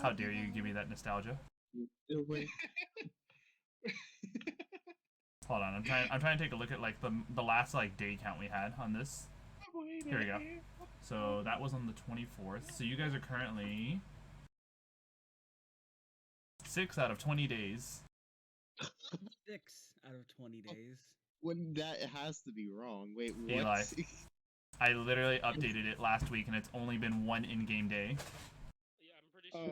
How dare you give me that nostalgia? Hold on, I'm trying to take a look at like the last like day count we had on this. Here we go. So that was on the 24th. So you guys are currently 6 out of 20 days. 6 out of 20 days. When that has to be wrong. Wait, what? Eli, I literally updated it last week, and it's only been one in-game day. Yeah, I'm pretty sure.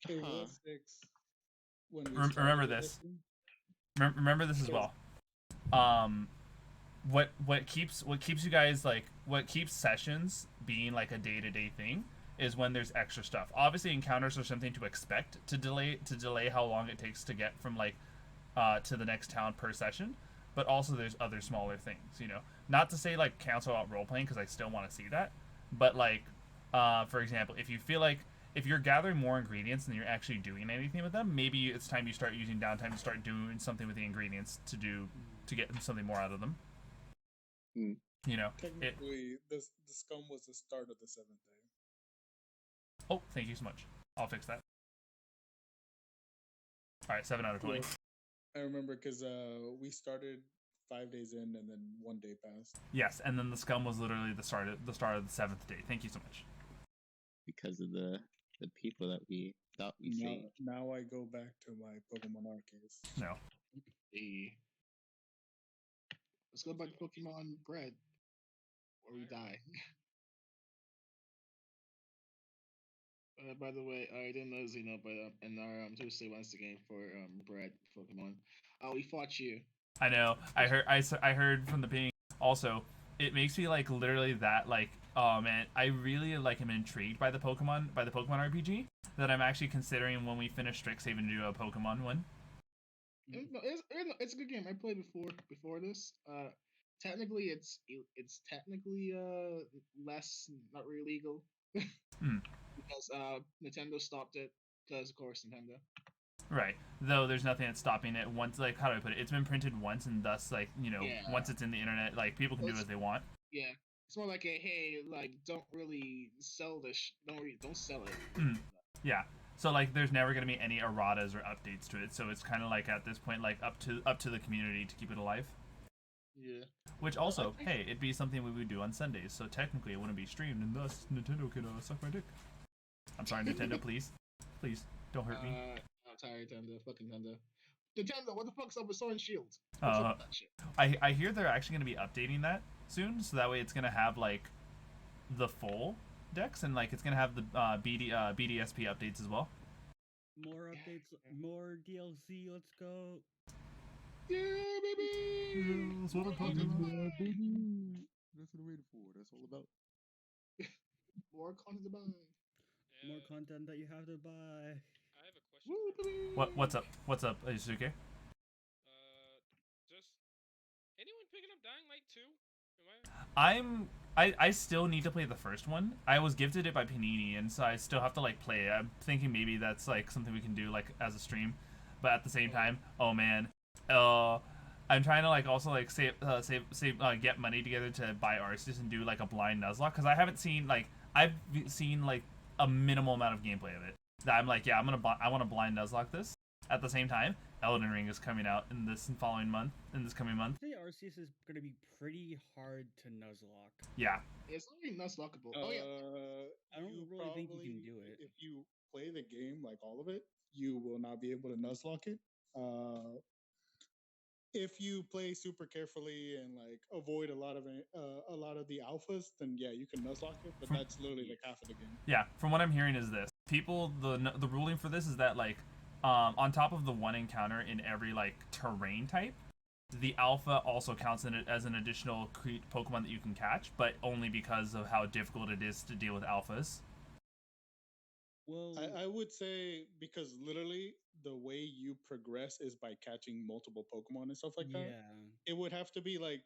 It was 6. When we Remember this. Remember this as well. What keeps you guys like what keeps sessions being like a day-to-day thing is when there's extra stuff. Obviously, encounters are something to expect to delay how long it takes to get from like to the next town per session. But also there's other smaller things, you know. Not to say like cancel out role playing because I still want to see that, but like for example, if you feel like if you're gathering more ingredients than you're actually doing anything with them, maybe it's time you start using downtime to start doing something with the ingredients to get something more out of them. Mm. You know, technically, the Skum was the start of the 7th day. Oh, thank you so much. I'll fix that. All right, 7 out of 20. I remember because we started 5 days in, and then 1 day passed. Yes, and then the Skum was literally the start of the 7th day. Thank you so much. Because of the people that we thought we saved. Now I go back to my Pokemon archives. No. Let's go back to Pokemon Bread, or we die. By the way, I didn't know Xeno, but in our Tuesday Wednesday game for Bread Pokemon, we fought you. I know. I heard from the ping. Also, it makes me like literally that like oh man, I really like am intrigued by the Pokemon RPG that I'm actually considering when we finish Strixhaven to do a Pokemon one. It's a good game. I played before this. Technically, it's technically less not really legal because Nintendo stopped it because of course Nintendo. Right. Though there's nothing that's stopping it once. Like how do I put it? It's been printed once, and thus like you know once it's in the internet, like people can do as they want. Yeah. It's more like a hey, like don't really sell this. Don't sell it. Yeah. So like, there's never gonna be any erratas or updates to it. So it's kind of like at this point, like up to the community to keep it alive. Yeah. Which also, hey, it'd be something we would do on Sundays. So technically, it wouldn't be streamed, and thus Nintendo could suck my dick. I'm sorry, Nintendo. Please don't hurt me. I'm tired, Nintendo. Fucking Nintendo. Nintendo, what the fuck's up with Sword and Shield? I hear they're actually gonna be updating that soon, so that way it's gonna have like the full decks and like it's gonna have the BDSP updates as well. More updates, more DLC. Let's go. Yeah, baby. That's what I'm talking about, baby. That's what I'm waiting for. That's all about. More content to buy. More content that you have to buy. I have a question. What's up? What's up, Yasuke? Just anyone picking up Dying Light 2? I still need to play the first one. I was gifted it by Panini, and so I still have to like play it. I'm thinking maybe that's like something we can do like as a stream, but at the same time, oh man, I'm trying to like also like save get money together to buy Arceus and do like a blind Nuzlocke because I haven't seen like I've seen like a minimal amount of gameplay of it. That I'm like, yeah, I want to blind Nuzlocke this. At the same time, Elden Ring is coming out in this coming month. I think Arceus is gonna be pretty hard to Nuzlocke. Yeah. It's already Nuzlockable. I don't really think you can do it. If you play the game like all of it, you will not be able to Nuzlocke it. If you play super carefully and like avoid a lot of the alphas, then yeah, you can Nuzlocke it. But that's literally like half of the game. Yeah, from what I'm hearing is this: the ruling for this is that like, on top of the one encounter in every like terrain type, the alpha also counts in it as an additional Pokemon that you can catch, but only because of how difficult it is to deal with alphas. Well, I would say because literally the way you progress is by catching multiple Pokemon and stuff like that. Yeah. It would have to be like,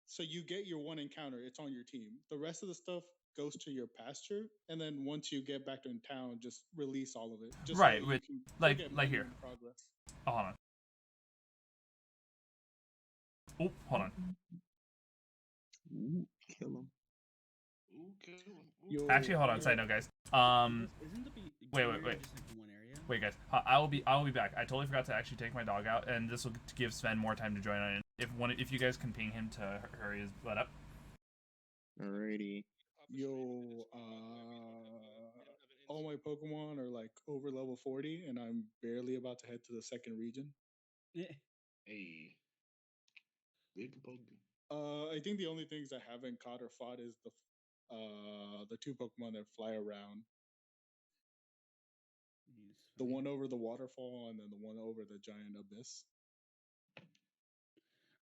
so you get your one encounter, it's on your team. The rest of the stuff goes to your pasture, and then once you get back in town, just release all of it. Just right, so with like here. Progress. Oh, hold on. Oh, hold on. Ooh, kill him. Actually, hold on. Side note, guys. Wait. Just like one area? Wait, guys. I will be back. I totally forgot to actually take my dog out, and this will give Sven more time to join on. If you guys can ping him to hurry his butt up. Alrighty. Yo, all my Pokemon are like over level 40, and I'm barely about to head to the second region. Hey. I think the only things I haven't caught or fought is the two Pokemon that fly around. The one over the waterfall and then the one over the giant abyss.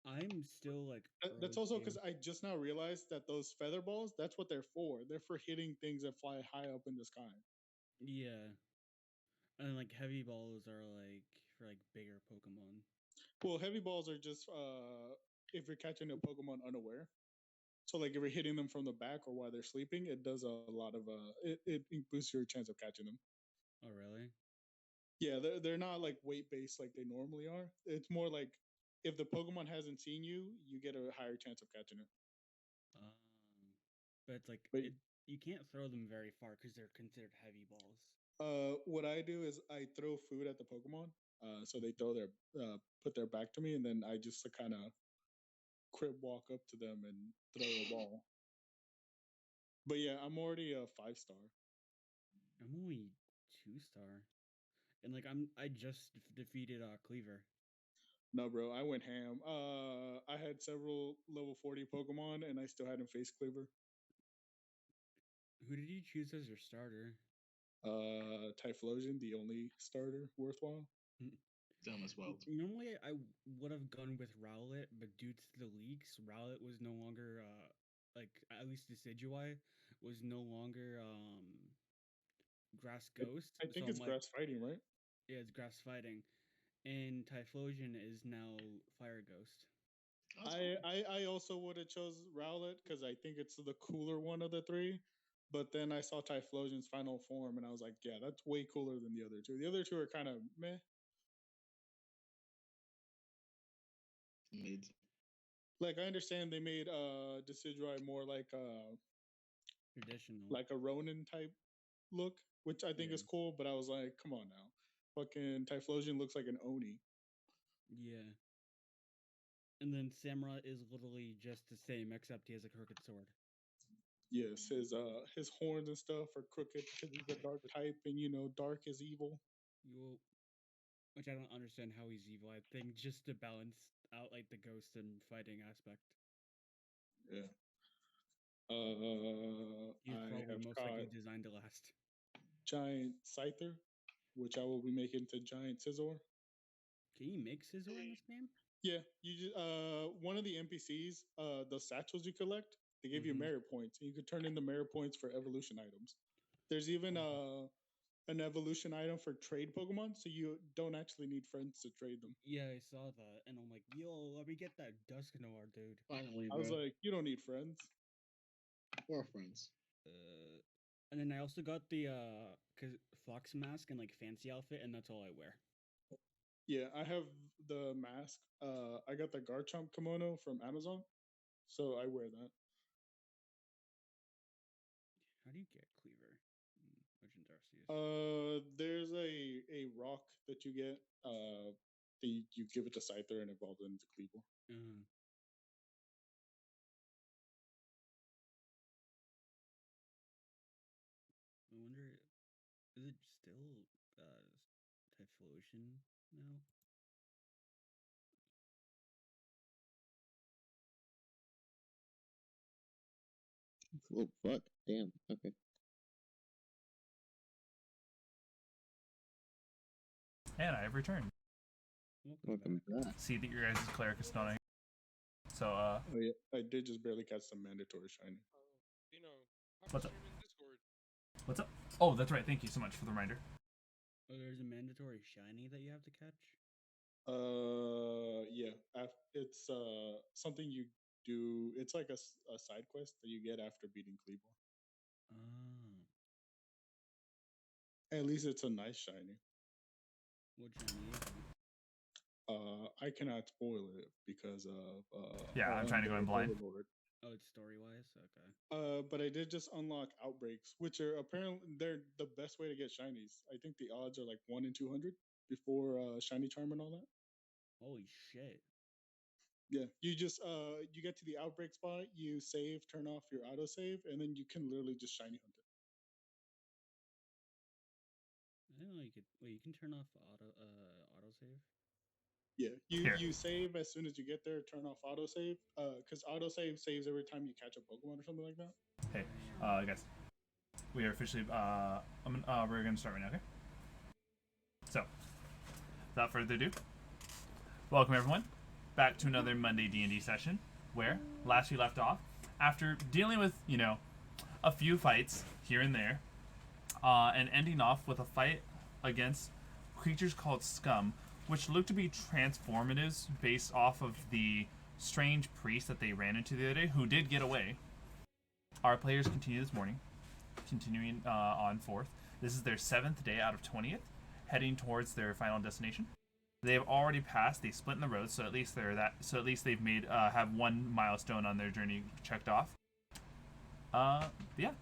I'm still like. That's also because I just now realized that those feather balls, that's what they're for. They're for hitting things that fly high up in the sky. Yeah. And like heavy balls are like for like bigger Pokemon. Well, heavy balls are just if you're catching a Pokemon unaware. So like if you're hitting them from the back or while they're sleeping, it does a lot of it boosts your chance of catching them. Oh really? Yeah, they're not like weight based like they normally are. It's more like if the Pokemon hasn't seen you, you get a higher chance of catching it. But it's like you can't throw them very far because they're considered heavy balls. What I do is I throw food at the Pokemon, so they throw their put their back to me, and then I just kind of crib walk up to them and throw a ball. But yeah, I'm already a 5-star. I'm only 2-star, and like I just defeated Cleaver. No, bro, I went ham. I had several level 40 Pokemon, and I still hadn't faced Cleaver. Who did you choose as your starter? Typhlosion, the only starter worthwhile. Dumb as well. Normally, I would have gone with Rowlet, but due to the leaks, Rowlet was no longer like at least Decidueye was no longer Grass Ghost. I think it's grass fighting, right? Yeah, it's grass fighting, and Typhlosion is now Fire Ghost. I also would have chose Rowlet because I think it's the cooler one of the three. But then I saw Typhlosion's final form, and I was like, yeah, that's way cooler than the other two. The other two are kind of meh. Mid. Like, I understand they made Decidueye more like traditional, like a Ronin type look, which I think is cool. But I was like, come on now, fucking Typhlosion looks like an Oni. Yeah. And then Samurai is literally just the same, except he has a crooked sword. Yes, his horns and stuff are crooked because he's a dark type, and you know, dark is evil. Which I don't understand how he's evil. I think just to balance out like the ghost and fighting aspect. Yeah. He's probably most likely designed to last. Giant Scyther, which I will be making to Giant Scizor. Can you make Scizor in this game? Yeah, you just one of the NPCs, the satchels you collect, they give you merit points, and you could turn in the merit points for evolution items. There's even an evolution item for trade Pokemon, so you don't actually need friends to trade them. Yeah, I saw that, and I'm like, yo, let me get that Dusknoir, dude. Finally, I was like, you don't need friends. Or friends. And then I also got the fox mask and like fancy outfit, and that's all I wear. Yeah, I have the mask. I got the Garchomp kimono from Amazon, so I wear that. How do you get Cleaver in Legend Arceus? There's a rock that you get. You give it to Scyther and evolve it into Cleaver. I wonder, is it still Typhlosion now? Oh, fuck. Damn. Okay. And I have returned. Welcome back. See that your guys' cleric is not on. So, Oh, yeah, I did just barely catch some mandatory shiny. What's up? What's up? Oh, that's right. Thank you so much for the reminder. Oh, there's a mandatory shiny that you have to catch? Yeah. It's something you do. It's like a side quest that you get after beating Cleaver. At least it's a nice shiny. What shiny is it? I cannot spoil it because of yeah, I'm trying to go in blind. Overlord. Oh, it's story wise. Okay. But I did just unlock outbreaks, which are apparently they're the best way to get shinies. I think the odds are like 1 in 200 before shiny charm and all that. Holy shit! Yeah, you just you get to the outbreak spot, you save, turn off your autosave, and then you can literally just shiny hunt it. I didn't know you could. Wait, you can turn off autosave. Yeah, you save as soon as you get there. Turn off autosave, because autosave saves every time you catch a Pokemon or something like that. Hey, guys, we are officially we're gonna start right now. Okay. So, without further ado, welcome everyone back to another Monday D&D session. Where last we left off, after dealing with a few fights here and there, and ending off with a fight against creatures called Skum, which looked to be transformatives based off of the strange priest that they ran into the other day, who did get away. Our players continue this morning, continuing on forth. This is their 7th day out of 20th, heading towards their final destination. They have already passed the split in the road, so at least they've made have one milestone on their journey checked off. Yeah.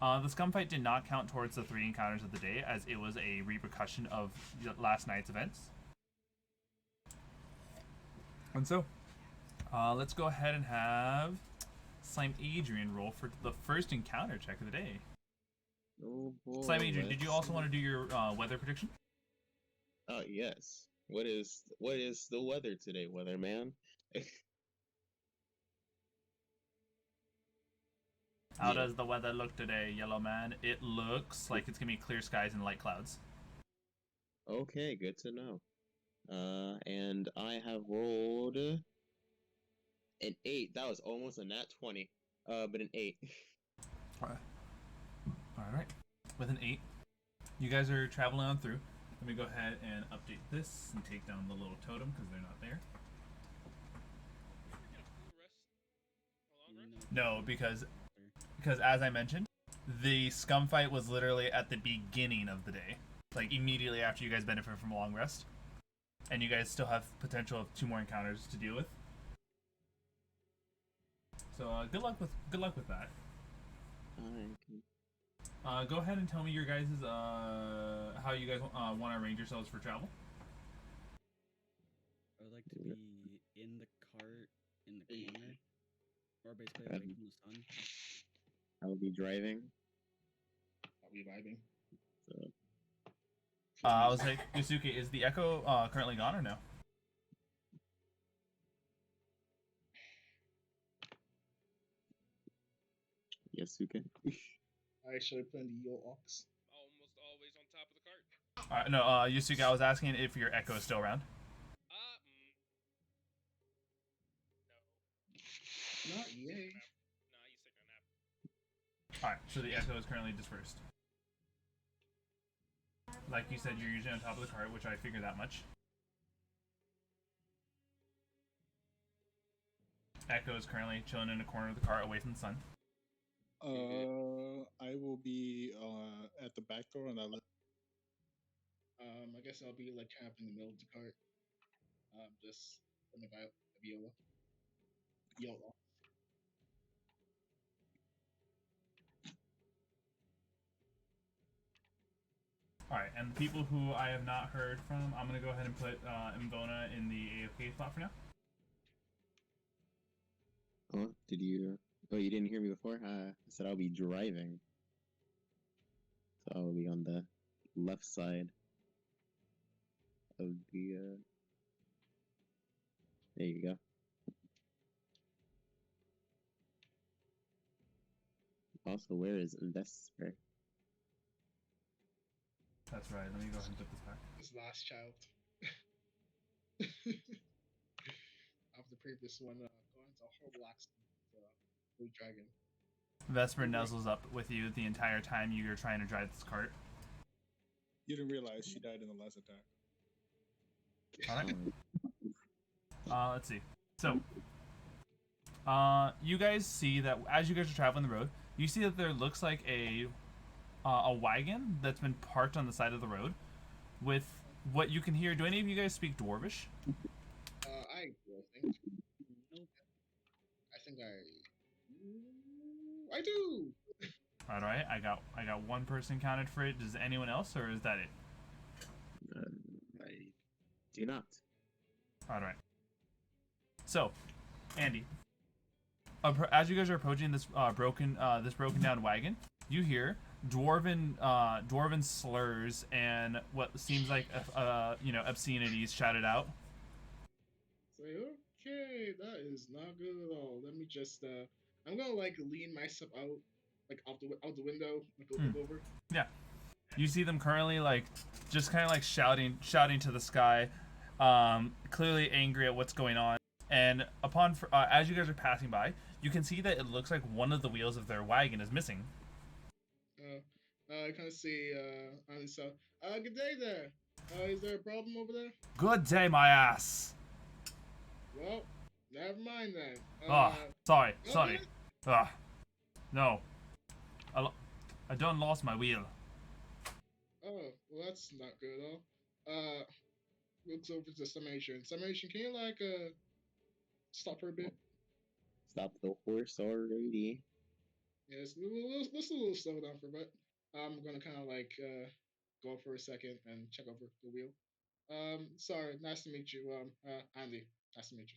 The Scum fight did not count towards the 3 encounters of the day, as it was a repercussion of last night's events. And so, let's go ahead and have Slimeadrian roll for the first encounter check of the day. Oh boy. Slimeadrian, did you also want to do your weather prediction? Oh yes. What is the weather today, weatherman? How does the weather look today, Yellow Man? It looks like it's gonna be clear skies and light clouds. Okay, good to know. And I have rolled an 8. That was almost a nat 20. But an 8. Alright. With an 8, you guys are traveling on through. Let me go ahead and update this and take down the little totem because they're not there. No, because as I mentioned, the Scum fight was literally at the beginning of the day. Like, immediately after you guys benefit from a long rest. And you guys still have potential of 2 more encounters to deal with. So, good luck with that. Go ahead and tell me your guys' how you guys want to arrange yourselves for travel. I would like to be in the cart in the corner, or basically away from the sun. I will be driving. I'll be vibing. So. I was like, Yasuke, is the echo currently gone or no? Yasuke. I actually put in the Yo Ox. Almost always on top of the cart. No, Yasuke, I was asking if your echo is still around. No. Not yet. Nah, he's taking a nap. Alright, so the echo is currently dispersed. Like you said, you're usually on top of the cart, which I figured that much. Echo is currently chilling in a corner of the cart away from the sun. I will be at the back door on that left. I guess I'll be like trapped in the middle of the cart. Just thinking about Viola. YOLO. Alright, and the people who I have not heard from, I'm going to go ahead and put Mbona in the AFK spot for now. Oh, did you... Oh, you didn't hear me before? I said I'll be driving. So I'll be on the left side of the, There you go. Also, where is Vesper? That's right, let me go ahead and put this back. This last child. Of the previous one, going to horrible accident. Blue Dragon. Vesper nuzzles up with you the entire time you're trying to drive this cart. You didn't realize she died in the last attack. Alright. Let's see. So, you guys see that as you guys are traveling the road, you see that there looks like a wagon that's been parked on the side of the road with what you can hear. Do any of you guys speak Dwarvish? I think. Nope. I think I I do. All right, I got one person counted for it. Does anyone else, or is that it? I do not. All right. So, Andy, as you guys are approaching this broken down wagon, you hear dwarven slurs and what seems like obscenities shouted out. Say, okay, that is not good at all. Let me just I'm gonna like lean myself out, like out the window, like look over. Yeah, you see them currently like just kind of like shouting to the sky, clearly angry at what's going on. And as you guys are passing by, you can see that it looks like one of the wheels of their wagon is missing. I kind of see on the south. Good day there. Is there a problem over there? Good day, my ass. Well, never mind then. Sorry. No. I done lost my wheel. Oh, well, that's not good at all. Looks over to Summation. Summation, can you like stop for a bit? Stop the horse already. Yeah, it's a little slow down for a bit. I'm gonna kind of like go for a second and check over the wheel. Sorry, nice to meet you. Andy, nice to meet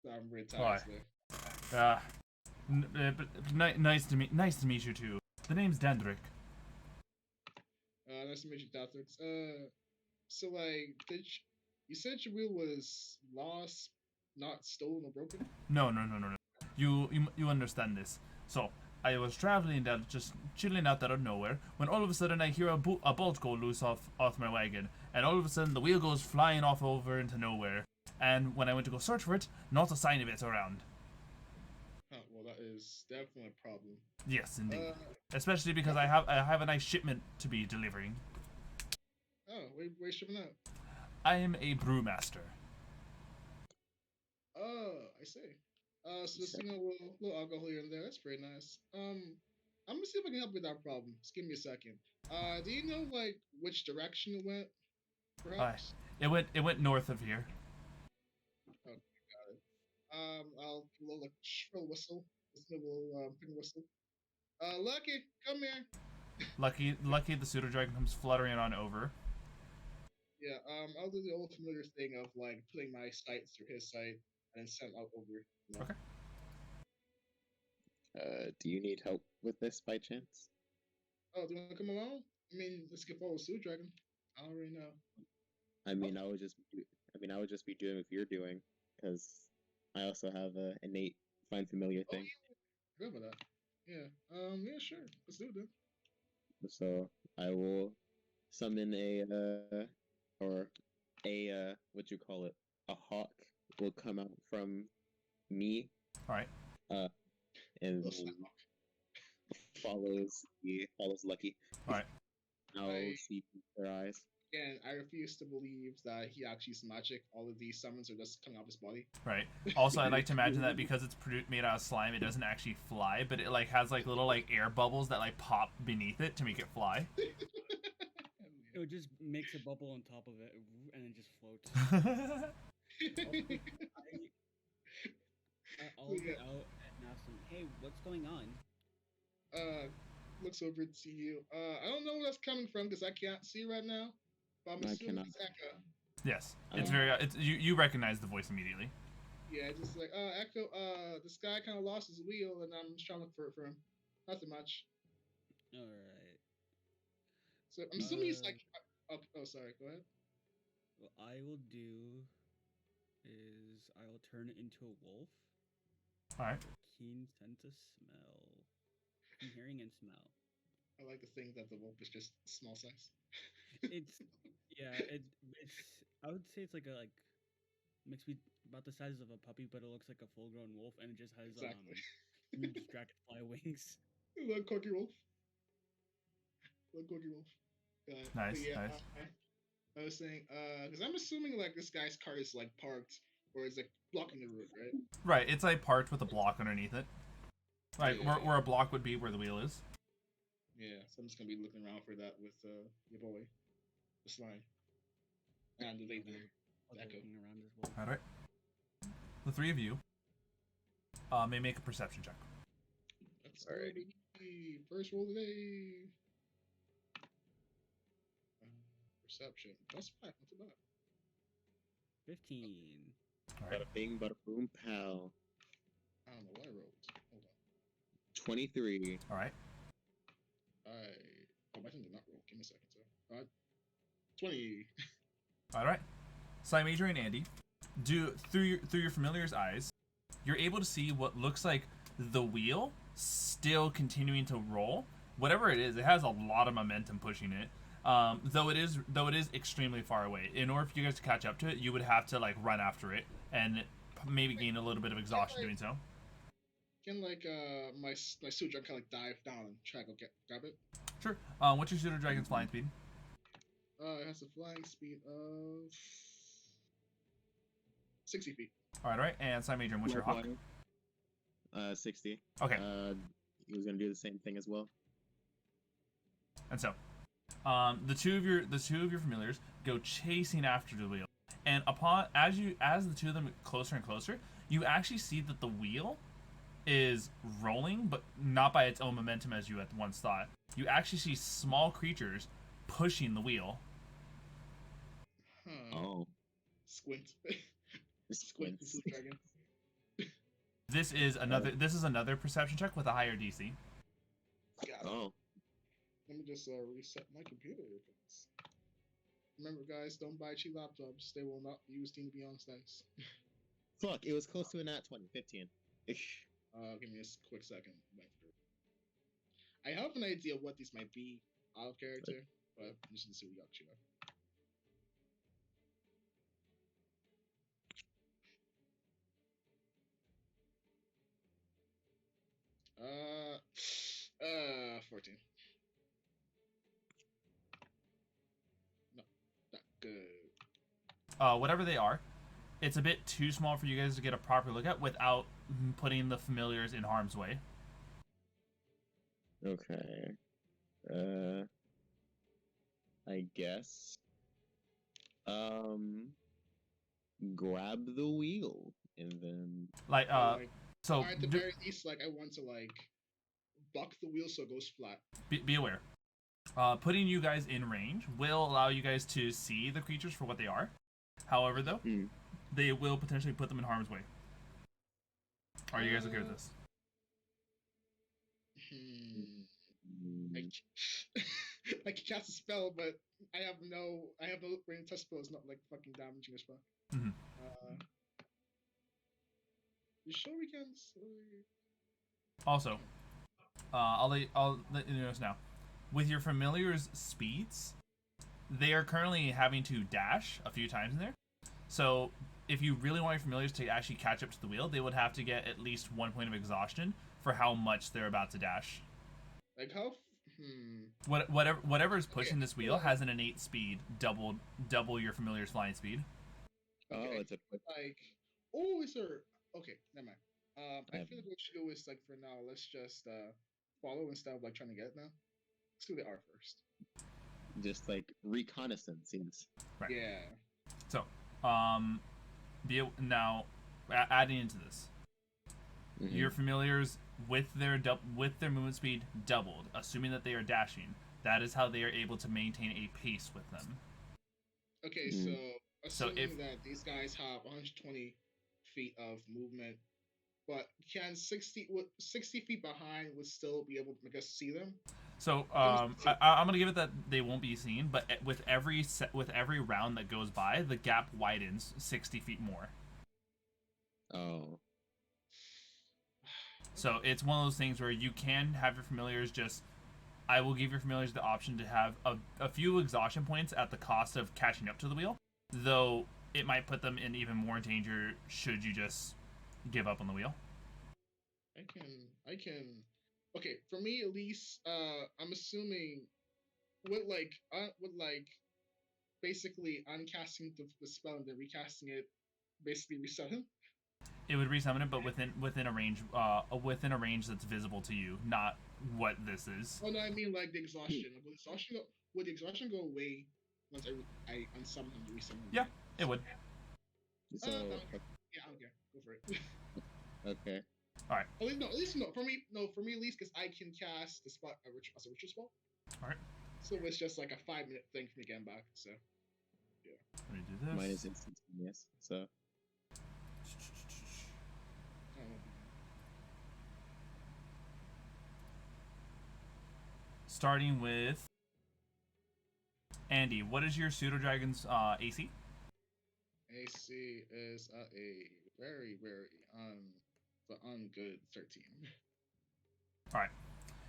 you. I'm really tired today. Nice to meet you too. The name's Dendrick. Nice to meet you, Dendrick. So like, you said your wheel was lost, not stolen or broken? No. You understand this. So, I was traveling down, just chilling out there of nowhere, when all of a sudden I hear a bolt go loose off my wagon, and all of a sudden the wheel goes flying off over into nowhere, and when I went to go search for it, not a sign of it around. Oh, well, that is definitely a problem. Yes, indeed. Especially because I have a nice shipment to be delivering. Oh, where you shipping out? I am a brewmaster. Oh, I see. So just, a little alcohol here and there. That's very nice. I'm gonna see if I can help with that problem. Just give me a second. Do you know like which direction it went? Perhaps. It went north of here. Okay, got it. I'll blow like shrill whistle. This little ping whistle. Lucky, come here. Lucky, the pseudo dragon comes fluttering on over. Yeah. I'll do the old familiar thing of like putting my sight through his sight and then send out over. You know? Okay. Do you need help with this by chance? Oh, do you want to come along? I mean, let's get forward Pseudo Dragon. I already know. I mean, I would just be doing what you're doing, because I also have a innate find familiar thing. Yeah. Good with that. Yeah. Yeah, sure. Let's do it then. So I will summon what you call it? A hawk will come out from me. All right. And follows Lucky. All right. I'll see their eyes. And I refuse to believe that he actually uses magic. All of these summons are just coming off his body. Right. Also, I'd like to imagine that because it's made out of slime, it doesn't actually fly, but it like has like little like air bubbles that like pop beneath it to make it fly. It just makes a bubble on top of it, and then just floats. I'll get out and ask him, "Hey, what's going on?" Looks over to you. I don't know where that's coming from because I can't see right now. But I'm assuming it's Echo. Yes, it's very. You recognize the voice immediately. Yeah, just like Echo. This guy kind of lost his wheel, and I'm just trying to look for him. Nothing much. All right. So I'm assuming he's like. Oh, sorry. Go ahead. What I will do is I will turn it into a wolf. All right. Keen sense of smell. Keen hearing and smell. I like to think that the wolf is just small size. It's I would say it's like mixed with about the size of a puppy, but it looks like a full-grown wolf, and it just has huge dragonfly wings. Little corky wolf. Nice, yeah, nice. I was saying, because I'm assuming like this guy's car is like parked, or is like blocking the road, right? Right, it's like parked with a block underneath it. Like where a block would be where the wheel is. Yeah, so I'm just gonna be looking around for that with your boy, the slime, and the lady, Echo. Around as well. All right. The three of you May make a perception check. Let's go, baby. First roll of the day. Perception. Plus 5. Not too bad. 15. All right. Bada bing, bada boom, pow. I don't know what I rolled. Hold on. 23. All right. My thing did not roll. Give me a second, sir. 20. All right. Slimeadrian Andy, through your familiar's eyes, you're able to see what looks like the wheel still continuing to roll. Whatever it is, it has a lot of momentum pushing it. Though it is extremely far away. In order for you guys to catch up to it, you would have to like run after it and maybe gain a little bit of exhaustion doing so. Can my suit dragon kind of dive down and try to grab it? Sure. What's your pseudo dragon's flying speed? It has a flying speed of 60 feet. All right. And Slimeadrian, what's your hawk? 60. Okay. He was gonna do the same thing as well. And so, the two of your familiars go chasing after the wheel, and as the two of them get closer and closer, you actually see that the wheel is rolling, but not by its own momentum as you had once thought. You actually see small creatures pushing the wheel. Oh. Squint. Squint. Dragon. This is another perception check with a higher DC. Oh. Let me just reset my computer. Remember, guys, don't buy cheap laptops. They will not use Team Beyond's dice. Fuck, it was close to a nat 20. 15. Give me a quick second. I have an idea of what these might be out of character, but I'm just gonna see what you actually have. 14. No, not good. Whatever they are, it's a bit too small for you guys to get a proper look at without putting the familiars in harm's way. Okay. I guess. Grab the wheel and then. So at the very least, I want to buck the wheel so it goes flat. Be aware. Putting you guys in range will allow you guys to see the creatures for what they are. However, though, they will potentially put them in harm's way. Are you guys okay with this? I can cast a spell, but I have no range touch spell. It's not fucking damaging as fuck. Mm-hmm. You sure we can? Also, I'll let you know this now. With your familiar's speeds, they are currently having to dash a few times in there. So if you really want your familiars to actually catch up to the wheel, they would have to get at least 1 point of exhaustion for how much they're about to dash. How? Whatever is pushing this wheel has an innate speed, double your familiar's flying speed. Okay. Oh, it's a is there? Okay, never mind. I feel like what we should do is for now, let's just follow instead of trying to get it now. Let's see who they are first. Just reconnaissance seems. Right. Yeah. So, now adding into this, your familiars with their movement speed doubled, assuming that they are dashing. That is how they are able to maintain a pace with them. Okay, so assuming that these guys have 120 feet of movement, but can 60 feet behind would still be able to make us see them? So I'm gonna give it that they won't be seen, but with every round that goes by, the gap widens 60 feet more. Oh. So it's one of those things where you can have your familiars I will give your familiars the option to have a few exhaustion points at the cost of catching up to the wheel, though it might put them in even more danger should you just give up on the wheel. I can. Okay, for me at least, I'm assuming with basically uncasting the spell and then recasting it, basically reset him. It would resummon it, but within a range that's visible to you, not what this is. Oh no, I mean the exhaustion. Would the exhaustion go away once I unsummon him to resummon him? Yeah, it would. So yeah, okay, go for it. okay. All right. At least no. For me, at least, because I can cast the spot as a ritual spell. All right. So it's just like a 5-minute thing for me getting back. So, yeah. Let me do this. Mine is instantaneous, so. Starting with Andy, what is your Pseudo Dragon's AC? AC is a very, very ungood 13. All right.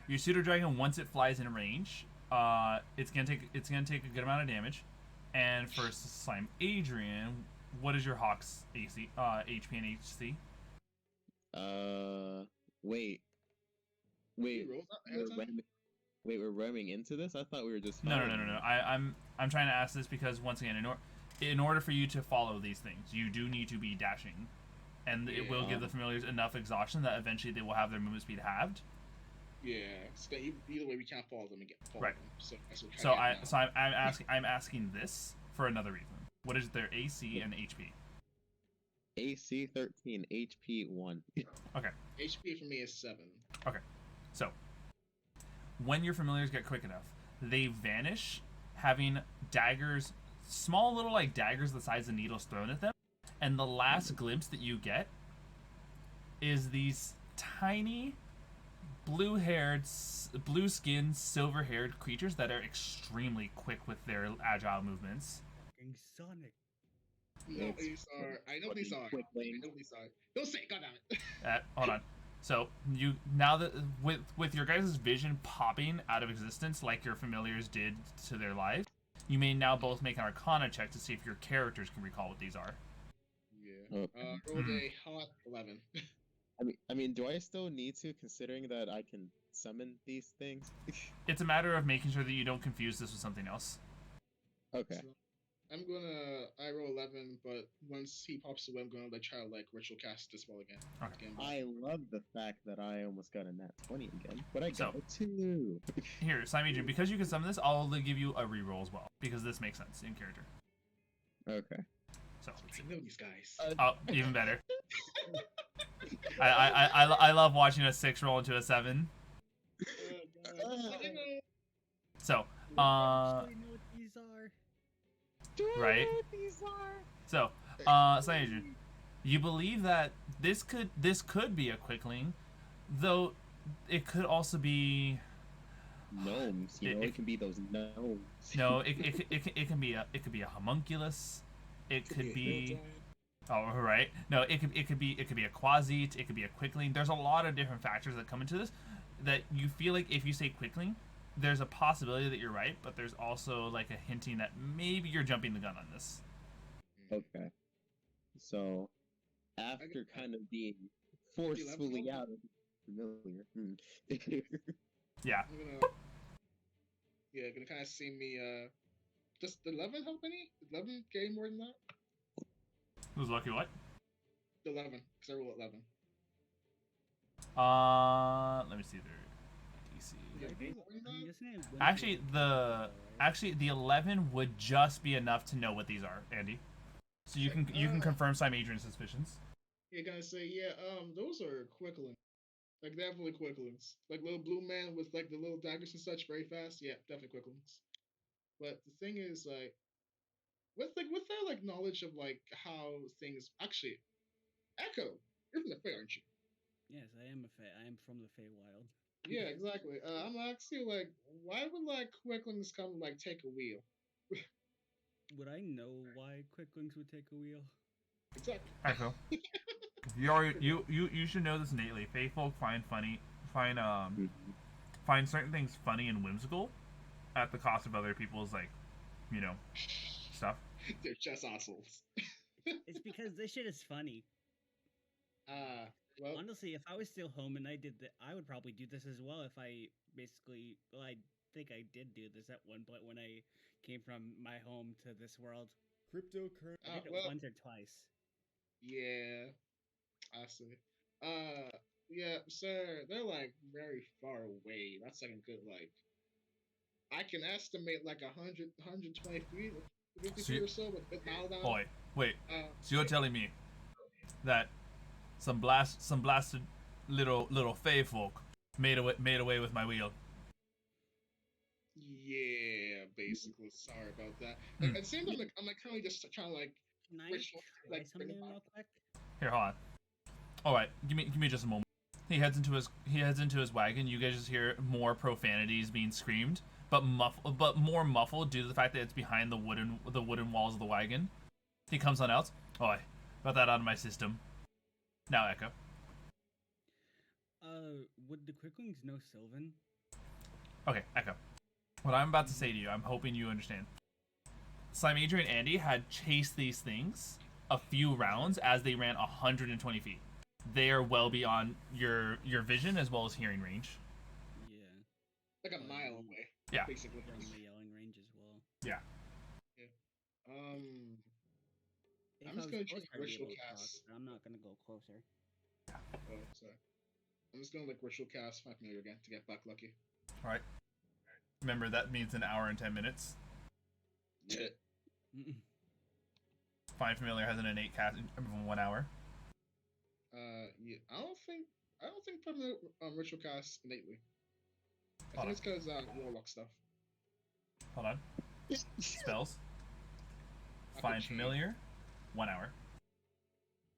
Your Pseudo Dragon, once it flies in range, it's gonna take a good amount of damage. And for Slimeadrian, what is your Hawk's AC, HP and HC? Wait. We're roaming into this? I thought we were just. No. I'm trying to ask this because once again, in order for you to follow these things, you do need to be dashing, and it will give the familiars enough exhaustion that eventually they will have their movement speed halved. Yeah, so either way we can't follow them again. Right. Them, so I'm asking this for another reason. What is their AC and HP? AC 13, HP 1. Okay. HP for me is 7. Okay. So when your familiars get quick enough, they vanish, having daggers, small little like daggers the size of needles thrown at them, and the last glimpse that you get is these tiny blue-haired, blue-skinned, silver-haired creatures that are extremely quick with their agile movements. Fucking Sonic. No, these are. I know these are. Don't say it, goddammit. Hold on. So you now that with your guys' vision popping out of existence like your familiars did to their lives, you may now both make an Arcana check to see if your characters can recall what these are. Yeah. Rolled a hot 11. I mean, do I still need to, considering that I can summon these things? It's a matter of making sure that you don't confuse this with something else. Okay. So, I roll 11, but once he pops away, I'm gonna try to ritual cast this spell again. Okay. I love the fact that I almost got a nat 20 again, but I got a 2. Here, Slimeadrian, because you can summon this, I'll give you a reroll as well, because this makes sense in character. Okay. So I know these guys. Oh, even better. I love watching a 6 roll into a 7. So, right? So, Slimeadrian, you believe that this could be a quickling, though it could also be gnomes. It can be those gnomes. No, it can be a homunculus. It could be. Oh, right. No, it could be a quasite. It could be a quickling. There's a lot of different factors that come into this that you feel like if you say quickling, there's a possibility that you're right, but there's also like a hinting that maybe you're jumping the gun on this. Okay. So, after kind of being forcefully out of familiar. Yeah. Gonna kind of see me. Does 11 help any? 11 gain more than that? Who's lucky what? 11, because I roll 11. Let me see their DC. Yeah, Actually the 11 would just be enough to know what these are, Andy. So you can confirm Slimeadrian's suspicions. You're gonna say, those are quicklings. Like definitely quicklings. Like little blue man with like the little daggers and such, very fast. Yeah, definitely quicklings. But the thing is, with their knowledge of how things actually. Echo, you're from the Fae, aren't you? Yes, I am a Fae. I am from the Feywild. Yeah, exactly. I'm actually why would quicklings come take a wheel? Would I know why quicklings would take a wheel? Exactly. Echo. You should know this innately. Fae folk find certain things funny and whimsical at the cost of other people's stuff. They're just assholes. It's because this shit is funny. Well, honestly, if I was still home and I did that, I would probably do this as well. If I I think I did do this at one point when I came from my home to this world. Cryptocurrency. I did it once or twice. Yeah, I see. Yeah, sir, they're very far away. That's a good I can estimate 120 feet, 50 feet or so with mile down. Wait. So you're telling me that some blasted little fey folk made away with my wheel. Yeah, basically. Sorry about that. Like, at the same time, I'm currently just trying to Can I try something real quick? Here, hold on. All right, give me just a moment. He heads into his wagon. You guys just hear more profanities being screamed, but more muffled due to the fact that it's behind the wooden walls of the wagon. He comes on out. Oi, got that out of my system. Now, Echo. Would the Quicklings know Sylvan? Okay, Echo. What I'm about to say to you, I'm hoping you understand. Slimeadrian and Andy had chased these things a few rounds as they ran 120 feet. They are well beyond your vision as well as hearing range. Yeah. Like a mile away. Yeah. Basically. From the yelling range as well. Yeah. I'm just gonna try ritual cast. I'm not gonna go closer. Oh, sorry. I'm just gonna ritual cast 5 million again to get back lucky. All right. Remember that means an hour and 10 minutes. Yeah. Find Familiar has an innate cast in 1 hour. Yeah. I don't think familiar ritual cast innately. I think it's because warlock stuff. Hold on. Spells. Find Familiar, 1 hour.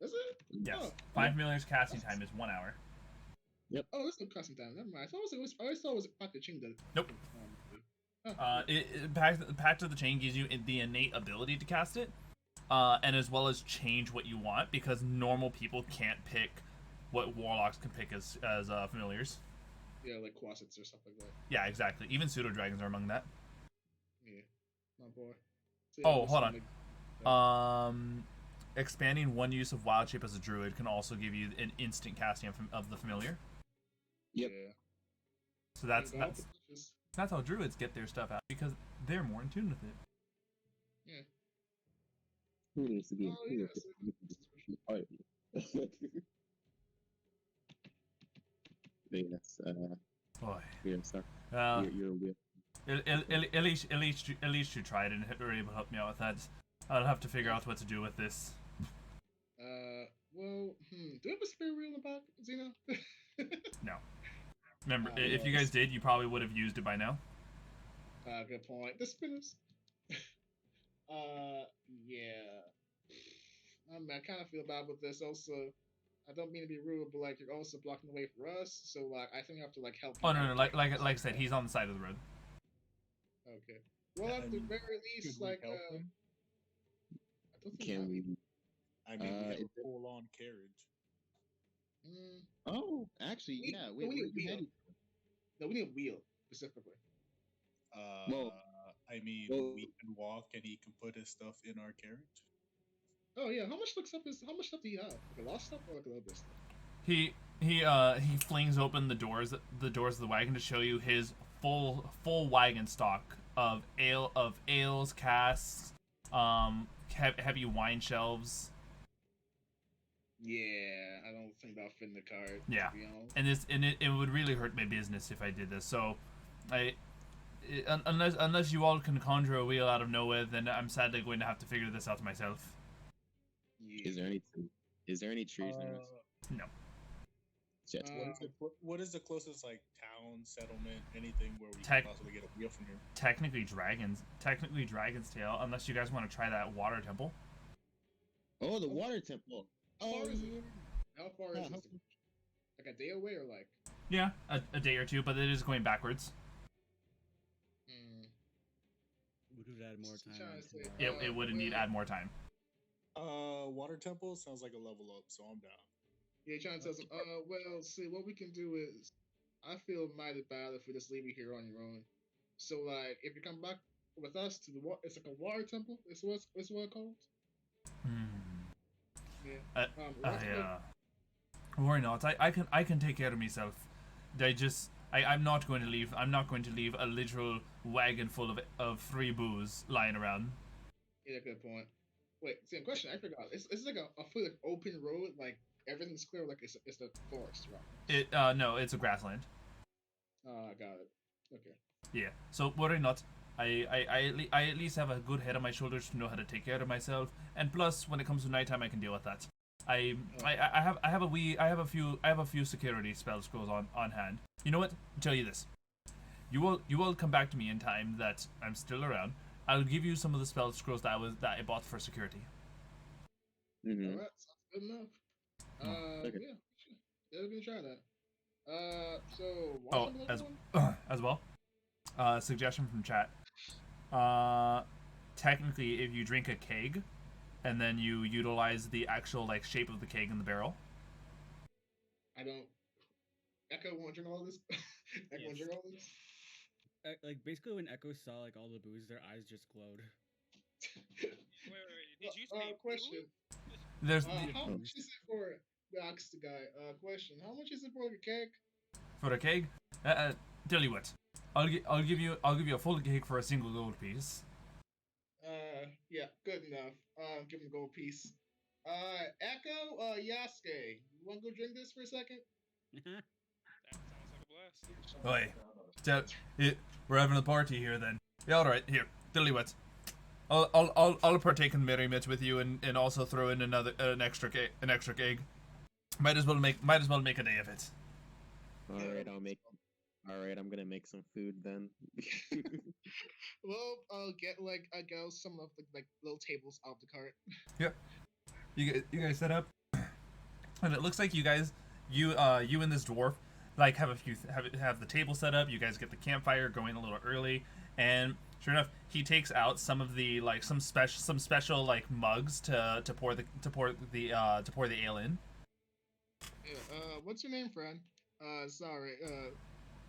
Is it? Yes. Oh. Find Familiar's casting time is 1 hour. Yep. Oh, there's no casting time. Never mind. I always thought it was Pact of the Chain. Nope. Pact of the Chain gives you the innate ability to cast it, and as well as change what you want, because normal people can't pick what warlocks can pick as familiars. Yeah, like quasits or stuff like that. Yeah, exactly. Even pseudo dragons are among that. Yeah, my boy. So, oh, hold on. Expanding one use of wild shape as a druid can also give you an instant casting of the familiar. Yep. Yeah. So that's how druids get their stuff out, because they're more in tune with it. Yeah. Who needs to be in tune with it? That's boy. Weird stuff. You're weird. At least you tried and were able to help me out with that. I'll have to figure out what to do with this. Well, do we have a spare reel in the back, Xena? No. Remember, if you guys did, you probably would have used it by now. Good point. The spinners. Yeah. I kind of feel bad with this. Also, I don't mean to be rude, but you're also blocking the way for us. So I think we have to help. Oh no, like I said, he's on the side of the road. Okay. Well, at the very least, help him? I don't think Can we? I mean, we have a full-on carriage. Oh, actually, yeah. We need a wheel. No, we need a wheel specifically. Well, I mean, we can walk, and he can put his stuff in our carriage. Oh yeah, how much stuff do you have? Like a lot of stuff or a little bit of stuff? He flings open the doors of the wagon to show you his full wagon stock of ales, casks, heavy wine shelves. Yeah, I don't think that'll fit in the cart. Yeah, to be honest. and it would really hurt my business if I did this. So, unless you all can conjure a wheel out of nowhere, then I'm sadly going to have to figure this out myself. Yeah. Is there any trees near us? No. What is the closest town, settlement, anything where we can possibly get a wheel from here? Technically Dragon's Tail, unless you guys want to try that water temple. Oh, the water temple. How far is it? How far is it? Like a day away or Yeah, a day or two, but it is going backwards. Would add more time. It would indeed add more time. Water temple sounds like a level up, so I'm down. Yeah, trying to tell some. Well, see, what we can do is, I feel mighty bad if we just leave you here on your own. So, if you come back with us to the it's like a water temple. It's what it's called. Yeah. Worry not. I can take care of myself. I'm not going to leave. I'm not going to leave a literal wagon full of free booze lying around. Yeah, good point. Wait, same question. I forgot. It's like a fully open road. Everything's clear. It's the forest, right? No, it's a grassland. I got it. Okay. Yeah. So worry not. I at least have a good head on my shoulders to know how to take care of myself. And plus, when it comes to nighttime, I can deal with that. I have a few security spell scrolls on hand. You know what? I'll tell you this. You will come back to me in time that I'm still around. I'll give you some of the spell scrolls that I bought for security. Mm-hmm. All right, sounds good enough. Okay. Yeah, we can try that. So as well. Suggestion from chat. Technically, if you drink a keg, and then you utilize the actual like shape of the keg in the barrel. I don't. Echo won't drink all this. Echo won't drink all this. Like basically, when Echo saw like all the booze, their eyes just glowed. wait. Did you say question? There's how much is it for? Ask the guy. Question: how much is it for a keg? For a keg? Tell you what, I'll give you a full keg for a single gold piece. Yeah, good enough. Give him a gold piece. Echo, Yasuke, you want to go drink this for a second? That sounds like a blast. Oi, we're having a party here then. Yeah, all right. Here, tell you what, I'll partake in merriment with you and also throw in an extra keg. Might as well make a day of it. All right, I'm gonna make some food then. Well, I'll get some of the little tables out the cart. Yep. You guys set up, and it looks like you and this dwarf like have the table set up. You guys get the campfire going a little early, and sure enough, he takes out some of the like some special like mugs to pour the ale in. Yeah, what's your name, friend? Sorry.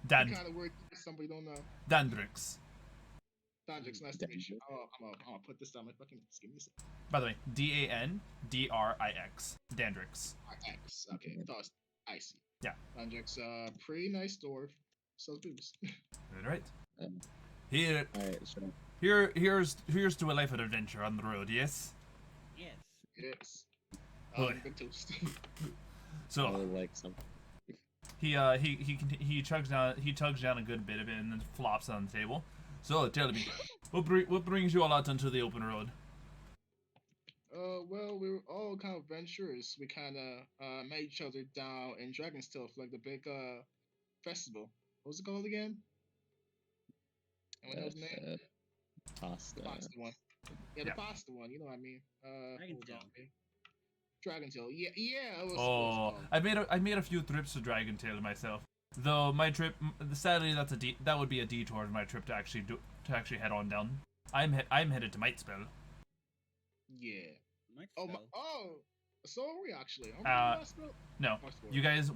Dan. What kind of word somebody don't know? Dandrix. Dandrix, nice to meet you. I'm gonna put this down my fucking. Just give me a second. By the way, Dandrix. Dandrix. X. Okay, I see. Yeah. Dandrix, pretty nice dwarf. Sells booze. Right. Here's to a life of adventure on the road. Yes. Yes. Good toast. So. I would like some. He chugs down a good bit of it and then flops it on the table. So tell me, what brings you all out onto the open road? Well, we were all kind of adventurous. We kind of met each other down in Dragonsteel for like the big festival. What was it called again? Anyone knows the name? Pasta. The pasta one. Yeah, the pasta one. You know what I mean? Dragontail. Yeah. It was I made a few trips to Dragontail myself. Though my trip, sadly, that would be a detour in my trip to actually head on down. I'm headed to Mightspell. Yeah. So are we actually? No. You guys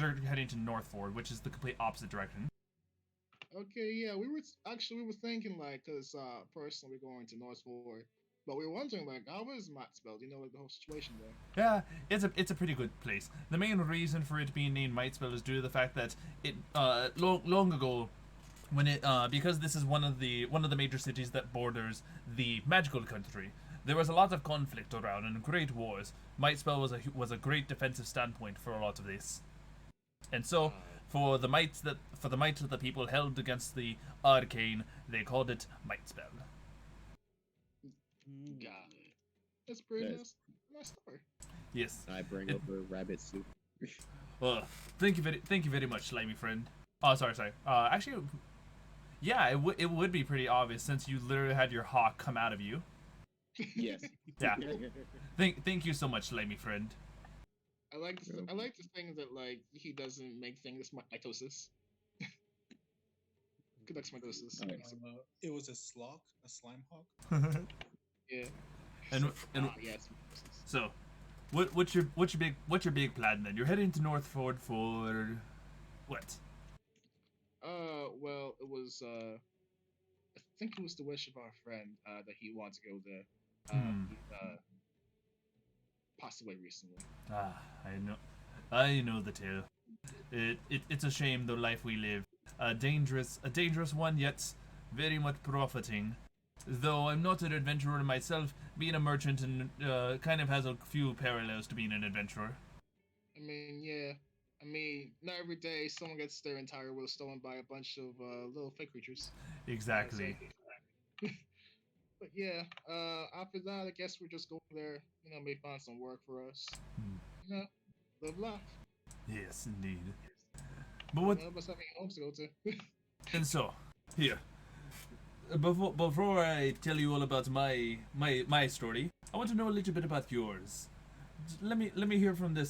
are heading to Northford, which is the complete opposite direction. Okay, yeah, we were thinking cause personally we're going to Northford. But we were wondering, how is Mightspell? You know, the whole situation there. Yeah, it's a pretty good place. The main reason for it being named Mightspell is due to the fact that it long ago, when it because this is one of the major cities that borders the magical country, there was a lot of conflict around and great wars. Mightspell was a great defensive standpoint for a lot of this, and so for the might that the people held against the arcane, they called it Mightspell. Got it. That's pretty nice story. Yes. I bring over rabbit soup. Thank you very much, slimy friend. Oh, sorry. Actually, yeah, it would be pretty obvious since you literally had your hawk come out of you. Yes. Yeah. Thank you so much, slimy friend. I like the thing that he doesn't make things mitosis. Good mitosis. It was a slime hawk. Yeah. And yes. So, what's your big plan then? You're heading to Northford for what? Well, it was I think it was the wish of our friend that he wanted to go there. He passed away recently. I know the tale. It's a shame the life we live. A dangerous one, yet very much profiting. Though I'm not an adventurer myself, being a merchant and kind of has a few parallels to being an adventurer. I mean, yeah. Not every day someone gets their entire will stolen by a bunch of little fake creatures. Exactly. But yeah, after that, I guess we're just going there. Maybe find some work for us. Live life. Yes, indeed. But what? None of us have any homes to go to. And so, here. Before I tell you all about my story, I want to know a little bit about yours. Let me hear from the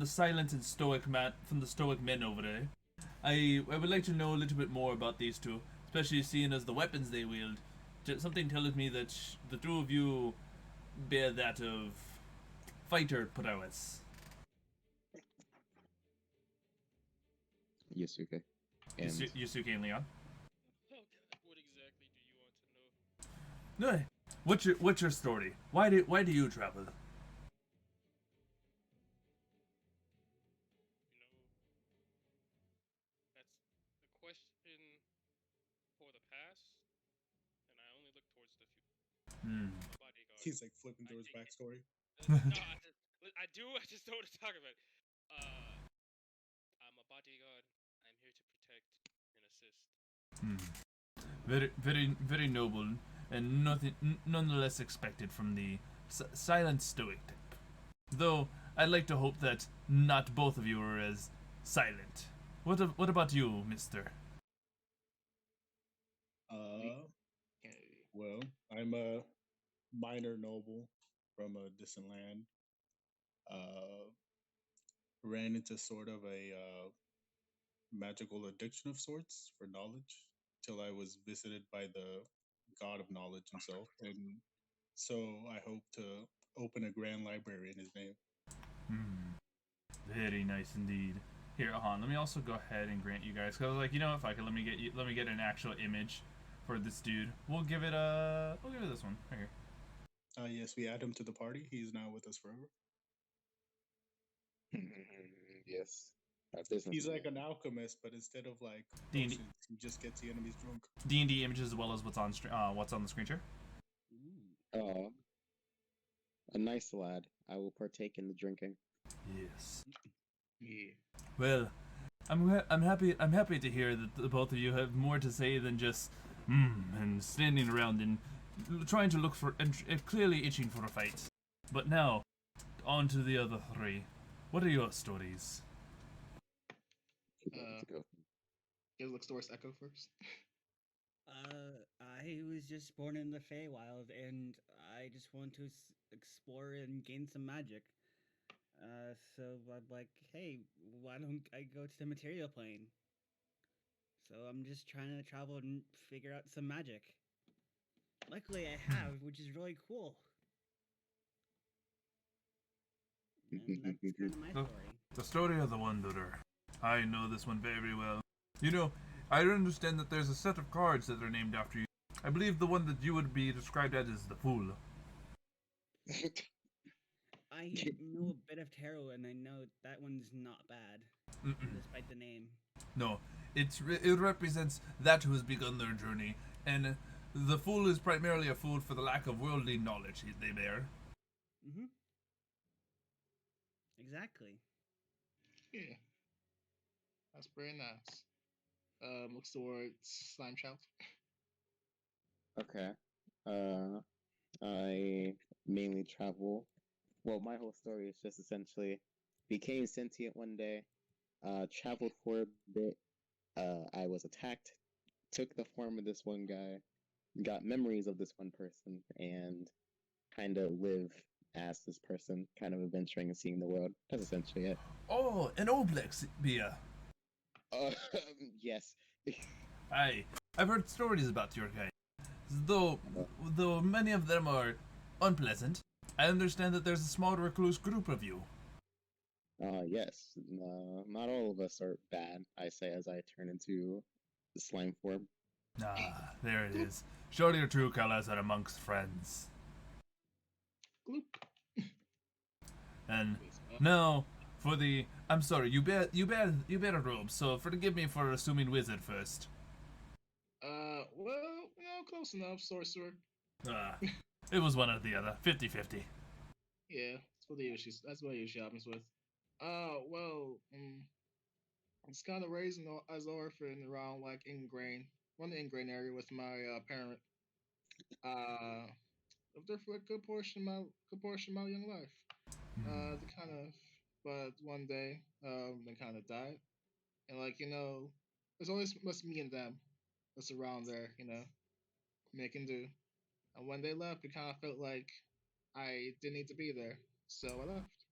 silent and stoic men over there. I would like to know a little bit more about these two, especially seeing as the weapons they wield. Something tells me that the two of you bear that of fighter prowess. Yasuke. And Yasuke and Leon. Oh God, what exactly do you want to know? No. What's your story? Why do you travel? That's a question for the past, and I only look towards the future. Hmm. I'm a bodyguard. He's like flipping through his backstory. No, I do. I just don't want to talk about it. I'm a bodyguard. I'm here to protect and assist. Very, very, very noble, and nonetheless expected from the silent stoic type. Though I'd like to hope that not both of you are as silent. What about you, Mister? Well, I'm a minor noble from a distant land. Ran into sort of a magical addiction of sorts for knowledge till I was visited by the god of knowledge himself, and so I hope to open a grand library in his name. Very nice indeed. Here, Han. Let me also go ahead and grant you guys, cause if I could let me get an actual image for this dude. We'll give it this one right here. Yes, we add him to the party. He's now with us forever. Yes. He's like an alchemist, but instead of like potions, he just gets the enemies drunk. D&D images as well as what's on the screen share. Oh, a nice lad. I will partake in the drinking. Yes. Yeah. Well, I'm happy to hear that the both of you have more to say than just and standing around and trying to look for and clearly itching for a fight. But now, on to the other three. What are your stories? Guess look towards Echo first. I was just born in the Feywild, and I just want to explore and gain some magic. So I'm like, hey, why don't I go to the material plane? So I'm just trying to travel and figure out some magic. Luckily, I have, which is really cool. And that's kind of my story. The story of the Wanderer. I know this one very well. I understand that there's a set of cards that are named after you. I believe the one that you would be described as is the Fool. I know a bit of tarot, and I know that one's not bad, despite the name. No, it represents that who has begun their journey, and the Fool is primarily a fool for the lack of worldly knowledge they bear. Exactly. Yeah. That's very nice. Looks towards Slime Child. Okay. I mainly travel. Well, my whole story is just essentially became sentient one day, traveled for a bit. I was attacked, took the form of this one guy, got memories of this one person, and kind of live as this person, kind of adventuring and seeing the world. That's essentially it. Oh, an Oblex beer. Yes. I've heard stories about your kind. Though many of them are unpleasant, I understand that there's a small recluse group of you. Yes. Not all of us are bad, I say as I turn into the slime form. Ah, there it is. Show your true colors are amongst friends. Gloop. And now for the I'm sorry, you bear a robe, so forgive me for assuming wizard first. Well, close enough, sorcerer. It was one or the other, 50-50. Yeah, that's what Yoshi happens with. Well, it's kind of raised as orphan around like Ingrain, one Ingrain area with my parent. lived there for a good portion of my young life. They kind of, but one day, they kind of died, and like there's always must me and them that's around there, making do. And when they left, it kind of felt like I didn't need to be there, so I left.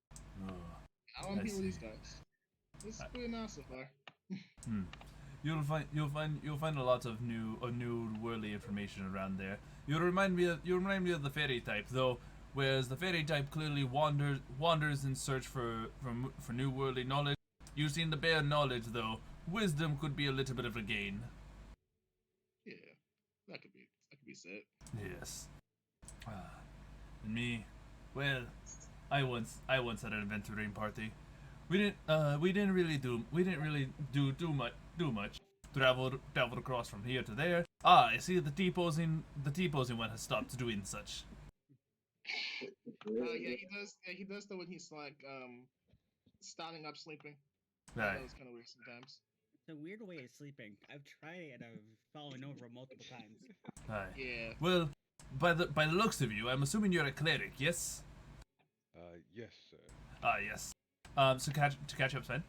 I don't be with these guys. It's pretty nice so far. You'll find a lot of new worldly information around there. You remind me of the fairy type, though. Whereas the fairy type clearly wanders in search for new worldly knowledge. Using the bare knowledge, though, wisdom could be a little bit of a gain. Yeah, that could be said. Yes. And me, well, I once had an adventuring party. We didn't really do much. Traveled across from here to there. I see the T-posing one has stopped doing such. Yeah, he does. Yeah, he does though when he's like standing up sleeping. Right. That was kind of weird sometimes. It's a weird way of sleeping. I've tried it and I've fallen over multiple times. Right. Yeah. Well, by the looks of you, I'm assuming you're a cleric, yes? Yes, sir. Yes. So to catch up, Sven.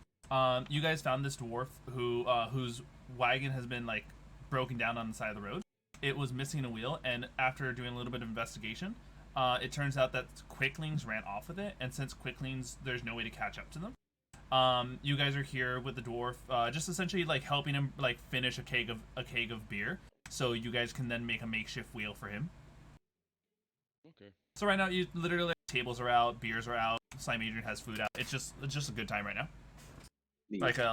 You guys found this dwarf whose wagon has been like broken down on the side of the road. It was missing a wheel, and after doing a little bit of investigation, it turns out that quicklings ran off with it, and since quicklings, there's no way to catch up to them. You guys are here with the dwarf, just essentially like helping him like finish a keg of beer, so you guys can then make a makeshift wheel for him. Okay. So right now, you literally tables are out, beers are out, Slimeadrian has food out. It's just a good time right now. Yeah.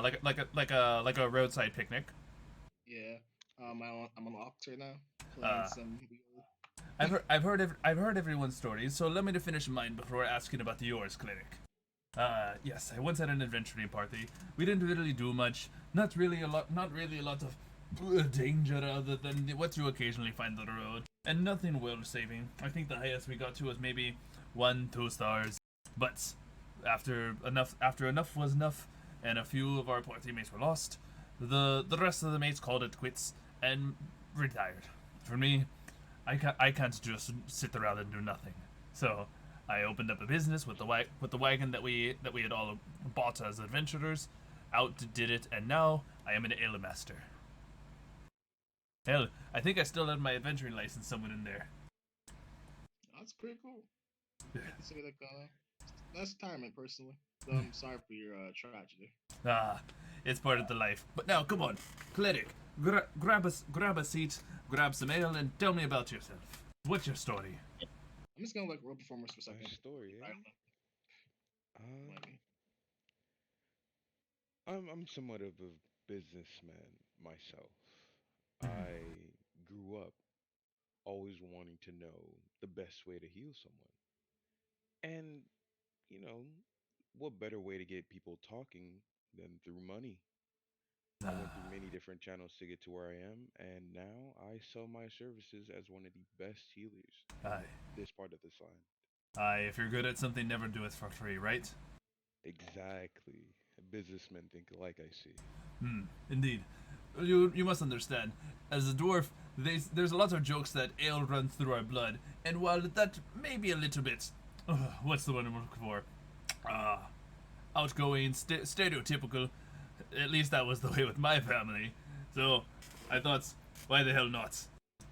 Like a roadside picnic. Yeah. I'm on Oct right now. Playing some. I've heard everyone's stories, so let me to finish mine before asking about yours, cleric. Yes, I once had an adventuring party. We didn't really do much. Not really a lot of danger other than what you occasionally find on the road, and nothing world saving. I think the highest we got to was maybe 1-2 stars. But after enough was enough, and a few of our party mates were lost, the rest of the mates called it quits and retired. For me, I can't just sit around and do nothing. So I opened up a business with the wagon that we had all bought as adventurers, outdid it, and now I am an ale master. Hell, I think I still have my adventuring license somewhere in there. That's pretty cool. That's retirement, personally. So I'm sorry for your tragedy. It's part of the life. But now, come on, cleric, grab a seat, grab some ale, and tell me about yourself. What's your story? I'm just gonna like role performers for a second. Story, yeah. I'm somewhat of a businessman myself. I grew up always wanting to know the best way to heal someone. And, what better way to get people talking than through money? I went through many different channels to get to where I am, and now I sell my services as one of the best healers in this part of this land. If you're good at something, never do it for free, right? Exactly. Businessmen think alike, I see. Indeed. You must understand, as a dwarf, there's a lot of jokes that ale runs through our blood, and while that may be a little bit, what's the word I'm looking for? Outgoing, stereotypical. At least that was the way with my family. So I thought, why the hell not?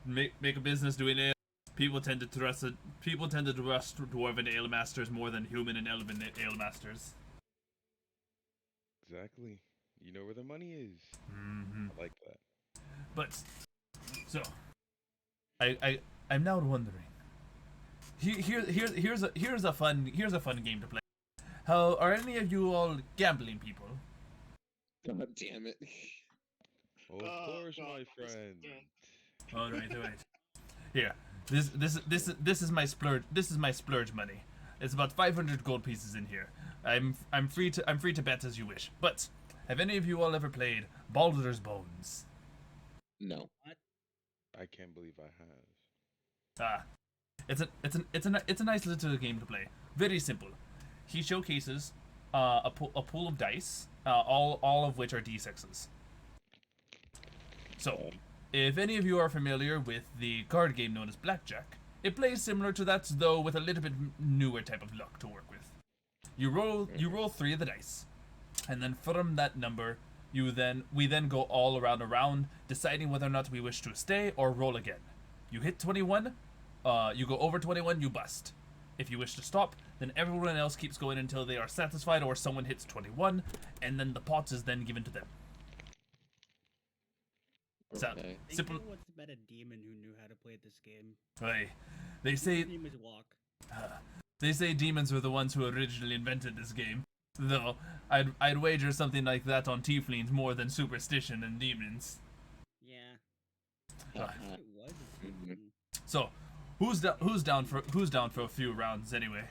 Make a business doing ale. People tend to trust dwarven ale masters more than human and elven ale masters. Exactly. You know where the money is. I like that. But so I'm now wondering. Here's a fun game to play. How are any of you all gambling people? God damn it! Of course, my friend. All right. Here, this is my splurge. This is my splurge money. It's about 500 gold pieces in here. I'm free to bet as you wish. But have any of you all ever played Baldur's Bones? No. I can't believe I have. It's a nice little game to play. Very simple. He showcases a pool of dice, all of which are d6s. So If any of you are familiar with the card game known as Blackjack, it plays similar to that, though with a little bit newer type of luck to work with. You roll 3 of the dice, and then from that number, we then go all around a round, deciding whether or not we wish to stay or roll again. You hit 21, you go over 21, you bust. If you wish to stop, then everyone else keeps going until they are satisfied or someone hits 21, and then the pot is then given to them. So, simple. I once met a demon who knew how to play this game. Hey, they say. His name is Walk. They say demons were the ones who originally invented this game. Though, I'd wager something like that on tieflings more than superstition and demons. Yeah. It was a demon. So, who's down for a few rounds anyway?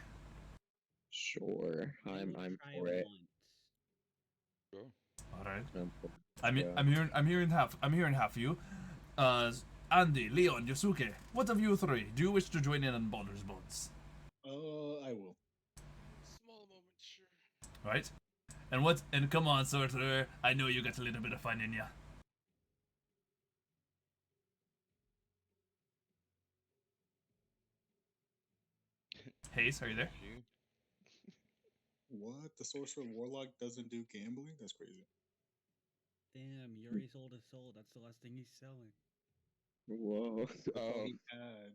Sure, I'm for it. Sure. All right. I'm hearing half of you. Andy, Leon, Yasuke, what of you three? Do you wish to join in on Baldur's Bones? I will. Small moment, sure. Right. And come on, sorcerer. I know you got a little bit of fun in ya. Haze, are you there? What? The sorcerer warlock doesn't do gambling? That's crazy. Damn, Yuri sold his soul. That's the last thing he's selling. Whoa. Bad.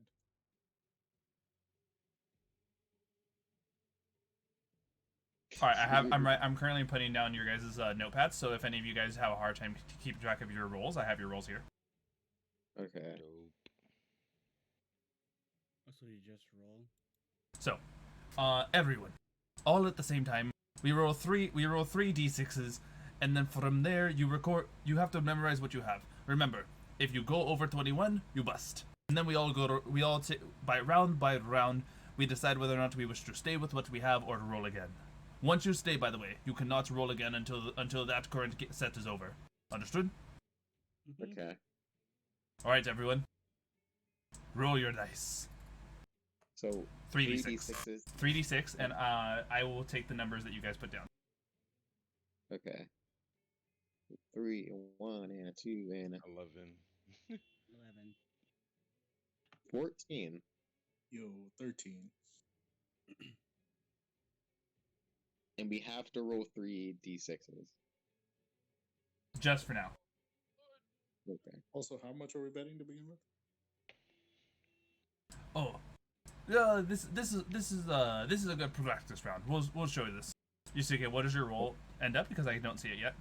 All right, I'm currently putting down your guys' notepads. So if any of you guys have a hard time keeping track of your rolls, I have your rolls here. Okay. So you just roll. So, everyone, all at the same time, we roll three d6s, and then from there you have to memorize what you have. Remember, if you go over 21, you bust. And then by round, we decide whether or not we wish to stay with what we have or to roll again. Once you stay, by the way, you cannot roll again until that current set is over. Understood? Okay. All right, everyone. Roll your dice. So 3d6s. 3d6, and I will take the numbers that you guys put down. Okay. 3 and 1 and a 2 and 11. 14. Yo, 13. And we have to roll 3 d6s. Just for now. Okay. Also, how much are we betting to begin with? Oh, this is a good practice round. We'll show you this. Yasuke, what does your roll end up? Because I don't see it yet.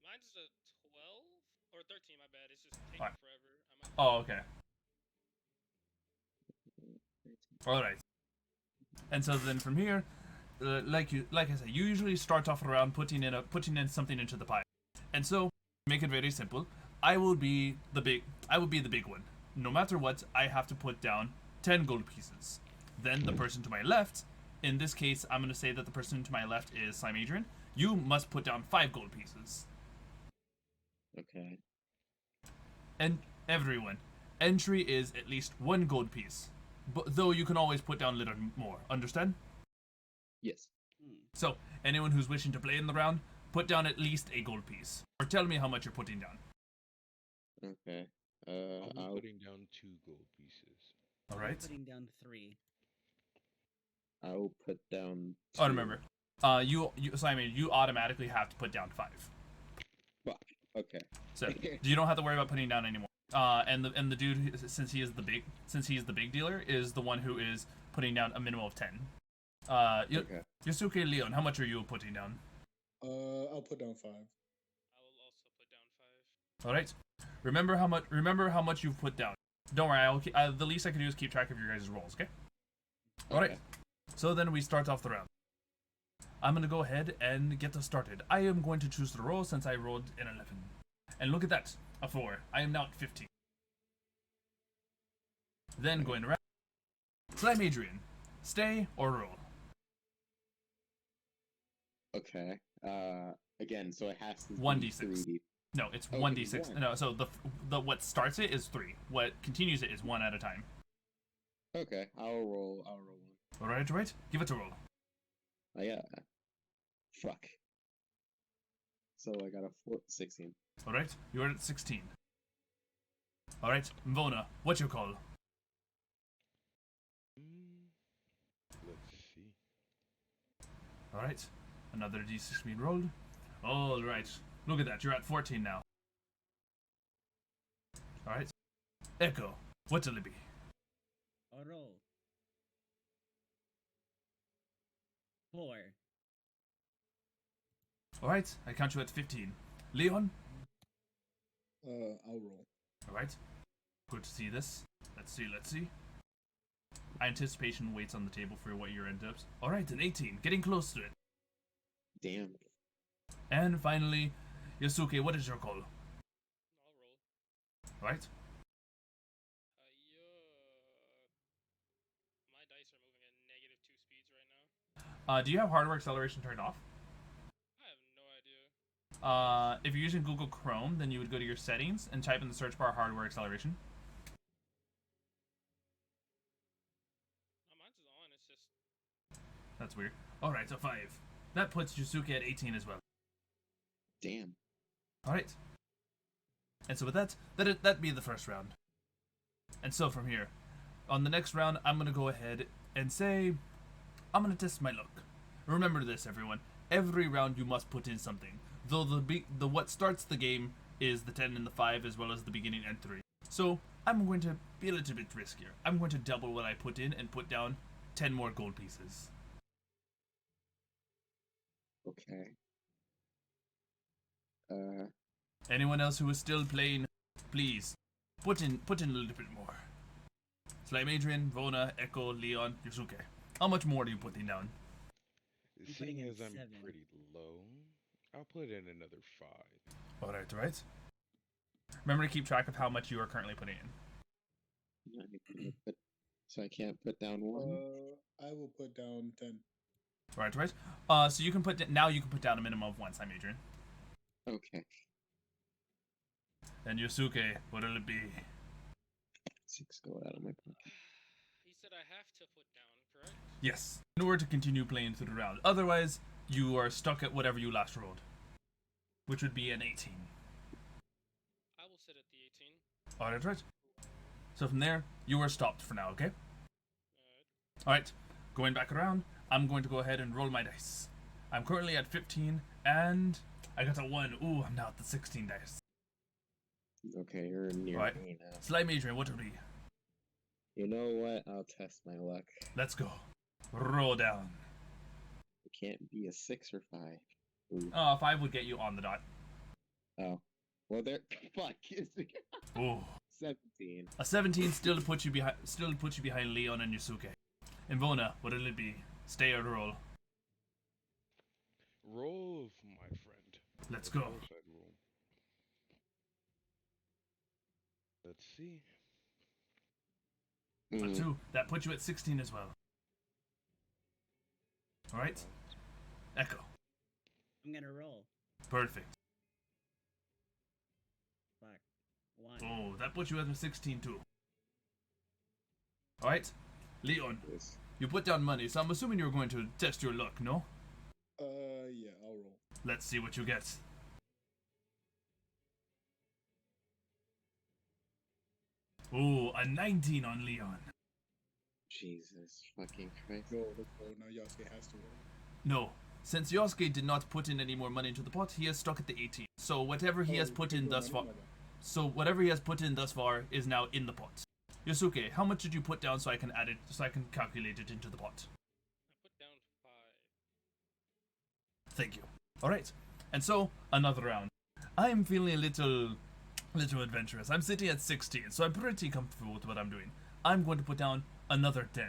Mine's a 12 or 13. My bad. It's just taking forever. Oh, okay. All right. And so then from here, like I said, you usually start off around putting in something into the pie. And so, make it very simple. I will be the big one. No matter what, I have to put down 10 gold pieces. Then the person to my left, in this case, I'm going to say that the person to my left is Slimeadrian. You must put down 5 gold pieces. Okay. And everyone, entry is at least 1 gold piece. But though you can always put down a little more. Understand? Yes. So, anyone who's wishing to play in the round, put down at least a gold piece. Or tell me how much you're putting down. Okay. I'm putting down 2 gold pieces. All right. I'm putting down 3. I'll put down 2. Oh, remember. Simon, you automatically have to put down 5. Fuck. Okay. So you don't have to worry about putting down anymore. And the dude, since he is the big dealer, is the one who is putting down a minimum of 10. Okay. Yasuke, Leon, how much are you putting down? I'll put down 5. I will also put down 5. All right. Remember how much you've put down. Don't worry. The least I can do is keep track of your guys' rolls. Okay. All right. So then we start off the round. I'm gonna go ahead and get us started. I am going to choose the roll since I rolled an 11. And look at that, a 4. I am now at 15. Then going around. Slimeadrian, stay or roll? Okay. Again, so it has to be 1d6. 3. No, it's Oh, 1d6. 1. No, so the what starts it is 3. What continues it is 1 at a time. Okay, I'll roll 1. All right. Give it a roll. Fuck. So I got a 16. All right, you're at 16. Alright, Mvona, what's your call? Let's see. Alright, another d6 being rolled. Alright, look at that, you're at 14 now. Alright, Echo, what'll it be? A roll. 4. Alright, I count you at 15. Leon? I'll roll. Alright, good to see this. Let's see. Anticipation waits on the table for what your end ups. Alright, an 18, getting close to it. Damn. And finally, Yasuke, what is your call? I'll roll. Alright, My dice are moving at -2 speeds right now. do you have hardware acceleration turned off? I have no idea. If you're using Google Chrome, then you would go to your settings and type in the search bar hardware acceleration. Mine's is on. It's just That's weird. Alright, so 5. That puts Yasuke at 18 as well. Damn. Alright. And so with that'd be the first round. And so from here, on the next round, I'm going to go ahead and say, I'm going to test my luck. Remember this, everyone. Every round you must put in something. Though the what starts the game is the 10 and the 5 as well as the beginning and 3. So I'm going to be a little bit riskier. I'm going to double what I put in and put down 10 more gold pieces. Okay. Anyone else who is still playing, please put in a little bit more. Slimeadrian, Vona, Echo, Leon, Yasuke. How much more are you putting down? Seeing as I'm 7. pretty low, I'll put in another 5. Alright. Remember to keep track of how much you are currently putting in. So I can't put down 1? I will put down 10. Right. So you can put down a minimum of 1, Slimeadrian. Okay. And Yasuke, what'll it be? 6 gold out of my pocket. he said I have to put down, correct? Yes. In order to continue playing through the round. Otherwise, you are stuck at whatever you last rolled. Which would be an 18. I will sit at the 18. Alright. So from there, you are stopped for now, okay? Alright. Alright. Going back around, I'm going to go ahead and roll my dice. I'm currently at 15, and I got a 1. Ooh, I'm now at the 16 dice. Okay, you're near Right. me now. Slimeadrian, what will be? You know what? I'll test my luck. Let's go. Roll down. It can't be a 6 or 5. Ooh. 5 would get you on the dot. Oh. Well, there. Fuck. Ooh. 17. A 17 still to put you behind Leon and Yasuke. And Vona, what'll it be? Stay or roll? Roll, my friend. Let's Of go. course I'd roll. Let's see. A 2. That puts you at 16 as well. Alright. Echo. I'm gonna roll. Perfect. Fuck. 1. Oh, that puts you at 16 too. Alright. Leon, Yes. you put down money, so I'm assuming you're going to test your luck, no? Yeah, I'll roll. Let's see what you get. Ooh, a 19 on Leon. Jesus fucking Christ. Go, let's go. Now Yasuke has to roll. No. Since Yasuke did not put in any more money into the pot, he is stuck at the 18. So whatever he has put in thus far, is now in the pot. Yasuke, how much did you put down so I can add it, so I can calculate it into the pot? I put down 5. Thank you. Alright. And so, another round. I'm feeling a little adventurous. I'm sitting at 16, so I'm pretty comfortable with what I'm doing. I'm going to put down another 10.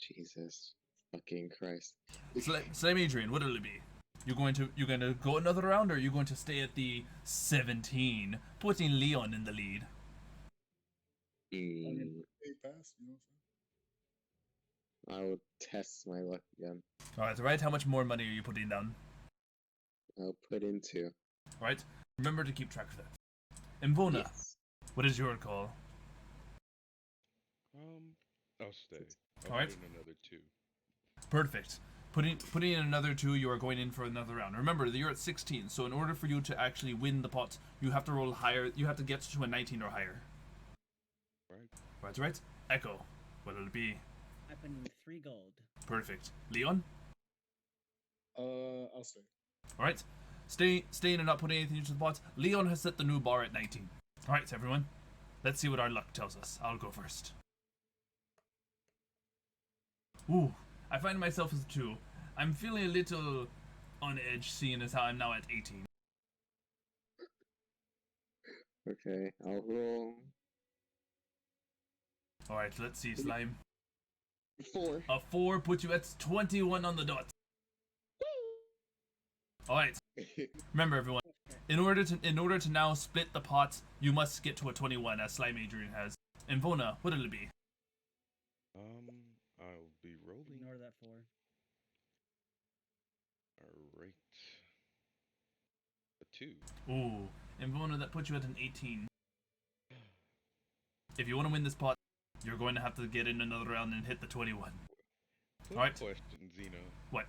Jesus fucking Christ. Slimeadrian, what'll it be? You're going to go another round, or are you going to stay at the 17, putting Leon in the lead? Hey, pass, you know what I'm saying? I will test my luck again. Alright, how much more money are you putting down? I'll put in 2. Alright, remember to keep track of that. And Vona, Yes. what is your call? I'll stay. I'll Alright. put in another 2. Perfect. Putting in another 2, you are going in for another round. Remember, you're at 16, so in order for you to actually win the pot, you have to roll higher. You have to get to a 19 or higher. Right. Echo, what'll it be? I put in 3 gold. Perfect. Leon? I'll stay. All right. Staying and not putting anything into the pot. Leon has set the new bar at 19. All right, everyone. Let's see what our luck tells us. I'll go first. Ooh, I find myself as 2. I'm feeling a little on edge, seeing as how I'm now at 18. Okay, I'll roll. All right, let's see, Slime. 4. A 4 puts you at 21 on the dot. All right. Remember, everyone. In order to now split the pot, you must get to a 21, as Slimeadrian has. And Vona, what'll it be? I'll be rolling. Ignore that 4. Alright. A 2. Ooh, and Vona, that puts you at an 18. If you want to win this pot, you're going to have to get in another round and hit the 21. Quick Alright. question, Zeno. What?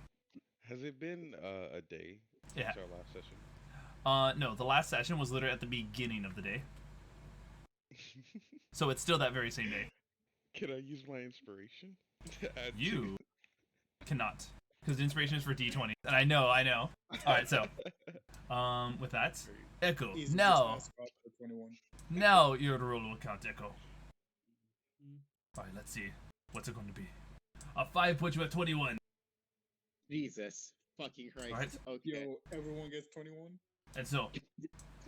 Has it been a day since our last session? No, the last session was literally at the beginning of the day. So it's still that very same day. Can I use my inspiration? You cannot. Because inspiration is for D20. And I know. Alright, so. With that, Echo. Now your roll will count, Echo. Alright, let's see. What's it going to be? A 5 puts you at 21. Jesus fucking Christ. Right. Okay. Yo, everyone gets 21? And so,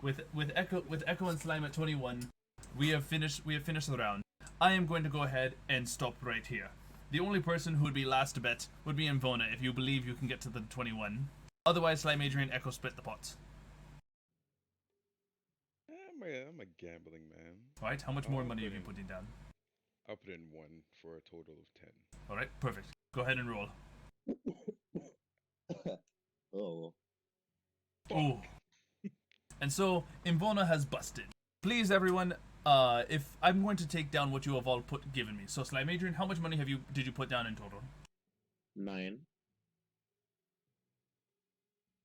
with Echo and Slime at 21, we have finished the round. I am going to go ahead and stop right here. The only person who would be last to bet would be Invona if you believe you can get to the 21. Otherwise, Slimeadrian and Echo split the pots. I'm a gambling man. Alright, how much more money have you putting down? I'll put in 1 for a total of 10. Alright, perfect. Go ahead and roll. Oh. Oh. And so, Invona has busted. Please, everyone, if I'm going to take down what you have all given me. So, Slimeadrian, how much money did you put down in total? 9.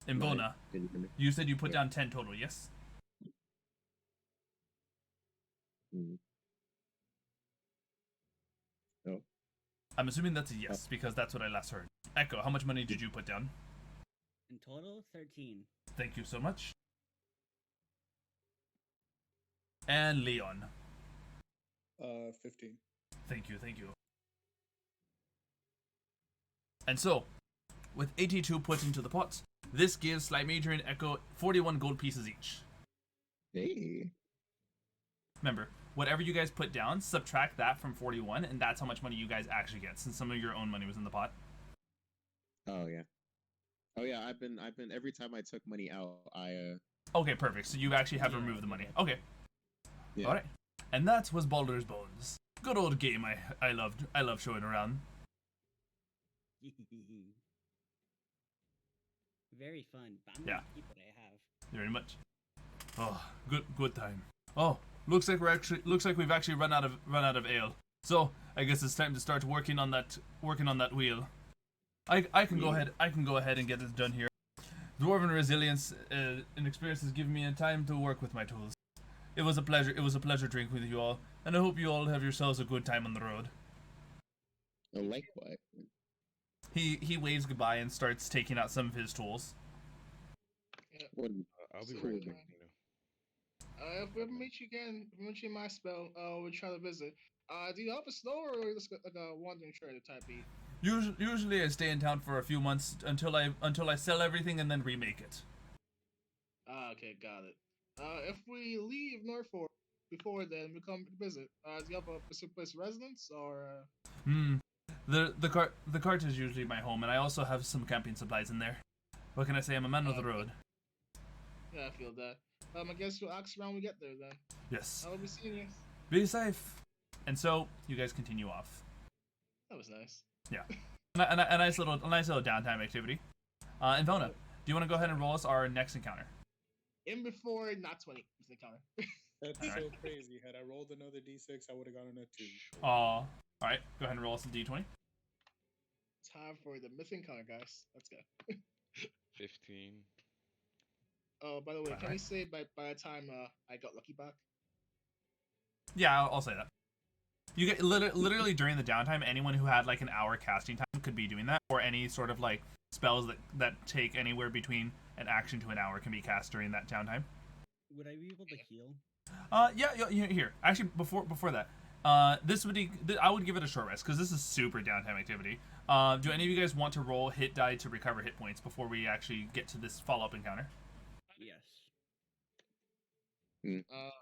Invona, you said you put down 10 total, yes? No. I'm assuming that's a yes, because that's what I last heard. Echo, how much money did you put down? In total, 13. Thank you so much. And Leon. 15. Thank you. And so, with 82 put into the pot, this gives Slimeadrian and Echo 41 gold pieces each. Hey. Remember, whatever you guys put down, subtract that from 41, and that's how much money you guys actually get, since some of your own money was in the pot. Oh yeah. I've been every time I took money out, Okay, perfect. So you actually have removed the money. Okay. Yeah. All right. And that was Baldur's Bones. Good old game. I love showing around. Very fun. But I'm gonna keep what I have. Very much. Oh, good time. Oh, looks like we've actually run out of ale. So I guess it's time to start working on that wheel. I can go ahead and get this done here. Dwarven resilience and experience has given me a time to work with my tools. It was a pleasure drinking with you all, and I hope you all have yourselves a good time on the road. Likewise. He waves goodbye and starts taking out some of his tools. Yeah. I'll be right back. If we ever meet you again, if we meet you in my spell, we'll try to visit. Do you have a store or just like a wandering trader type beat? Usually I stay in town for a few months until I sell everything and then remake it. Okay, got it. If we leave Norfolk before then, we come visit. Do you have a specific place of residence or? The cart is usually my home, and I also have some camping supplies in there. What can I say? I'm a man of the road. Yeah, I feel that. I guess we'll ask around when we get there then. Yes. I'll be seeing you. Be safe. And so you guys continue off. That was nice. Yeah. A nice little downtime activity. And Vona, do you want to go ahead and roll us our next encounter? In before, not 20 is the encounter. That's so crazy. Had I rolled another d6, I would have gotten a 2. All right. Go ahead and roll us a d20. time for the missing color, guys. Let's go. 15. Oh, by the way, can we say by the time I got Lucky back? Yeah, I'll say that. You get literally during the downtime, anyone who had like an hour casting time could be doing that, or any sort of like spells that take anywhere between an action to an hour can be cast during that downtime. Would I be able to heal? Yeah. Here, actually, before that, this would I would give it a short rest because this is super downtime activity. Do any of you guys want to roll hit die to recover hit points before we actually get to this follow up encounter? Yes.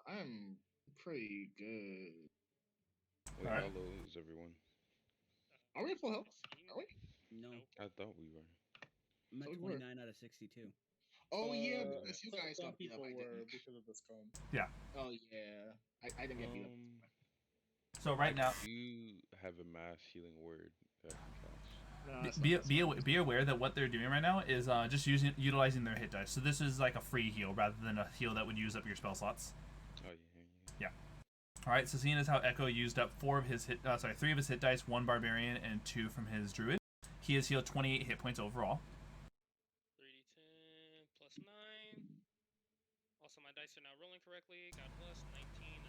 I'm pretty good. Wait, how low is everyone? Are we at full health? Are we? No. I thought we were. I'm at 29 out of 62. Oh yeah, because you guys some got beat up. people I were didn't. because of the Skum. Yeah. Oh yeah, I didn't get beat up. So right now, you have a mass healing word that I can cast. Be aware that what they're doing right now is just utilizing their hit dice. So this is like a free heal rather than a heal that would use up your spell slots. Oh yeah. All right. So seeing as how Echo used up 3 of his hit dice, 1 barbarian and 2 from his druid, he has healed 28 hit points overall. 3d10 plus 9. Also, my dice are now rolling correctly. God bless. 19.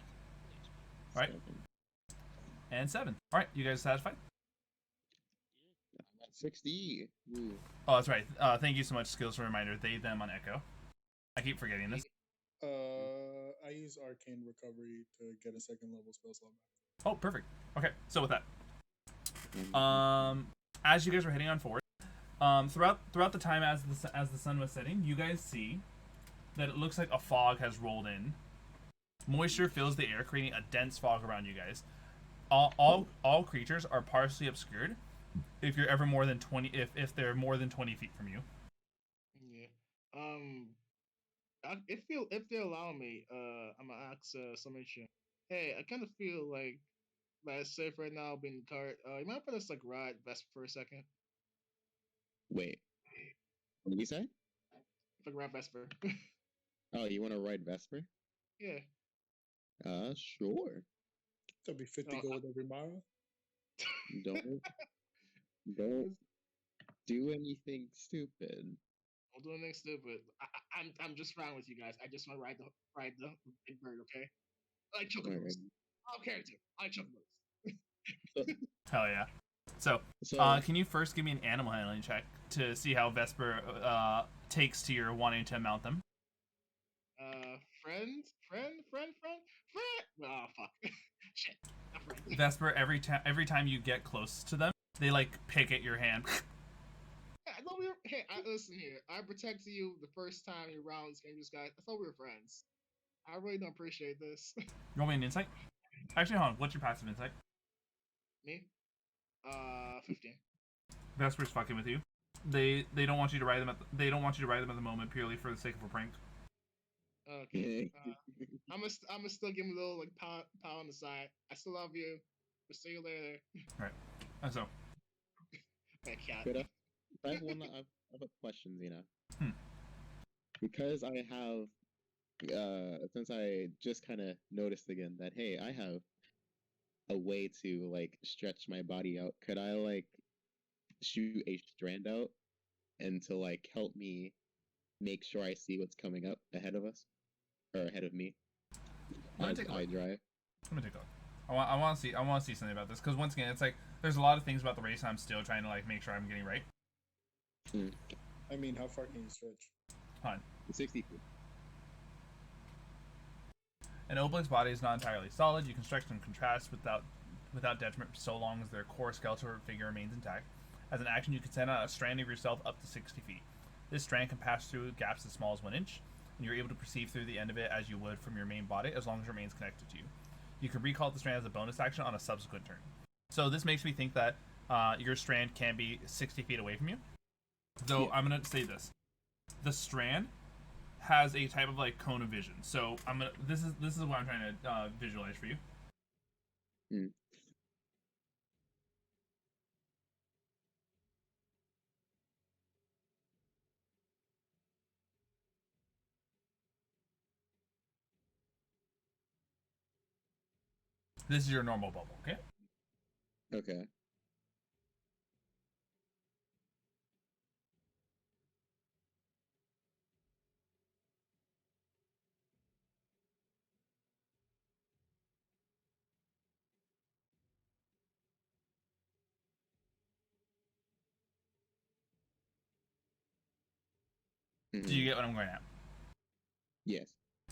All right. And 7. All right. You guys satisfied? I'm at 60. Ooh. Oh, that's right. Thank you so much, Skills, for a reminder. They, them on Echo. I keep forgetting this. I use Arcane Recovery to get a second level spell slot back. Oh, perfect. Okay, so with that, as you guys were heading on forward, throughout the time as the sun was setting, you guys see that it looks like a fog has rolled in. Moisture fills the air, creating a dense fog around you guys. All creatures are partially obscured. If you're ever more than 20, if they're more than 20 feet from you. Yeah. If they allow me, I'm gonna ask Summation. Hey, I kind of feel like safe right now being cart. You mind if I just like ride Vesper for a second? Wait. What did you say? If I can ride Vesper. Oh, you want to ride Vesper? Yeah. Sure. That'll be 50 gold every mile. Don't do anything stupid. Don't do anything stupid. I'm just fine with you guys. I just want to ride the big bird, okay? I like chocobos. I'll carry too. I like chocobos. Hell yeah. So, can you first give me an animal handling check to see how Vesper takes to your wanting to mount them? Friend. Oh fuck. Shit. Not friend. Vesper, every time you get close to them, they like pick at your hand. Hey, listen here. I protected you the first time you around this game, guys. I thought we were friends. I really don't appreciate this. Roll me an insight. Actually, hold on. What's your passive insight? Me? 15. Vesper's fucking with you. They don't want you to ride them they don't want you to ride them at the moment purely for the sake of a prank. Okay. I'm gonna still give him a little like pound on the side. I still love you. We'll see you later. All right. And so. Good. I have a question, Xena. Because I have, since I just kind of noticed again that, hey, I have a way to, like, stretch my body out. Could I, like, shoot a strand out and to, like, help me make sure I see what's coming up ahead of us? Or ahead of me? As I drive. Let me take a look. I want to see something about this, because once again, it's like, there's a lot of things about the race I'm still trying to, like, make sure I'm getting right. I mean, how far can you stretch? 60 feet. An obelisk's body is not entirely solid. You can stretch and contrast without detriment so long as their core skeletal figure remains intact. As an action, you can send out a strand of yourself up to 60 feet. This strand can pass through gaps as small as 1 inch, and you're able to perceive through the end of it as you would from your main body, as long as it remains connected to you. You can recall the strand as a bonus action on a subsequent turn. So this makes me think that your strand can be 60 feet away from you. Though I'm gonna say this: the strand has a type of like cone of vision. So this is what I'm trying to visualize for you. This is your normal bubble, okay? Okay. Do you get what I'm going at? Yes.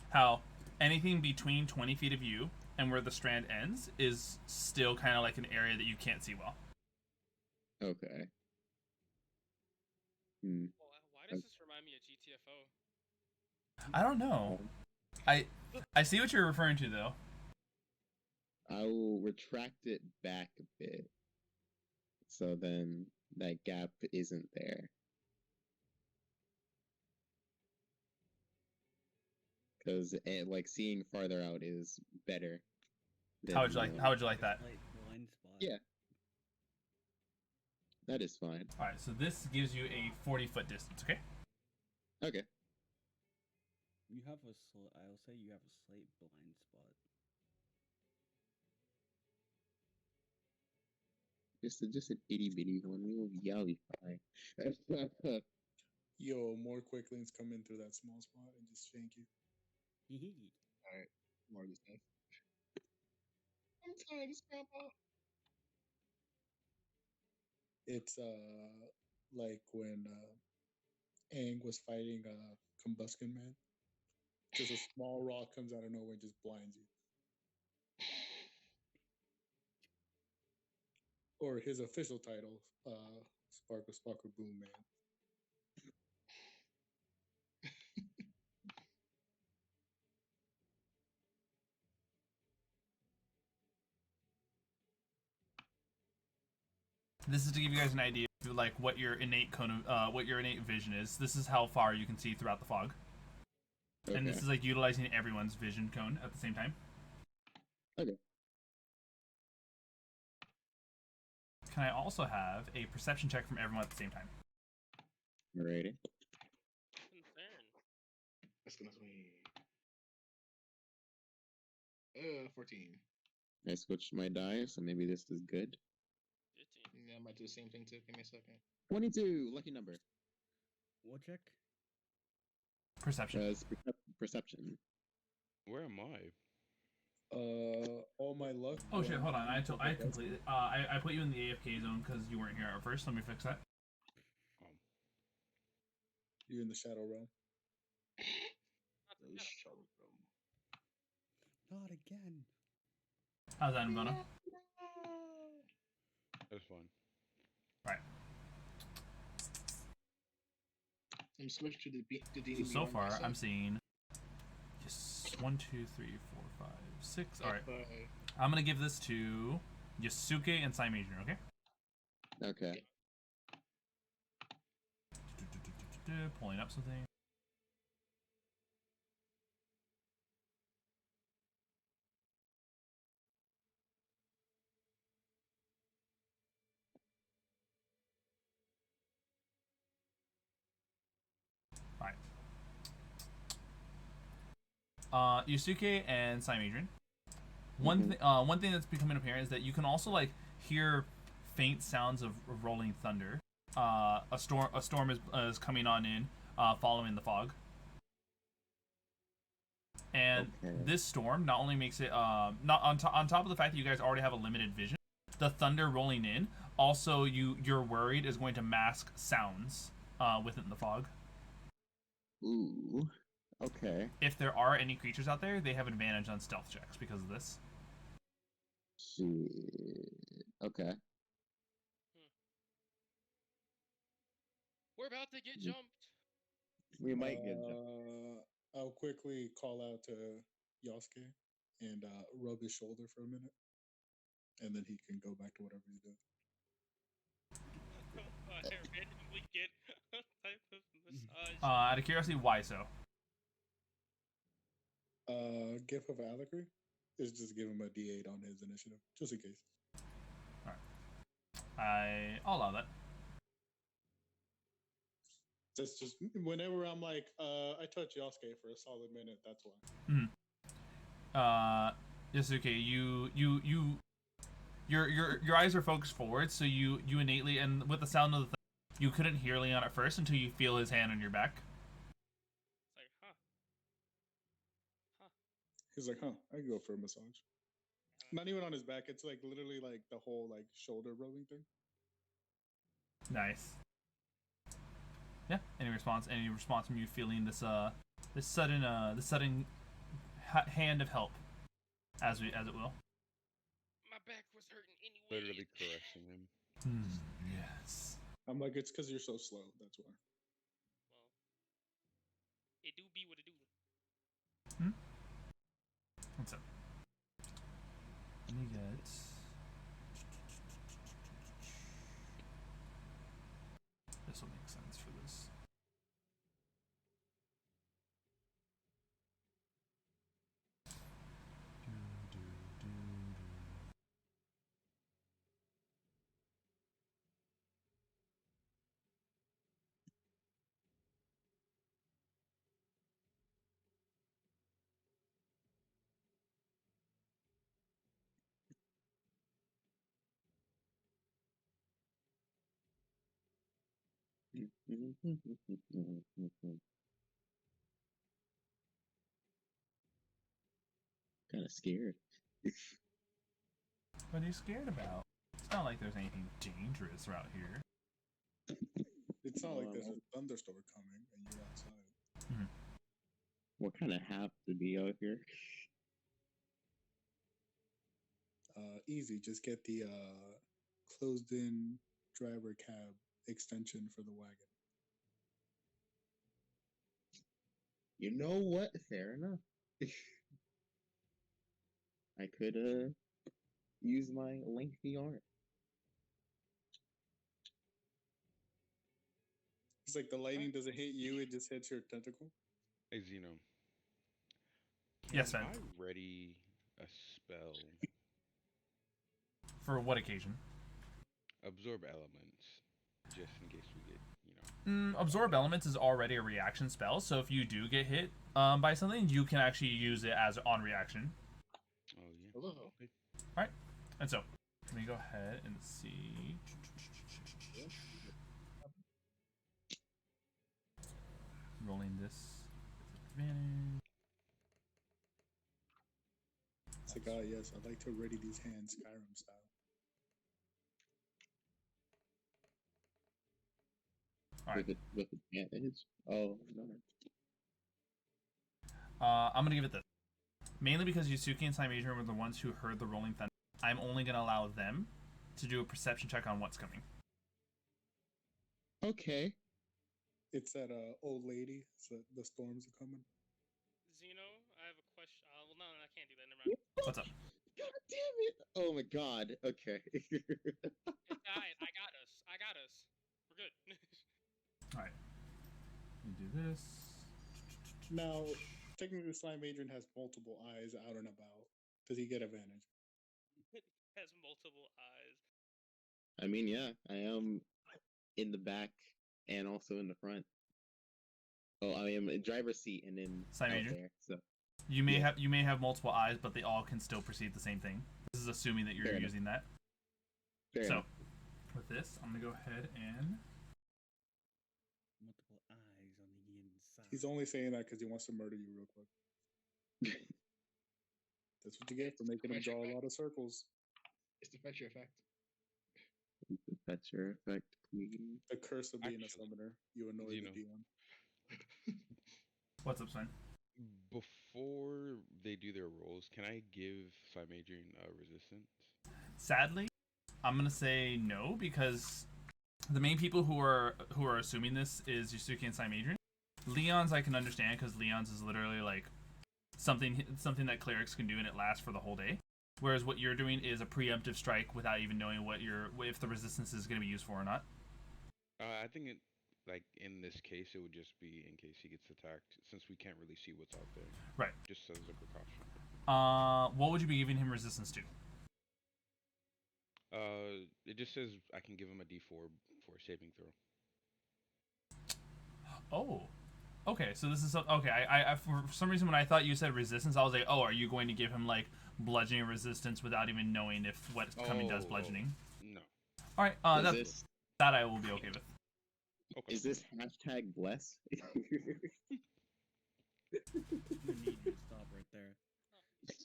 How anything between 20 feet of you and where the strand ends is still kind of like an area that you can't see well. Okay. Well, why does this remind me of GTFO? I don't know. I see what you're referring to, though. I will retract it back a bit, so then that gap isn't there. Because like seeing farther out is better. How would you like? How would you like that? Blind spot. Yeah, that is fine. All right, so this gives you a 40-foot distance. Okay. Okay. You have a I'll say you have a slight blind spot. Just an itty bitty one. I'll be fine. Yo, more quicklings come in through that small spot and just shank you. All right, more of this stuff. I'm tired of Grandpa. It's like when Aang was fighting Combustion Man. Just a small rock comes out of nowhere and just blinds you. Or his official title, Sparkle Boom Man. This is to give you guys an idea of like what your innate what your innate vision is. This is how far you can see throughout the fog. Okay. And this is like utilizing everyone's vision cone at the same time. Okay. Can I also have a perception check from everyone at the same time? Alrighty. That's gonna be 14. I switched my die, so maybe this is good. 15. Yeah, I might do the same thing too. Give me a second. 22, lucky number. What check? Perception. Perception. Where am I? All my luck. Oh shit! Hold on. I completely. I put you in the AFK zone because you weren't here at first. Let me fix that. You're in the shadow realm. Not again. How's that, Mbono? That's fine. Right. I'm switched to the So far, I'm seeing 1, 2, 3, 4, 5, 6. All right. I'm gonna give this to Yasuke and Slimeadrian. Okay. Okay. Pulling up something. Yasuke and Slimeadrian. One thing that's becoming apparent is that you can also like hear faint sounds of rolling thunder. A storm is coming on in, following the fog. And this storm not only makes it not on top of the fact that you guys already have a limited vision, the thunder rolling in also you're worried is going to mask sounds within the fog. Ooh. Okay. If there are any creatures out there, they have advantage on stealth checks because of this. Shit. Okay. We're about to get jumped. We might get jumped. I'll quickly call out to Yasuke and rub his shoulder for a minute, and then he can go back to whatever he's doing. I randomly get a type of massage. Out of curiosity, why so? Gift of Alacrity is just give him a D8 on his initiative, just in case. Alright. I'll allow that. Just whenever I'm like, I touch Yasuke for a solid minute, that's why. Yasuke, your eyes are focused forward, so you innately, and with the sound of the thing, you couldn't hear Leon at first until you feel his hand on your back. He's like, I can go for a massage. Not even on his back. It's like literally like the whole like shoulder rubbing thing. Nice. Yeah. Any response? Any response from you feeling this sudden hand of help, as it will. My back was hurting anyway. Literally caressing him. Yes. I'm like, it's because you're so slow. That's why. Well, it do be what it do. What's up? Let me get. This will make sense for this. Kind of scared. What are you scared about? It's not like there's anything dangerous around here. It's not like there's a thunderstorm coming and you're outside. What kind of have to be out here? Easy. Just get the closed-in driver cab extension for the wagon. You know what? Fair enough. I could use my lengthy arm. It's like the lightning doesn't hit you; it just hits your tentacle. Hey, Zeno. Yes, Sven. I ready a spell. For what occasion? Absorb elements, just in case we get, Absorb elements is already a reaction spell, so if you do get hit by something, you can actually use it as on reaction. Oh yeah. Hello. Okay. All right, and so let me go ahead and see. Rolling this advantage. It's like, yes, I'd like to ready these hands Skyrim style. All right. With advantage? Oh, no. I'm gonna give it this. Mainly because Yasuke and Slimeadrian were the ones who heard the rolling thunder. I'm only gonna allow them to do a perception check on what's coming. Okay. It's that old lady. So the storms are coming. Zeno, I have a question. Well, no, I can't do that. Never mind. What's up? God damn it! Oh my god. Okay. It died. I got us. We're good. All right. Let me do this. Now, technically, Slimeadrian has multiple eyes out and about. Does he get advantage? It has multiple eyes. I mean, yeah, I am in the back and also in the front. Oh, I am in driver's seat and then out there. So you may have multiple eyes, but they all can still perceive the same thing. This is assuming that you're using that. Fair so enough. With this, I'm gonna go ahead and multiple eyes on the inside. He's only saying that because he wants to murder you real quick. That's what you get for making him draw a lot of circles. It's the fetcher effect. The fetcher effect, please. The curse of being a summoner. You annoy the DM. What's up, Sven? Before they do their rolls, can I give Slimeadrian resistance? Sadly, I'm gonna say no because the main people who are assuming this is Yasuke and Slimeadrian. Leon's I can understand because Leon's is literally like something that clerics can do and it lasts for the whole day. Whereas what you're doing is a preemptive strike without even knowing if the resistance is going to be used for or not. I think in this case it would just be in case he gets attacked, since we can't really see what's out there. Right. Just as a precaution. What would you be giving him resistance to? It just says I can give him a D4 for a saving throw. Oh. Okay, so this is okay. I for some reason when I thought you said resistance, I was like, oh, are you going to give him like bludgeoning resistance without even knowing if what's coming does bludgeoning? No. All right, that I will be okay with. Okay. Is this hashtag bless? You need to stop right there.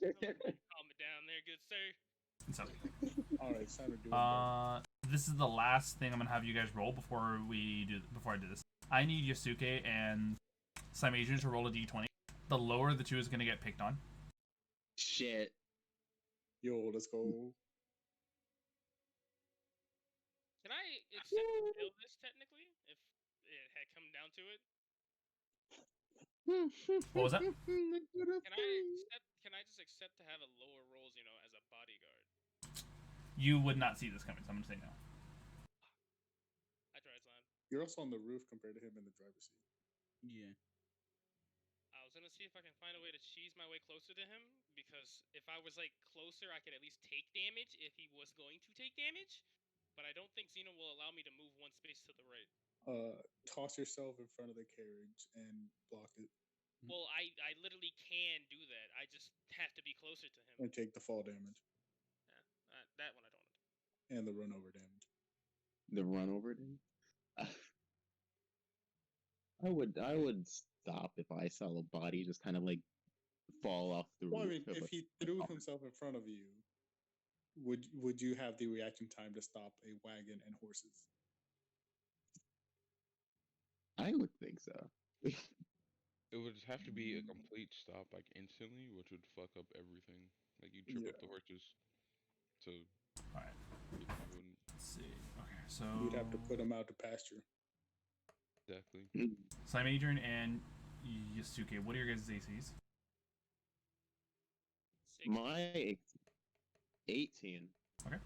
Calm it down there, good sir. So, all right, it's time to do it. This is the last thing I'm gonna have you guys roll before I do this. I need Yasuke and Slimeadrian to roll a d20. The lower the two is going to get picked on. Shit. Yo, let's go. Can I accept to fail this technically if it had come down to it? What was that? Can I just accept to have a lower rolls, as a bodyguard? You would not see this coming, so I'm gonna say no. I tried, Slime. You're also on the roof compared to him in the driver's seat. Yeah. I was gonna see if I can find a way to cheese my way closer to him, because if I was closer, I could at least take damage if he was going to take damage. But I don't think Xeno will allow me to move one space to the right. Toss yourself in front of the carriage and block it. Well, I literally can do that. I just have to be closer to him. And take the fall damage. Yeah, that one I don't want to do. And the run over damage. The run over damage? I would stop if I saw a body just kind of fall off the roof. I mean, if he threw himself in front of you, would you have the reaction time to stop a wagon and horses? I would think so. It would have to be a complete stop, instantly, which would fuck up everything. You trip up the horses. So, alright. Let's see. Okay, so you'd have to put them out to pasture. Exactly. Slimeadrian and Yasuke, what are your guys' ACs? My 18. Okay.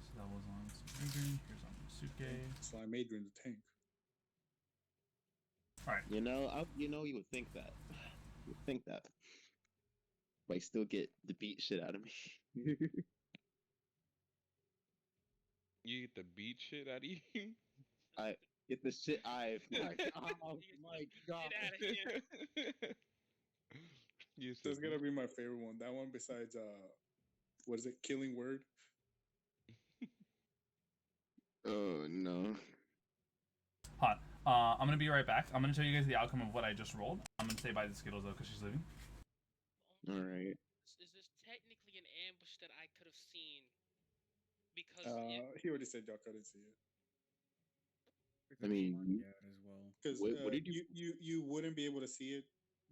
So that was on Slimeadrian. Here's on Yasuke. Slimeadrian's a tank. All right. You would think that. You would think that. But I still get the beat shit out of me. You get the beat shit out of you? I get the shit oh my god. Get out of here. That's gonna be my favorite one. That one besides what is it? Killing Word? Oh no. Hot. I'm gonna be right back. I'm gonna tell you guys the outcome of what I just rolled. I'm gonna say bye to Skittles though, because she's leaving. Alright. Is this technically an ambush that I could have seen? Because he already said y'all couldn't see it. I mean, as well. Because you wouldn't be able to see it.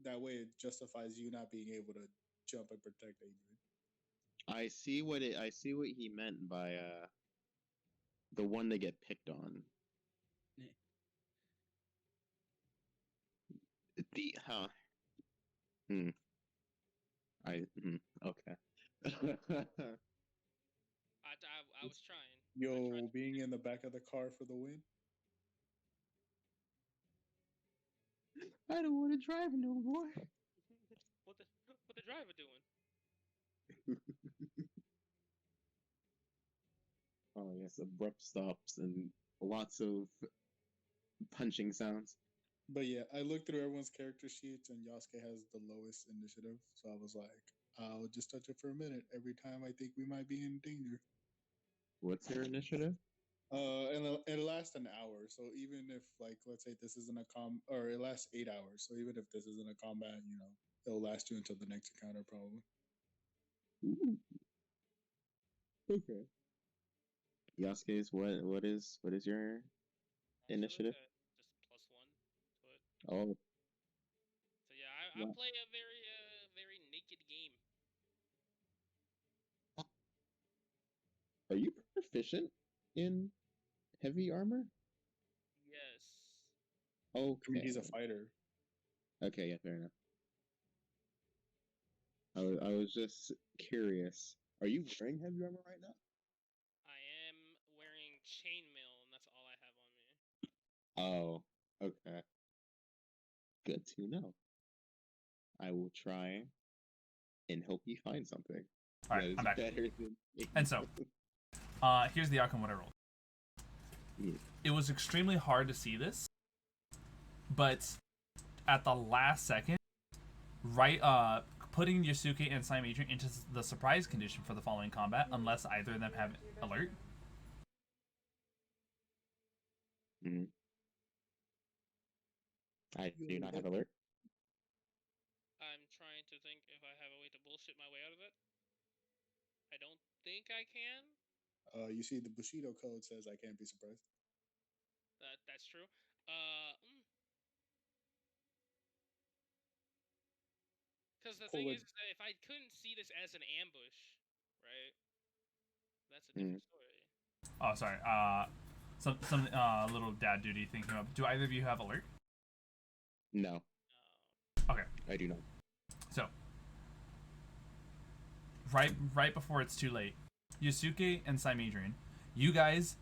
That way, it justifies you not being able to jump and protect Adrian. I see what he meant by the one they get picked on. Okay. I was trying. Yo, being in the back of the car for the win. I don't want to drive no more. What the driver doing? Oh yes, abrupt stops and lots of punching sounds. But yeah, I looked through everyone's character sheets and Yasuke has the lowest initiative. So I was like, I'll just touch it for a minute every time I think we might be in danger. What's your initiative? And it lasts an hour. So even if let's say this isn't or it lasts 8 hours. So even if this isn't a combat, it'll last you until the next encounter probably. Ooh. Okay. Yasuke's what is your initiative? Just +1 to it. Oh. So yeah, I play a very naked game. Are you proficient in heavy armor? Yes. Okay. I mean, he's a fighter. Okay, yeah, fair enough. I was just curious. Are you wearing heavy armor right now? I am wearing chainmail, and that's all I have on me. Oh, okay. Good to know. I will try and help you find something. All right, I'm back. Than... And so, here's the outcome of what I rolled. Yeah. It was extremely hard to see this, but at the last second, putting Yasuke and Slimeadrian into the surprise condition for the following combat, unless either of them have alert. Mm-hmm. I do not have alert. I'm trying to think if I have a way to bullshit my way out of it. I don't think I can. You see, the Bushido code says I can't be surprised. That's true. Because the thing is that if I couldn't see this as an ambush, right? That's a different story. Oh, sorry. Some little dad duty thing came up. Do either of you have alert? No. Okay. I do not. So, right before it's too late, Yasuke and Slimeadrian, you guys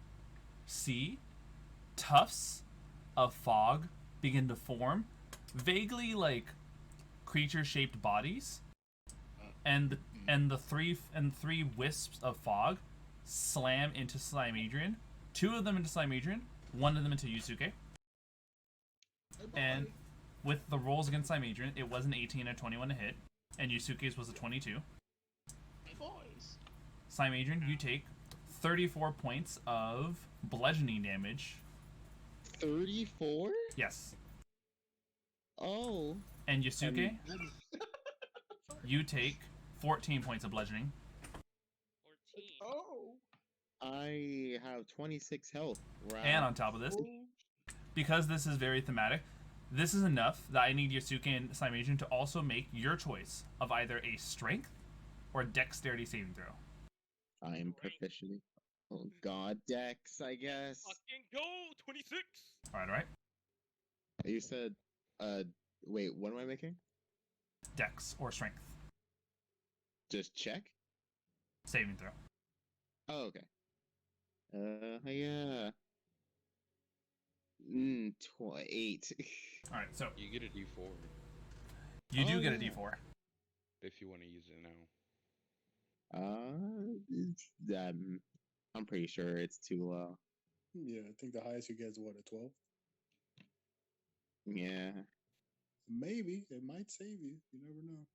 see tufts of fog begin to form, vaguely like creature-shaped bodies, and the three wisps of fog slam into Slimeadrian. 2 of them into Slimeadrian, 1 of them into Yasuke. And with the rolls against Slimeadrian, it was an 18 and a 21 to hit, and Yusuke's was a 22. Boys. Slimeadrian, you take 34 points of bludgeoning damage. 34? Yes. Oh. And Yasuke, you take 14 points of bludgeoning. 14. Oh. I have 26 health. Wow. And on top of this, because this is very thematic, this is enough that I need Yasuke and Slimeadrian to also make your choice of either a strength or dexterity saving throw. I am proficient. Oh god, dex, I guess. Fucking go! 26! Alright. You said, wait, what am I making? Dex or strength. Just check? Saving throw. Oh, okay. Yeah. 8. Alright, so You get a D4 you do get a D4. if you want to use it now. I'm pretty sure it's too low. Yeah, I think the highest you get is what, a 12? Yeah. Maybe. It might save you. You never know.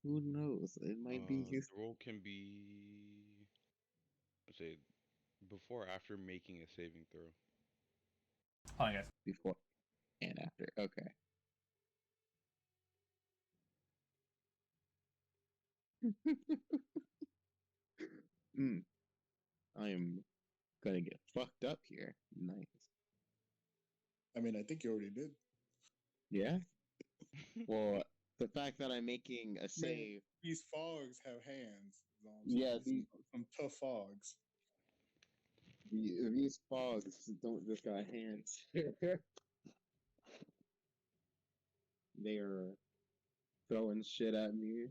Who knows? It might be The roll can be, let's say, before or after making a saving throw. Hold on, guys. Before and after. Okay. I am gonna get fucked up here. Nice. I mean, I think you already did. Yeah? Well, the fact that I'm making a save. Man, these fogs have hands. Yeah, some tough fogs. These fogs don't just got hands. They are throwing shit at me.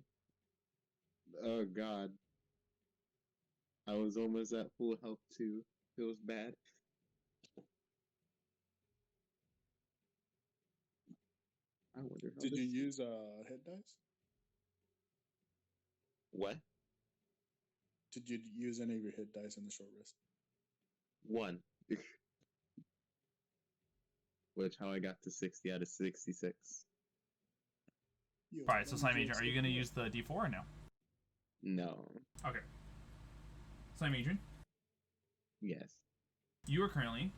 Oh god. I was almost at full health too. Feels bad. I wonder how Did you use hit dice? What? Did you use any of your hit dice in the short rest? 1. Which how I got to 60 out of 66. Alright, so Slimeadrian, are you going to use the D4 or no? No. Okay. Slimeadrian? Yes. You are currently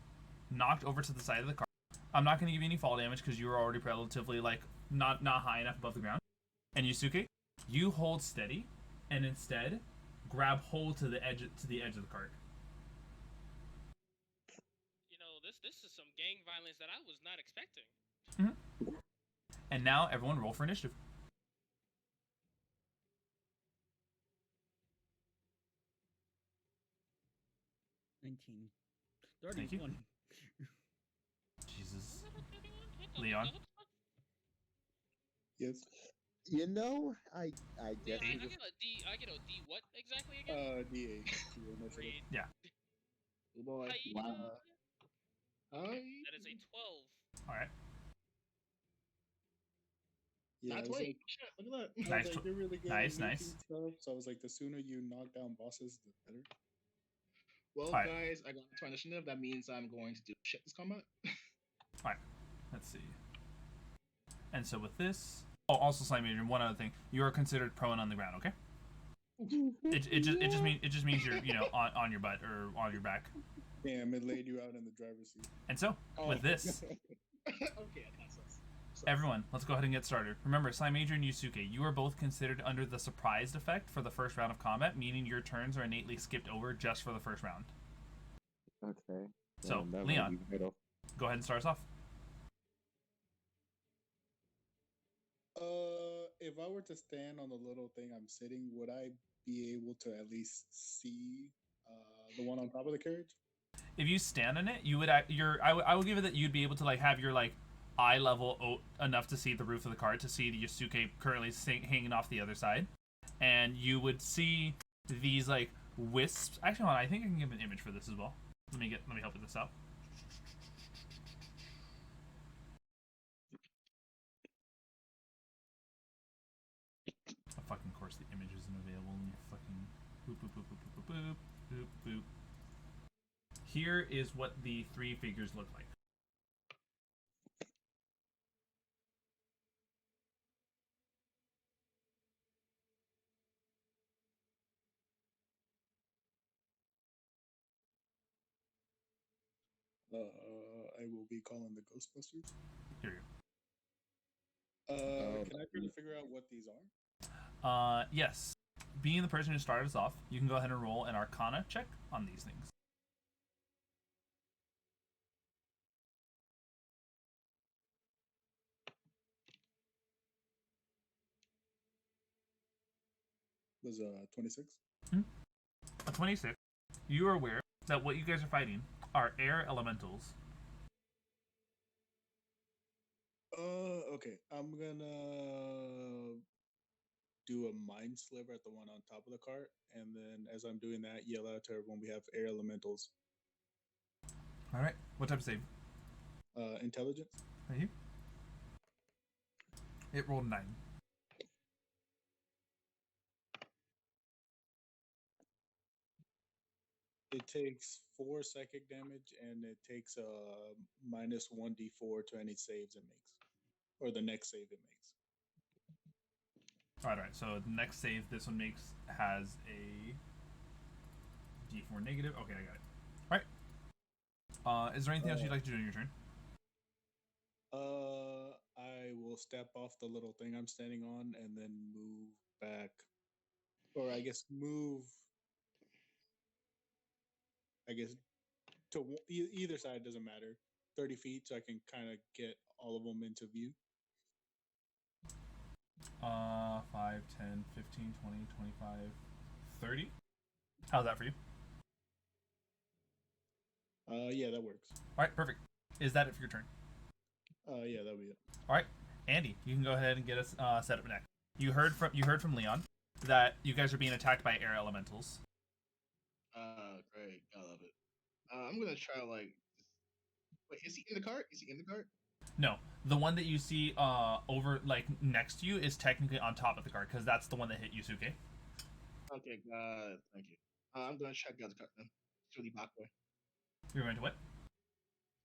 knocked over to the side of the car. I'm not going to give you any fall damage because you are already relatively, like, not high enough above the ground. And Yasuke, you hold steady and instead grab hold to the edge of the cart. You know, this is some gang violence that I was not expecting. Mm-hmm. And now everyone roll for initiative. 19. 31. Jesus. Leon? Yes. You know, I guess. I get a D what exactly again? D8. Yeah. Oh boy. Wow. That is a 12. Alright. Yeah, That's like, shit, look at that. Nice. You're really good Nice, at nice. making stuff, so I was like, the sooner you knock down bosses, the better. Well, Alright. guys, I got into initiative. That means I'm going to do shit this combat. Alright. Let's see. And so with this... Oh, also Slimeadrian, one other thing. You are considered prone on the ground, okay? It just means you're, you know, on your butt or on your back. Damn, it laid you out in the driver's seat. And so, with this... Okay, that's us. Everyone, let's go ahead and get started. Remember, Slimeadrian and Yasuke, you are both considered under the surprised effect for the first round of combat, meaning your turns are innately skipped over just for the first round. Okay. So, Leon, go ahead and start us off. If I were to stand on the little thing I'm sitting, would I be able to at least see the one on top of the carriage? If you stand on it, you would I will give it that you'd be able to like have your like eye level enough to see the roof of the cart, to see the Yasuke currently hanging off the other side, and you would see these like wisps. Actually, hold on, I think I can give an image for this as well. Let me help with this out. Of fucking course the image isn't available in your fucking boop boop boop boop boop boop boop boop. Here is what the three figures look like. I will be calling the Ghostbusters. Here you go. Can I try to figure out what these are? Yes. Being the person who started us off, you can go ahead and roll an Arcana check on these things. Was 26. A 26. You are aware that what you guys are fighting are air elementals. Okay. I'm gonna do a mind sliver at the one on top of the cart, and then as I'm doing that, yell out to everyone we have air elementals. Alright. What type of save? Intelligence. Thank you. It rolled 9. It takes 4 psychic damage, and it takes minus 1d4 to any saves it makes, or the next save it makes. Alright, so the next save this one makes has a d4 negative. Okay, I got it. Alright. Is there anything else you'd like to do in your turn? I will step off the little thing I'm standing on and then move back, or I guess move. I guess to either side, doesn't matter. 30 feet, so I can kind of get all of them into view. 5, 10, 15, 20, 25, 30. How's that for you? Yeah, that works. Alright, perfect. Is that it for your turn? Yeah, that'll be it. Alright, Andy, you can go ahead and get us set up next. You heard from Leon that you guys are being attacked by air elementals. Great. I love it. I'm gonna try like. Wait, is he in the cart? No, the one that you see over like next to you is technically on top of the cart because that's the one that hit Yasuke. Okay, thank you. I'm gonna check out the cart then. To the back way. You're going to what?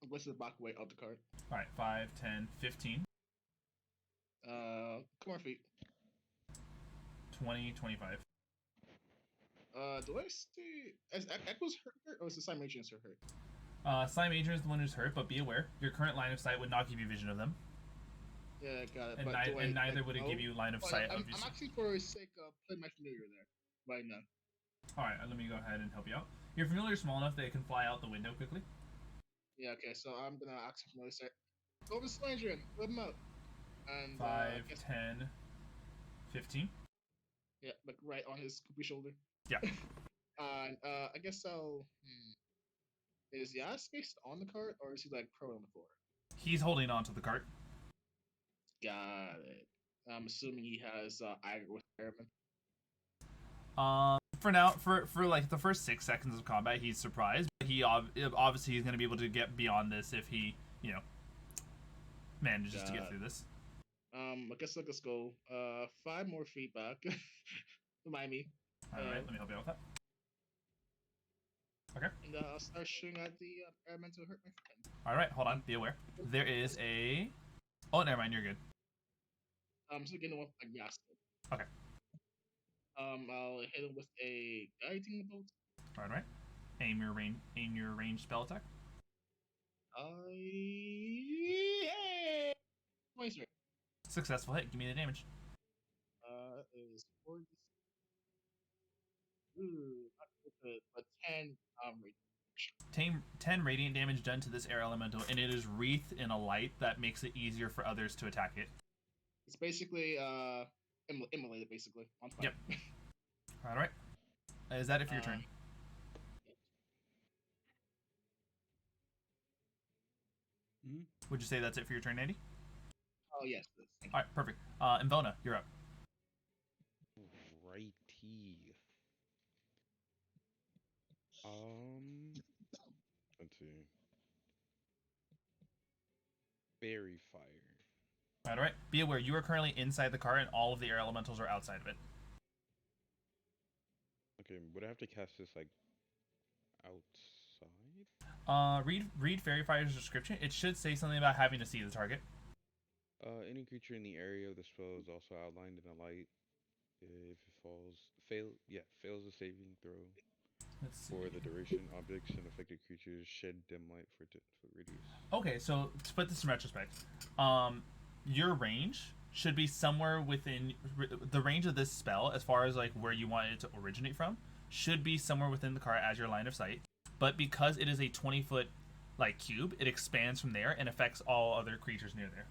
What's the back way of the cart? Alright, 5, 10, 15. Come on, feet. 20, 25. Do I see? Is Echo's hurt, or is the Slimeadrian hurt? Slimeadrian is the one who's hurt, but be aware, your current line of sight would not give you vision of them. Yeah, got it. And neither would it give you line of sight of you. I'm actually, for his sake, putting my familiar there right now. Alright, let me go ahead and help you out. Your familiar is small enough that it can fly out the window quickly. Yeah, okay, so I'm gonna ask him familiar, say, go to Slimeadrian, whip him out. And 5, 10, 15. Yeah, like right on his scoopy shoulder. Yeah. And I guess so. Is Yasuke on the cart, or is he like prone on the floor? He's holding on to the cart. Got it. I'm assuming he has aggro with Airman. For now, for like the first 6 seconds of combat, he's surprised. But he obviously he's going to be able to get beyond this if he, manages to get through this. I guess let's go 5 more feet back. Remind me. Alright, let me help you out with that. Okay. And I'll start shooting at the airman to hurt my friend. Alright, hold on. Be aware. There is a... Oh, never mind. You're good. So getting with a Yasuke. Okay. I'll hit him with a guiding bolt. Alright. Aim your range spell attack. Yeah. 23. Successful hit. Give me the damage. Is 40. Ooh, not good, but 10 rate. 10 radiant damage done to this air elemental, and it is wreathed in a light that makes it easier for others to attack it. It's basically immolated, basically. On fire. Yep. All right. Is that it for your turn? Mm-hmm. Would you say that's it for your turn, Andy? Oh yes. All right, perfect. Invona, you're up. Righty. Let's see. Fairy fire. All right. Be aware, you are currently inside the car, and all of the air elementals are outside of it. Okay, would I have to cast this like outside? Read Fairy Fire's description. It should say something about having to see the target. Any creature in the area of the spell is also outlined in a light. If it fails a saving throw. For the duration, objects and affected creatures shed dim light for radius. Okay, so to put this in retrospect, your range should be somewhere within the range of this spell, as far as like where you want it to originate from, should be somewhere within the car as your line of sight. But because it is a 20-foot like cube, it expands from there and affects all other creatures near there.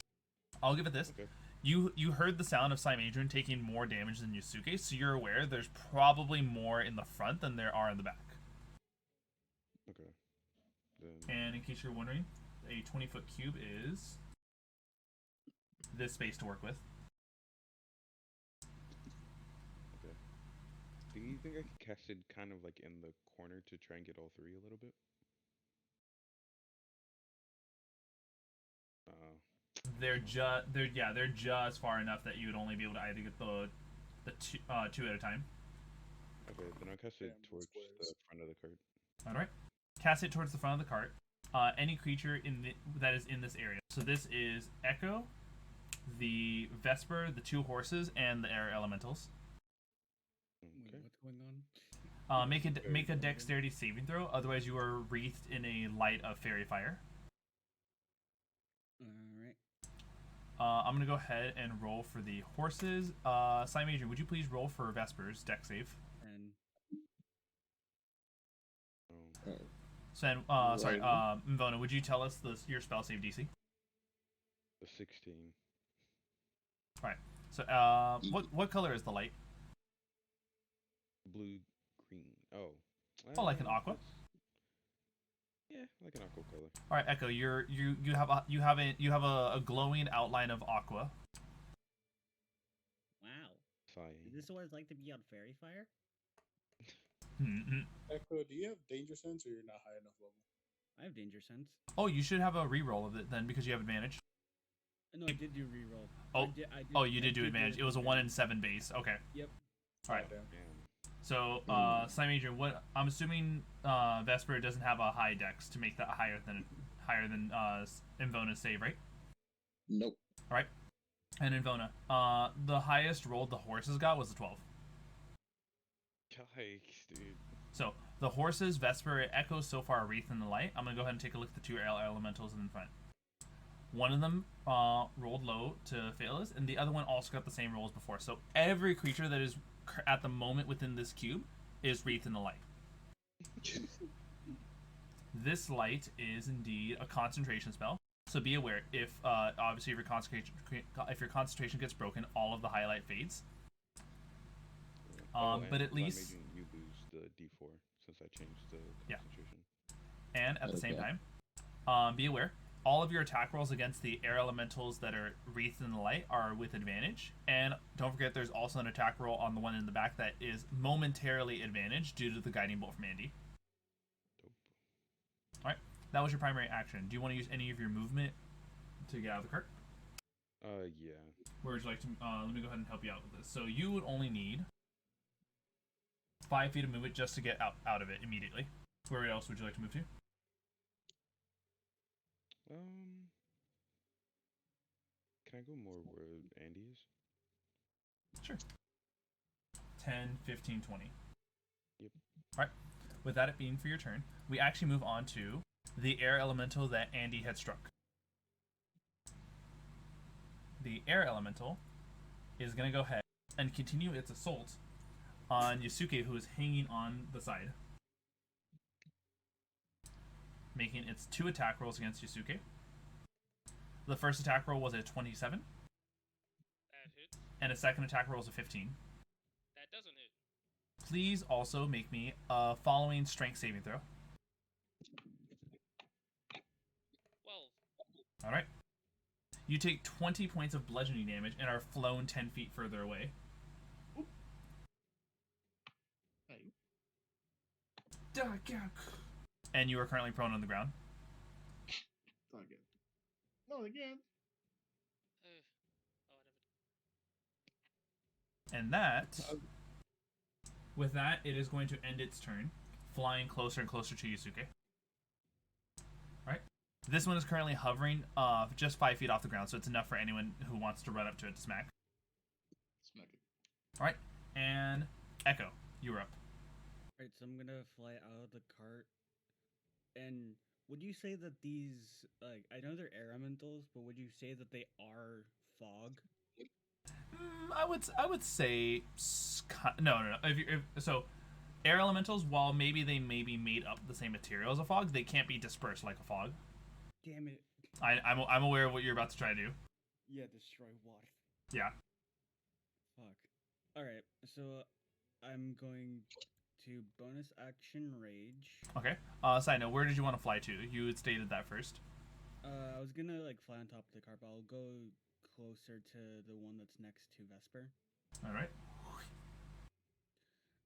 I'll give it this. Okay. You heard the sound of Slimeadrian taking more damage than Yasuke, so you're aware there's probably more in the front than there are in the back. Okay. And in case you're wondering, a 20-foot cube is this space to work with. Okay. Do you think I could cast it kind of like in the corner to try and get all three a little bit? They're just far enough that you would only be able to either get the two at a time. Okay, then I'll cast it towards the front of the cart. All right, cast it towards the front of the cart. Any creature that is in this area. So this is Echo, the Vesper, the two horses, and the air elementals. Okay. What's going on? Make a dexterity saving throw. Otherwise, you are wreathed in a light of fairy fire. All right. I'm gonna go ahead and roll for the horses. Slimeadrian, would you please roll for Vesper's dex save? And Sven, sorry, Invona, would you tell us your spell save DC? 16. All right. So, what color is the light? Blue, green. Oh. Oh, like an aqua. Yeah, like an aqua color. All right, Echo, you have a glowing outline of aqua. wow. Fine. Is this what it's like to be on fairy fire? Echo, do you have danger sense, or you're not high enough level? I have danger sense. Oh, you should have a reroll of it then, because you have advantage. No, I did do reroll. Oh, you did do advantage. It was a 1 in 7 base. Okay. Yep. All right. Damn. So, Slimeadrian, what I'm assuming Vesper doesn't have a high dex to make that higher than Invona's save, right? Nope. All right. And Invona, the highest roll the horses got was a 12. Yikes, dude. So the horses, Vesper, Echo so far wreathed in the light. I'm gonna go ahead and take a look at the two elementals in front. One of them rolled low to fail us, and the other one also got the same roll as before. So every creature that is at the moment within this cube is wreathed in the light. This light is indeed a concentration spell. So be aware, if obviously if your concentration gets broken, all of the highlight fades. But at least you lose the D4 since I changed the concentration. And at the same time, be aware, all of your attack rolls against the air elementals that are wreathed in the light are with advantage. And don't forget, there's also an attack roll on the one in the back that is momentarily advantaged due to the guiding bolt from Andy. Dope. All right, that was your primary action. Do you want to use any of your movement to get out of the cart? Yeah. Where would you like to? Let me go ahead and help you out with this. So you would only need 5 feet of movement just to get out of it immediately. Where else would you like to move to? Can I go more where Andy is? Sure. 10, 15, 20. Yep. Alright. With that it being for your turn, we actually move on to the air elemental that Andy had struck. The air elemental is going to go ahead and continue its assault on Yasuke, who is hanging on the side. making its 2 attack rolls against Yasuke. The first attack roll was a 27. That hits. And a second attack roll is a 15. That doesn't hit. Please also make me a following strength saving throw. 12. Alright. You take 20 points of bludgeoning damage and are flown 10 feet further away. And you are currently prone on the ground. Not again. Not again. And that, with that, it is going to end its turn, flying closer and closer to Yasuke. Alright. This one is currently hovering just 5 feet off the ground, so it's enough for anyone who wants to run up to it to smack. Smack it. Alright. And Echo, you're up. Alright, so I'm gonna fly out of the cart. And would you say that these, like, I know they're air elementals, but would you say that they are fog? I would say no. So air elementals, while maybe they may be made up of the same material as a fog, they can't be dispersed like a fog. Damn it! I'm aware of what you're about to try to do. Yeah, destroy water. Yeah. Fuck. All right, so I'm going to bonus action rage. Okay. Side note, where did you want to fly to? You had stated that first. I was gonna like fly on top of the car, but I'll go closer to the one that's next to Vesper. All right.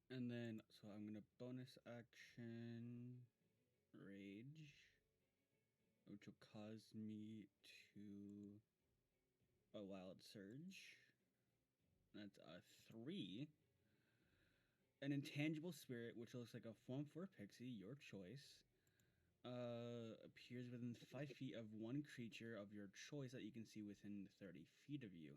And then, so I'm gonna bonus action rage, which will cause me to a wild surge. That's a 3. An intangible spirit, which looks like a form for a pixie, your choice, appears within 5 feet of one creature of your choice that you can see within 30 feet of you.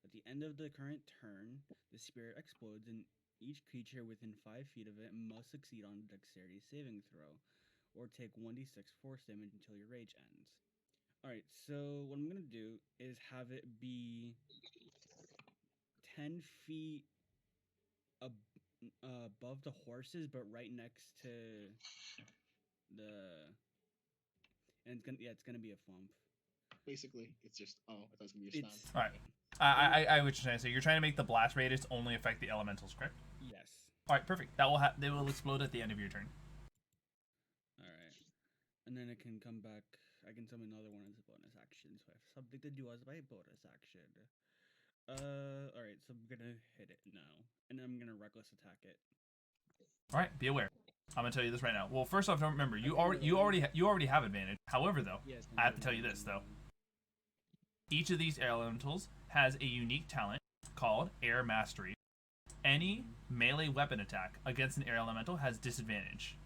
At the end of the current turn, the spirit explodes, and each creature within 5 feet of it must succeed on a dexterity saving throw, or take 1d6 force damage until your rage ends. Alright, so what I'm going to do is have it be 10 feet above the horses, but right next to the... And it's gonna be a flump. Basically, it's just I thought it was gonna be a stand. All right. I was trying to say you're trying to make the blast radius only affect the elementals, correct? Yes. All right, perfect. They will explode at the end of your turn. All right, and then it can come back. I can summon another one as a bonus action, so I have something to do as my bonus action. All right, so I'm gonna hit it now, and I'm gonna reckless attack it. All right, be aware. I'm gonna tell you this right now. Well, first off, don't remember you already have advantage. However, though, yes, I have to tell you this though. Each of these air elementals has a unique talent called Air Mastery. Any melee weapon attack against an air elemental has disadvantage,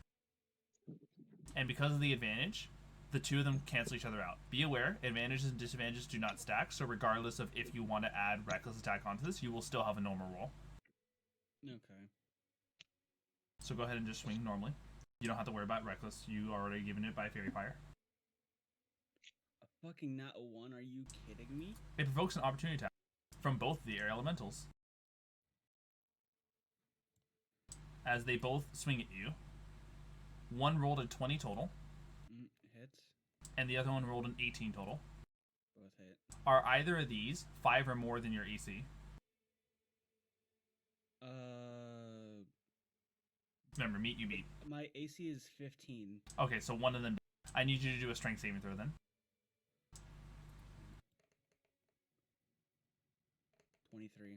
and because of the advantage, the two of them cancel each other out. Be aware, advantages and disadvantages do not stack. So regardless of if you want to add reckless attack onto this, you will still have a normal roll. Okay. So go ahead and just swing normally. You don't have to worry about reckless. You already given it by Fairy Fire. A fucking nat 1? Are you kidding me? It provokes an opportunity attack from both the air elementals. As they both swing at you. One rolled a 20 total. Hits. And the other one rolled an 18 total. Both hit. Are either of these 5 or more than your AC? Remember, meet you beat. My AC is 15. Okay, so one of them. I need you to do a strength saving throw then. 23.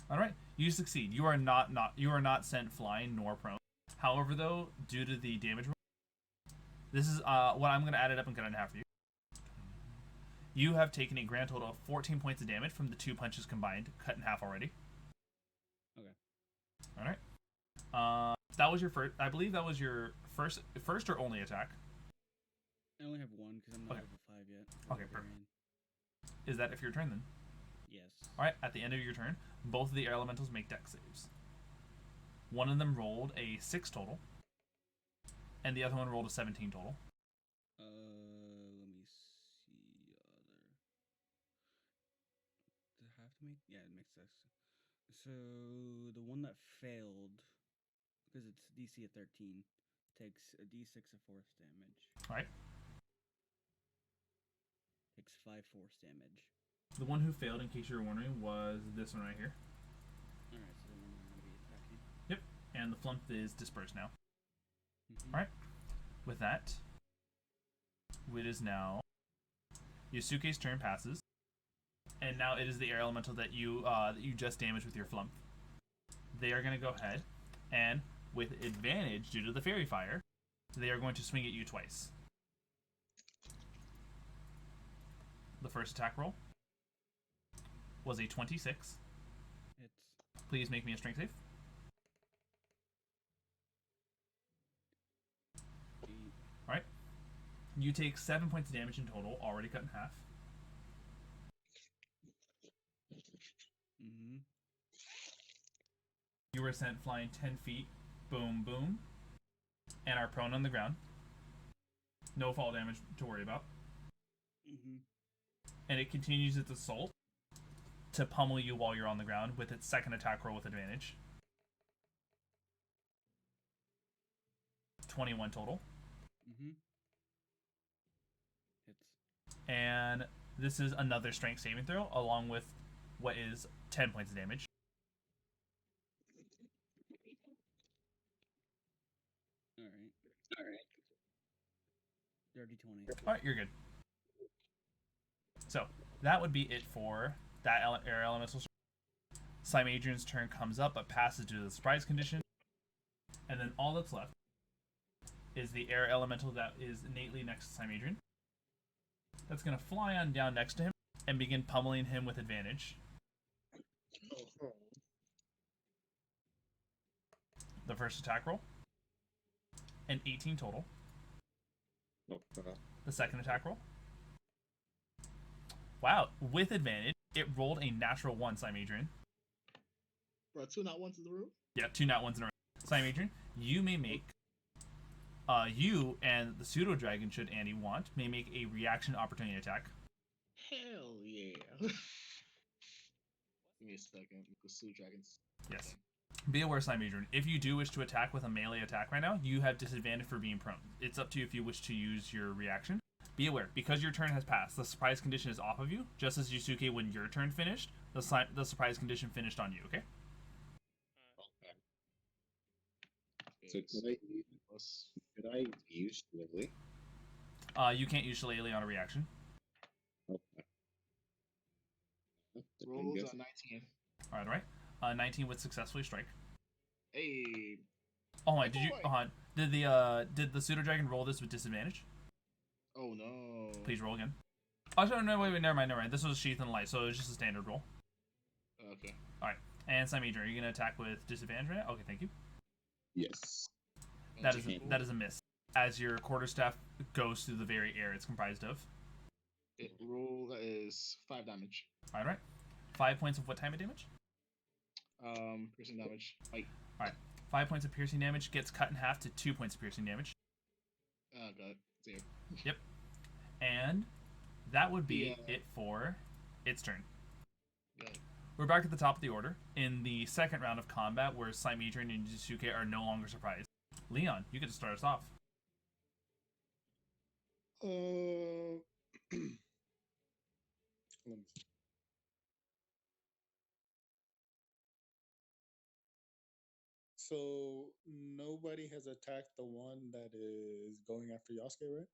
All right, you succeed. You are not sent flying nor prone. However, though, due to the damage roll, this is what I'm going to add it up and cut it in half for you. You have taken a grand total of 14 points of damage from the 2 punches combined, cut in half already. Okay. All right. That was your first. I believe that was your first or only attack. I only have one because I'm not level 5 yet. Okay, perfect. Is that if your turn then? Yes. All right. At the end of your turn, both of the air elementals make dex saves. One of them rolled a 6 total, and the other one rolled a 17 total. Let me see. Does it have to make? Yeah, it makes sense. So the one that failed, because it's DC at 13, Takes a d6 of force damage. Alright. Takes 5 force damage. The one who failed, in case you were wondering, was this one right here. Alright, so the one I'm going to be attacking. Yep, and the flump is dispersed now. Alright, with that, it is now Yasuke's turn passes, and now it is the air elemental that you just damaged with your flump. They are going to go ahead, and with advantage due to the fairy fire, they are going to swing at you twice. The first attack roll was a 26. Hits. Please make me a strength save. 8. Alright. You take 7 points of damage in total, already cut in half. You were sent flying 10 feet. Boom, boom. And are prone on the ground. No fall damage to worry about. And it continues its assault to pummel you while you're on the ground with its second attack roll with advantage. 21 total. Hits. And this is another strength saving throw, along with what is 10 points of damage. Alright. Dirty 20. Alright, you're good. So, that would be it for that air elemental. Slimeadrian's turn comes up, but passes due to the surprise condition. And then all that's left is the air elemental that is innately next to Slimeadrian. That's going to fly on down next to him and begin pummeling him with advantage. The first attack roll, an 18 total. The second attack roll, wow, with advantage, it rolled a natural 1, Slimeadrian. Bro, 2 not ones in the room? Yeah, 2 not ones in a row. Slimeadrian, you may make, you and the pseudo dragon, should Andy want, may make a reaction opportunity attack. Hell yeah. Give me a second. The pseudo dragons. Yes. Be aware, Slimeadrian, if you do wish to attack with a melee attack right now, you have disadvantage for being prone. It's up to you if you wish to use your reaction. Be aware, because your turn has passed, the surprise condition is off of you, just as Yasuke, when your turn finished, the surprise condition finished on you, okay? So could I use Lily? You can't use Shillelagh on a reaction. Okay. Rolls on 19. Alright. 19 would successfully strike. Hey. Oh my, did the pseudo dragon roll this with disadvantage? Oh no. Please roll again. Oh, sorry, no, wait, never mind. This was Sheath and Light, so it was just a standard roll. Okay. Alright. And Slimeadrian, are you going to attack with disadvantage right now? Okay, thank you. Yes. That is a miss. As your quarterstaff goes through the very air it's comprised of. It roll is 5 damage. Alright. 5 points of what type of damage? Piercing damage. Alright. 5 points of piercing damage gets cut in half to 2 points of piercing damage. Got it. 0. Yep. And that would be it for its turn. Got it. We're back at the top of the order in the second round of combat, where Slimeadrian and Yasuke are no longer surprised. Leon, you get to start us off. Let me see. So nobody has attacked the one that is going after Yasuke,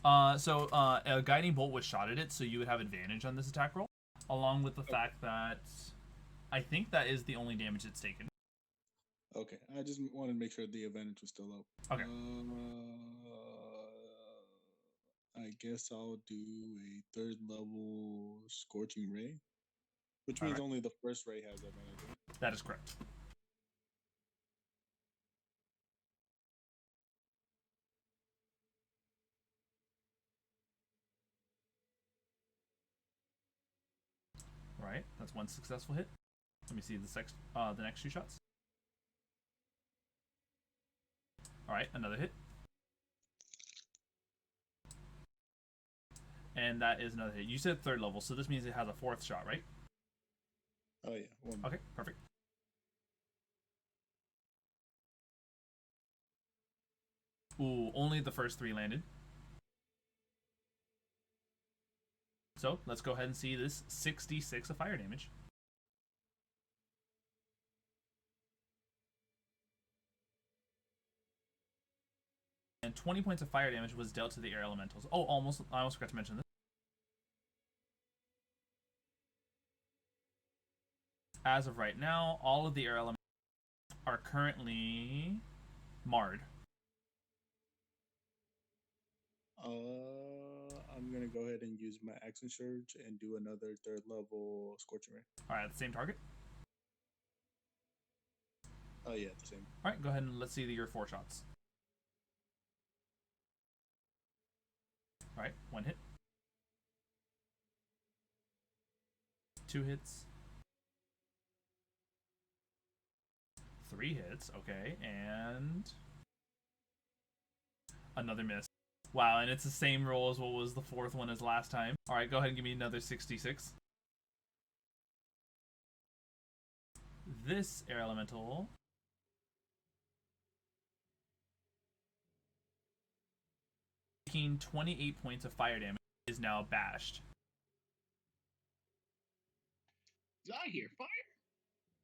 right? So a guiding bolt was shot at it, so you would have advantage on this attack roll, along with the fact that I think that is the only damage it's taken. Okay, I just wanted to make sure the advantage was still up. Okay. I guess I'll do a 3rd level Scorching Ray, which means only the first ray has advantage. That is correct. Alright, that's one successful hit. Let me see the next 2 shots. Alright, another hit. And that is another hit. You said 3rd level, so this means it has a 4th shot, right? Oh yeah. Okay, perfect. Ooh, only the first 3 landed. So let's go ahead and see this 66 of fire damage. And 20 points of fire damage was dealt to the air elementals. Oh, I almost forgot to mention this. As of right now, all of the air elementals are currently marred. I'm gonna go ahead and use my action surge and do another 3rd level scorching ray. All right, the same target. Oh yeah, the same. All right, go ahead and let's see your 4 shots. All right, 1 hit. 2 hits. 3 hits, okay, and another miss. Wow, and it's the same roll as what was the 4th one as last time. All right, go ahead and give me another 66. This air elemental taking 28 points of fire damage is now bashed. Did I hear fire?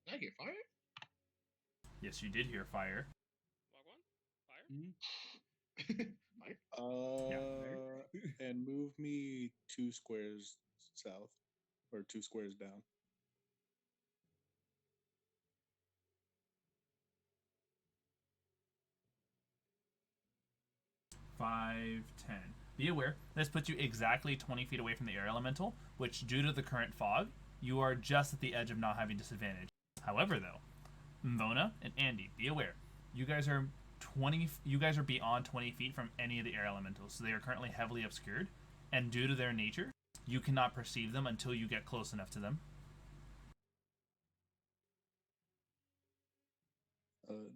Did I hear fire? Yes, you did hear fire. Walk 1? Fire? Yeah. And move me 2 squares south, or 2 squares down. Five, 10. Be aware, this puts you exactly 20 feet away from the air elemental, which, due to the current fog, you are just at the edge of not having disadvantage. However, though, Mvona and Andy, be aware, you guys are beyond 20 feet from any of the air elementals, so they are currently heavily obscured, and due to their nature, you cannot perceive them until you get close enough to them.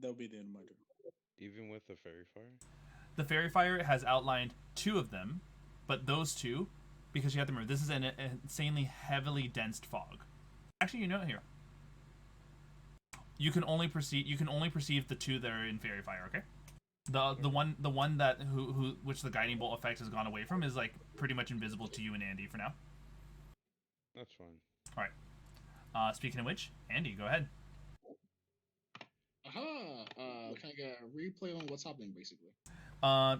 That'll be the end of my turn. Even with the fairy fire? The fairy fire has outlined 2 of them, but those 2, because you have to remember, this is an insanely heavily dense fog. Actually, you know it here. You can only perceive the 2 that are in fairy fire. Okay. The one that which the guiding bolt effect has gone away from is like pretty much invisible to you and Andy for now. That's fine. All right. Speaking of which, Andy, go ahead. Can I get a replay on what's happening, basically?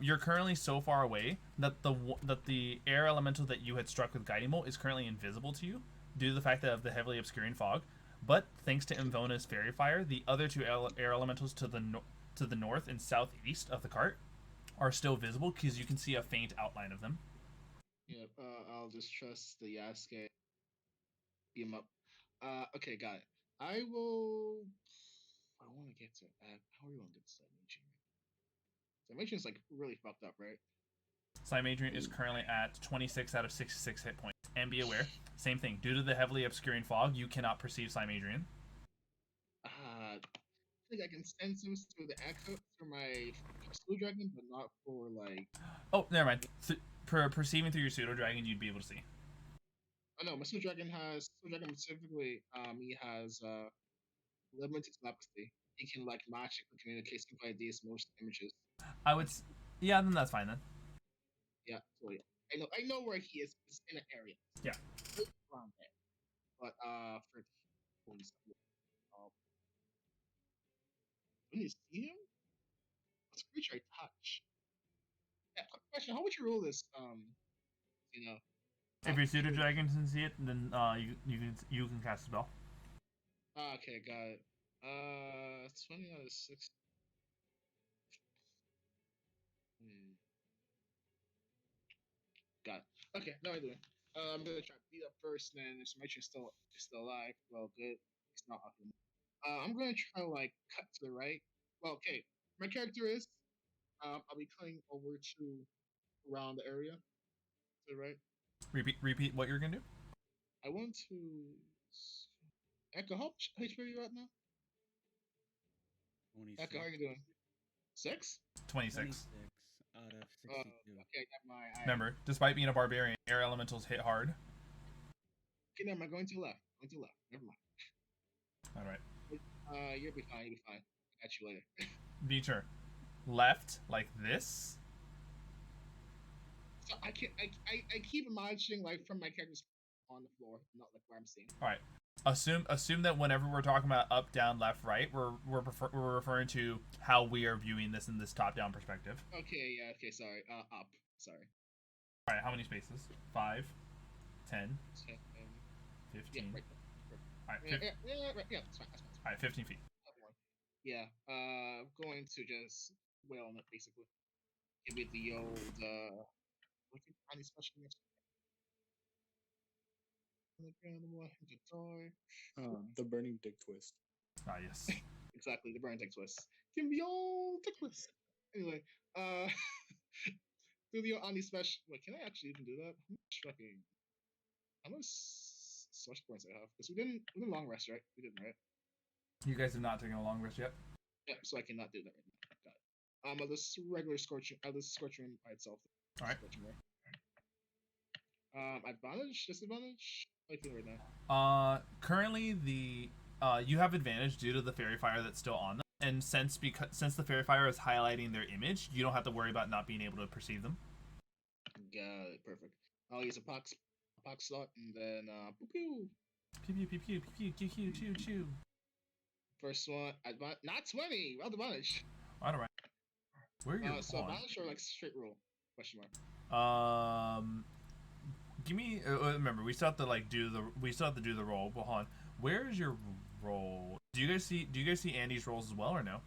You're currently so far away that the air elemental that you had struck with guiding bolt is currently invisible to you due to the fact that of the heavily obscuring fog. But thanks to Mvona's fairy fire, the other 2 air elementals to the north and southeast of the cart are still visible because you can see a faint outline of them. Yep. I'll just trust the Yasuke. Beam up. Okay, got it. I will. I want to get to. How are we gonna get to Slimeadrian? Slimeadrian's like really fucked up, right? Slimeadrian is currently at 26 out of 66 hit points. And be aware, same thing. Due to the heavily obscuring fog, you cannot perceive Slimeadrian. I think I can sense him through the echo through my pseudo dragon, but not for like. Oh, never mind. Perceiving through your pseudo dragon, you'd be able to see. Oh no, my pseudo dragon specifically. He has limited telepathy. He can like magically communicate by these motion images. Yeah, then that's fine then. Yeah, so yeah. I know where he is. It's in an area. Yeah. Around there. But for police, when you see him, what's a creature I touch? Yeah, quick question: how would you roll this? If your pseudo dragon can see it, then you can cast a spell. Okay, got it. 20 out of 6. Got it. Okay, no, I'm doing. I'm gonna try to beat up first, and if Symmetrian's still alive, well, good. He's not up. I'm gonna try to like cut to the right. Well, okay. My character is. I'll be cutting over to around the area. To the right. Repeat what you're gonna do. I want to. Echo, how much HP are you at now? 26. Echo, how are you doing? 6? 26. Out of 62. Okay, never mind. Remember, despite being a barbarian, air elementals hit hard. Okay, never mind. Going to the left. Never mind. All right. You'll be fine. I got you later. Be sure. left like this. So I keep imagining like from my character's on the floor, not like where I'm seeing. All right. Assume that whenever we're talking about up, down, left, right, we're referring to how we are viewing this in this top-down perspective. Okay. Yeah. Okay. Sorry. Up. Sorry. All right. How many spaces? 5, 10, 15. Yeah. Right. All right. Yeah. That's fine. All right. 15 feet. Yeah. I'm going to just wail on it basically. Give it the old any special next. The burning dick twist. Ah, yes. Exactly, the burning dick twist. Give me old dick twist. Anyway, do the any special. Wait, can I actually even do that? How much special points I have? Because we didn't long rest, right? We didn't, right? You guys have not taken a long rest yet. Yeah, so I cannot do that right now. Got it. I'll just regular scorching. I'll just scorching by itself. All right. Advantage, disadvantage. How are you feeling right now? Currently you have advantage due to the fairy fire that's still on them, and since the fairy fire is highlighting their image, you don't have to worry about not being able to perceive them. Got it. Perfect. I'll use a pox slot and then pew pew pew pew pew pew pew pew pew. First one, not 20. Well, advantage. All right. Where are you? So advantage or like straight roll? Question mark. Give me. Remember, we still have to do the roll. But hold on. Where is your roll? Do you guys see Andy's rolls as well or no?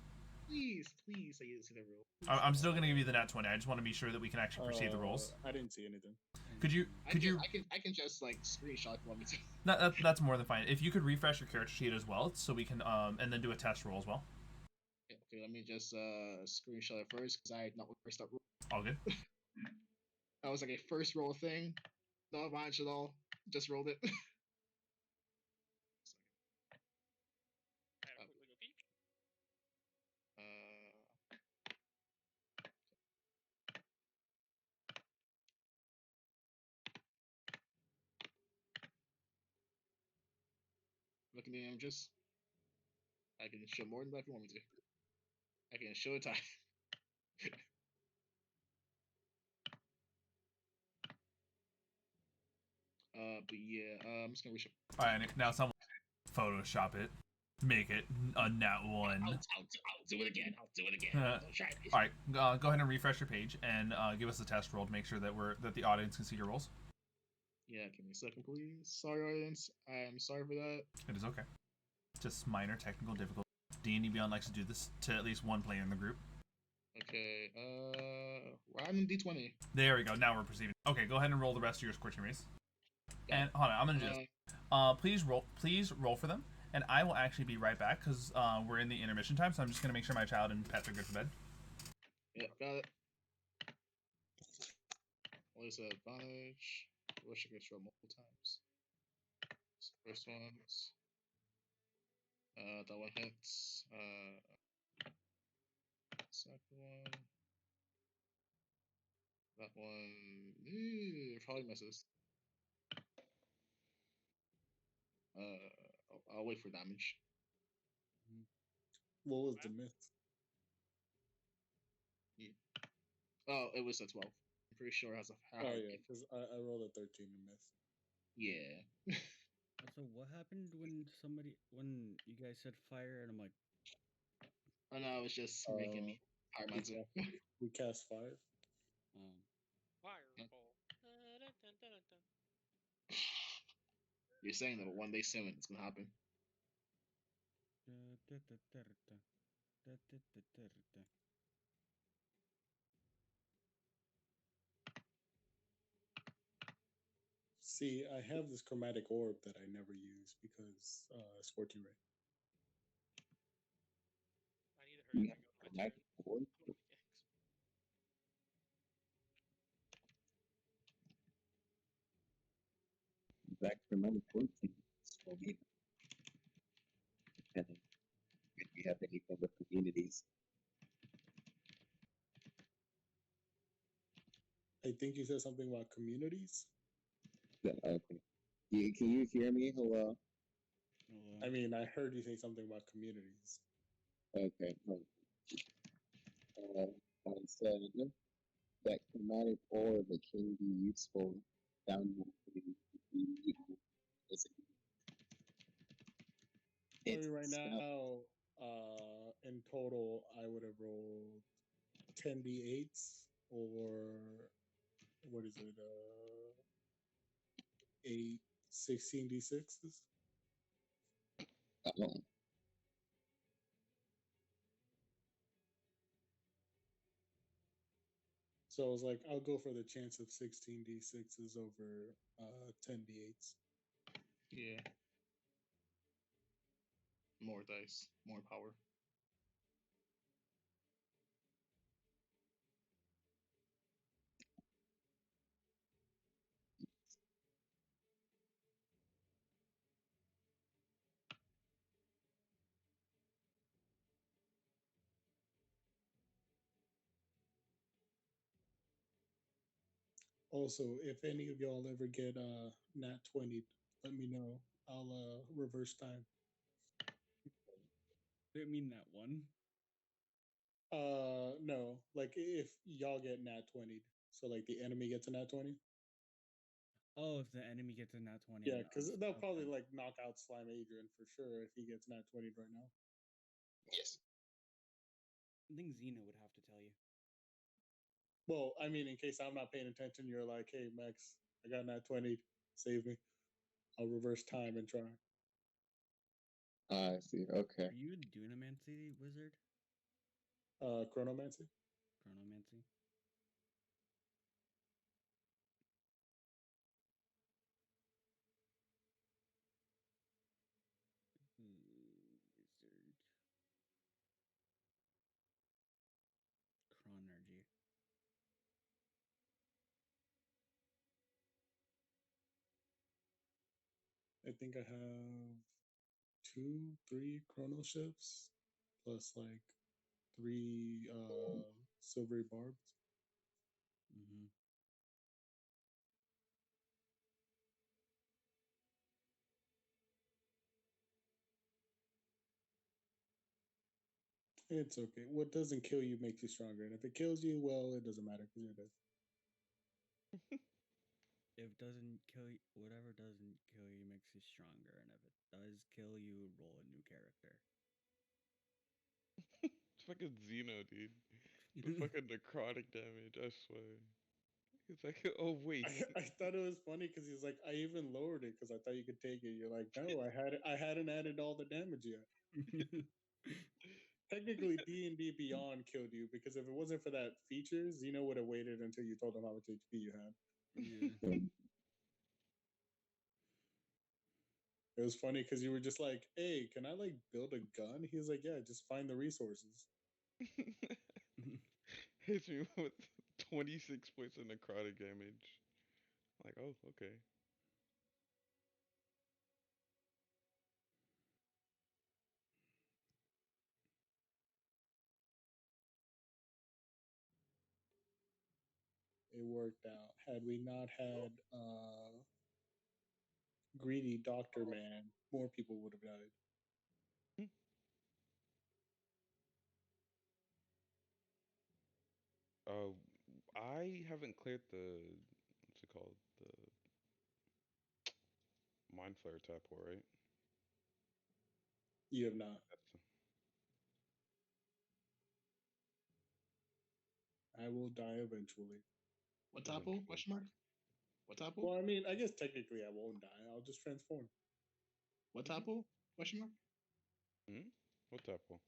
Please, I didn't see the roll. I'm still gonna give you the nat 20. I just want to be sure that we can actually perceive the rolls. I didn't see anything. Could you? I can just like screenshot if you want me to. That's more than fine. If you could refresh your character sheet as well, so we can and then do a test roll as well. Okay, let me just screenshot it first because I had not first up roll. All good. That was like a first roll thing. No advantage at all. Just rolled it. Look at the images. I can show more than that if you want me to. I can show a time. But yeah, I'm just gonna reshow. Alright, now someone Photoshop it. Make it a nat 1. I'll do it again. Don't try it. Alright, go ahead and refresh your page and give us a test roll to make sure that the audience can see your rolls. Yeah, give me a second, please. Sorry, audience. I'm sorry for that. It is okay. Just minor technical difficulty. D&D Beyond likes to do this to at least one player in the group. Okay, random D20. There we go. Now we're perceiving. Okay, go ahead and roll the rest of your scorching rays. And hold on, I'm gonna just please roll for them, and I will actually be right back because we're in the intermission time. So I'm just gonna make sure my child and pets are good for bed. Yeah, got it. What is that advantage? I wish I could roll multiple times. First one's that one hits. Second one. That one probably misses. I'll wait for damage. What was the myth? Yeah. Oh, it was a 12. I'm pretty sure it has a half. Oh yeah, because I rolled a 13 in myth. Yeah. So what happened when you guys said fire and I'm like, oh no, it was just making me pyromancer. We cast fire. Fireball. You're saying that one day soon it's gonna happen. See, I have this chromatic orb that I never use because Scorching Ray. I need to hurry up and go to bed. Back from my 14, so we depending if you have anything with communities. I think you said something about communities. Yeah, okay. Can you hear me? Hello. I mean, I heard you say something about communities. Okay. I said that chromatic ore that can be useful downward it's right now, in total, I would have rolled 10 d8s or what is it? 8 16 d6s. Oh. So I was like, I'll go for the chance of 16 d6s over 10 d8s. Yeah. More dice, more power. Also, if any of y'all ever get nat 20, let me know. I'll reverse time. Didn't mean that one. No. Like if y'all get nat 20, so like the enemy gets a nat 20. Oh, if the enemy gets a nat 20. Yeah, because they'll probably like knock out Slimeadrian for sure if he gets nat 20 right now. Yes. I think Xena would have to tell you. Well, I mean, in case I'm not paying attention, you're like, hey, Mex, I got nat 20. Save me. I'll reverse time and try. I see. Okay. Are you a Dunamancy wizard? Chronomancy. Chronomancy. Wizard. Chronergy. I think I have 2, 3 chrono shifts plus like 3 silvery barbs. Mm-hmm. It's okay. What doesn't kill you makes you stronger, and if it kills you, well, it doesn't matter because you're dead. If doesn't kill you, whatever doesn't kill you makes you stronger, and if it does kill you, roll a new character. It's fucking Xeno, dude. The fucking necrotic damage, I swear. It's like, oh wait. I thought it was funny because he's like, I even lowered it because I thought you could take it. You're like, no, I hadn't added all the damage yet. Technically, D&D Beyond killed you because if it wasn't for that feature, Xeno would have waited until you told him how much HP you had. Yeah. It was funny because you were just like, hey, can I like build a gun? He was like, yeah, just find the resources. Hits me with 26 points of necrotic damage. Like, oh, okay. It worked out. Had we not had greedy Doctor Man, more people would have died. I haven't cleared the what's it called? The Mind Flare Tadpole, right? You have not. I will die eventually. What tadpole? Question mark? What tadpole? Well, I mean, I guess technically I won't die. I'll just transform. What tadpole? Question mark? What tadpole?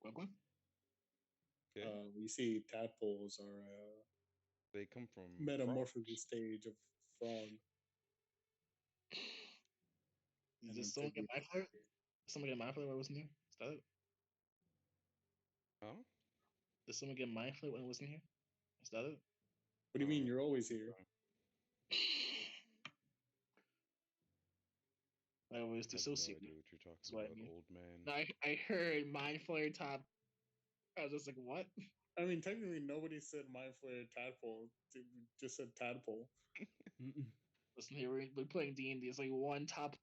What? Yeah. You see, tadpoles are they come from metamorphosis stage of frog. Did someone get my flare? Someone get my flare when I wasn't here? Is that it? Huh? Did someone get my flare when I wasn't here? Is that it? What do you mean? You're always here. I was dissociated. No idea what you're talking about, old man. I heard mind flare top. I was just like, what? I mean, technically, nobody said mind flare tadpole. They just said tadpole. Listen here, we're playing D&D. It's like one top.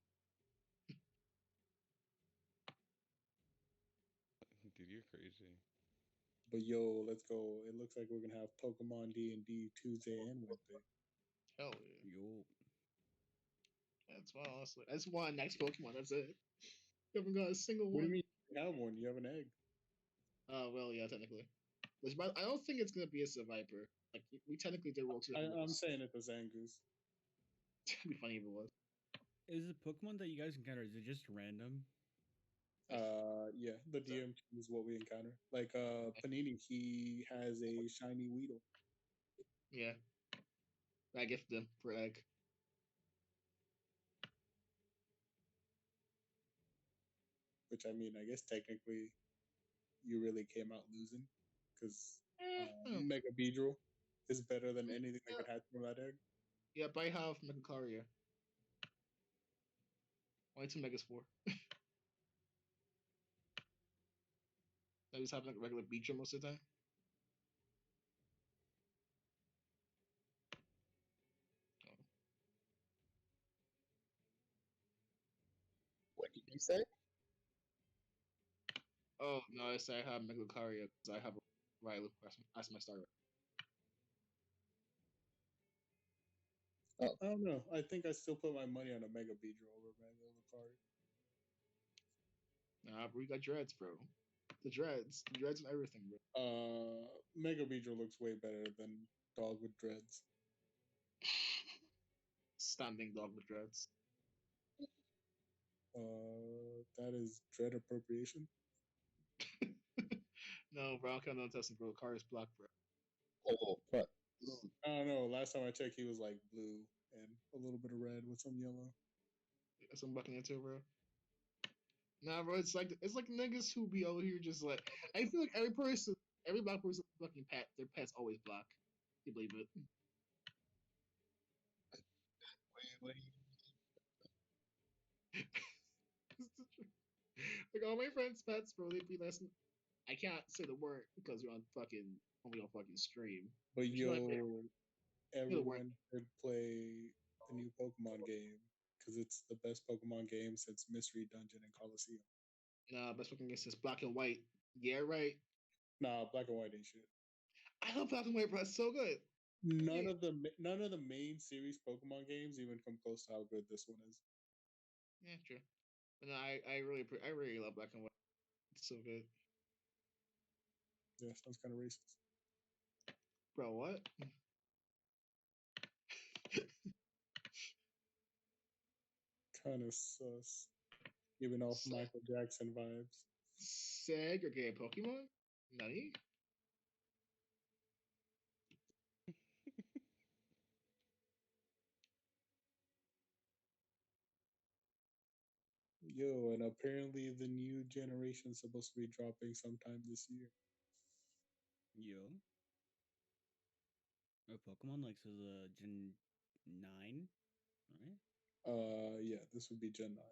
Dude, you're crazy. But yo, let's go. It looks like we're gonna have Pokemon D&D Tuesday and Wednesday. Hell yeah. Yo. That's well, honestly. I just want next Pokemon, that's it. You haven't got a single one. What do you mean you have one? You have an egg. Well, yeah, technically. Which, but I don't think it's gonna be a Survivor. Like, we technically did roll 2. I'm saying it's a Zangoose. It'd be funny if it was. Is the Pokemon that you guys encounter, is it just random? Yeah, the DM is what we encounter. Like, Panini, he has a shiny Weedle. Yeah. I gifted him for egg. Which, I mean, I guess technically you really came out losing. Because Mega Beedrill is better than anything that could hatch from that egg. Yeah, but I have Mega Caria. Only 2 Megas 4. I just have like regular Beecher most of the time. What did you say? Oh no, I say I have Mega Caria because I have Riley. That's my starter. Oh, I don't know. I think I still put my money on a Mega Beedrill over Mega Lucario. Nah, bro, you got dreads, bro. The dreads and everything, bro. Mega Beedrill looks way better than Dog with Dreads. Standing Dog with Dreads. That is dread appropriation. No, bro, I'm counting on testing, bro. Car is black, bro. Oh, fuck. I don't know. Last time I checked, he was like blue and a little bit of red with some yellow. That's what I'm bucking into, bro. Nah, bro, it's like niggas who be over here just like. I feel like every black person fucking pet, their pet's always black. You believe it? What do you like all my friends' pets, bro, they be less. I can't say the word because you're on fucking stream. But yo, everyone should play the new Pokemon game because it's the best Pokemon game since Mystery Dungeon and Coliseum. Nah, best Pokemon game since Black and White. Yeah, right. Nah, Black and White ain't shit. I love Black and White, bro. It's so good. None of the main series Pokemon games even come close to how good this one is. Yeah, true. But no, I really love Black and White. It's so good. Yeah, sounds kind of racist. Bro, what? Kind of sus. Giving off Michael Jackson vibes. Segregate Pokemon? Nani? Yo, and apparently the new generation is supposed to be dropping sometime this year. Yo. Pokemon like says Gen 9, right? Yeah, this would be Gen 9.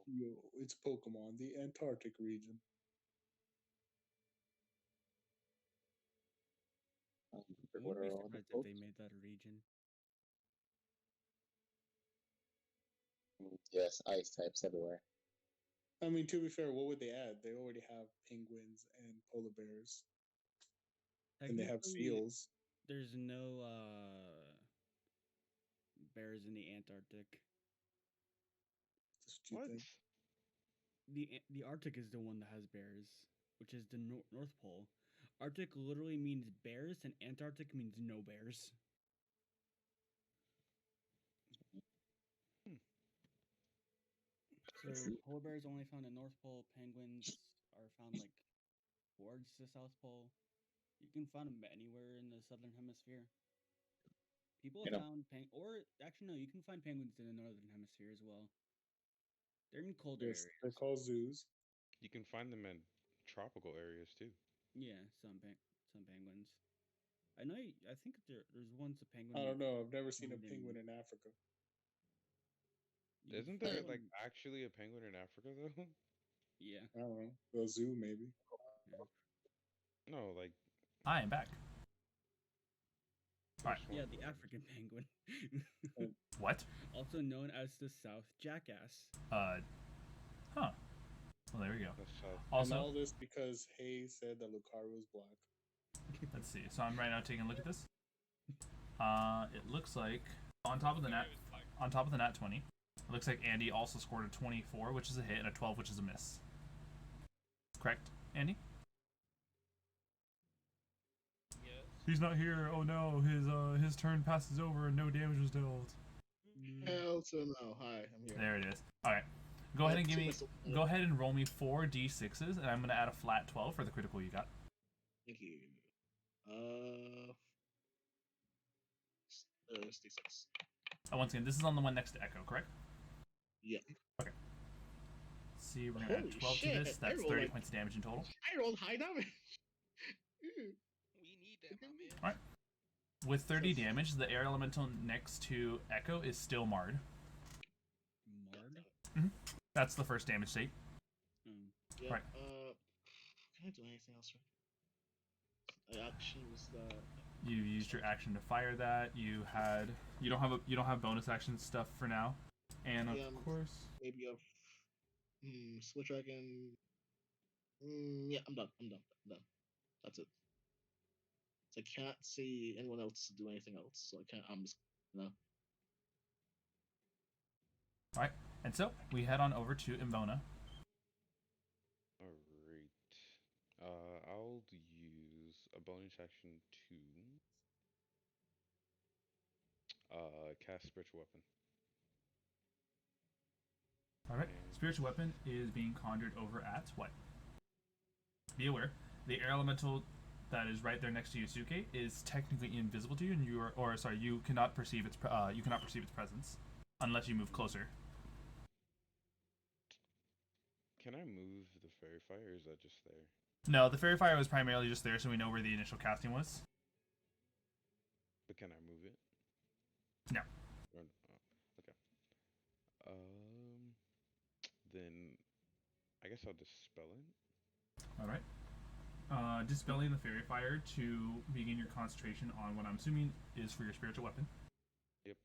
Yo, it's Pokemon, the Antarctic region. I wouldn't be surprised if they made that a region. Yes, ice types everywhere. I mean, to be fair, what would they add? They already have penguins and polar bears. And they have seals. There's no bears in the Antarctic. What? The Arctic is the one that has bears, which is the North Pole. Arctic literally means bears, and Antarctic means no bears. So polar bears only found at North Pole. Penguins are found like towards the South Pole. You can find them anywhere in the Southern Hemisphere. People have found you can find penguins in the Northern Hemisphere as well. They're in colder areas. They're called zoos. You can find them in tropical areas too. Yeah, some penguins. I know. I think there's once a penguin. I don't know. I've never seen a penguin in Africa. Isn't there like actually a penguin in Africa though? Yeah. I don't know. A zoo maybe. Yeah. No, like. Hi, I'm back. Alright. Yeah, the African penguin. What? Also known as the South Jackass. Huh. Well, there we go. Also, and all this because Haze said that Lucario is black. Let's see. So I'm right now taking a look at this. It looks like on top of the nat 20, it looks like Andy also scored a 24, which is a hit, and a 12, which is a miss. Correct, Andy? Yes. He's not here. Oh no, his turn passes over and no damage was dealt. Hell to no. Hi, I'm here. There it is. All right. Go ahead and Go ahead and roll me 4 d6s, and I'm gonna add a flat 12 for the critical you got. Thank you. Let's d6. Once again, this is on the one next to Echo, correct? Yeah. Okay. Let's see, we're gonna add 12 to this. That's 30 points of damage in total. I rolled high damage. We need that, my man. All right. With 30 damage, the air elemental next to Echo is still marred. Marred? Mm-hmm. That's the first damage state. Yeah, right. Can I do anything else? I actually was the. You used your action to fire that. You don't have bonus action stuff for now, and of course maybe a switch dragon. Yeah, I'm done. That's it. So I can't see anyone else do anything else. So I can't. I'm just no. All right, and so we head on over to Imvona. All right. I'll use a bonus action to cast spiritual weapon. All right, spiritual weapon is being conjured over at what? Be aware, the air elemental that is right there next to Yasuke is technically invisible to you, and you cannot perceive its presence unless you move closer. Can I move the fairy fire, or is that just there? No, the fairy fire was primarily just there so we know where the initial casting was. But can I move it? No. Okay. Then I guess I'll dispel it. Alright. Dispelling the fairy fire to begin your concentration on what I'm assuming is for your spiritual weapon. Yep.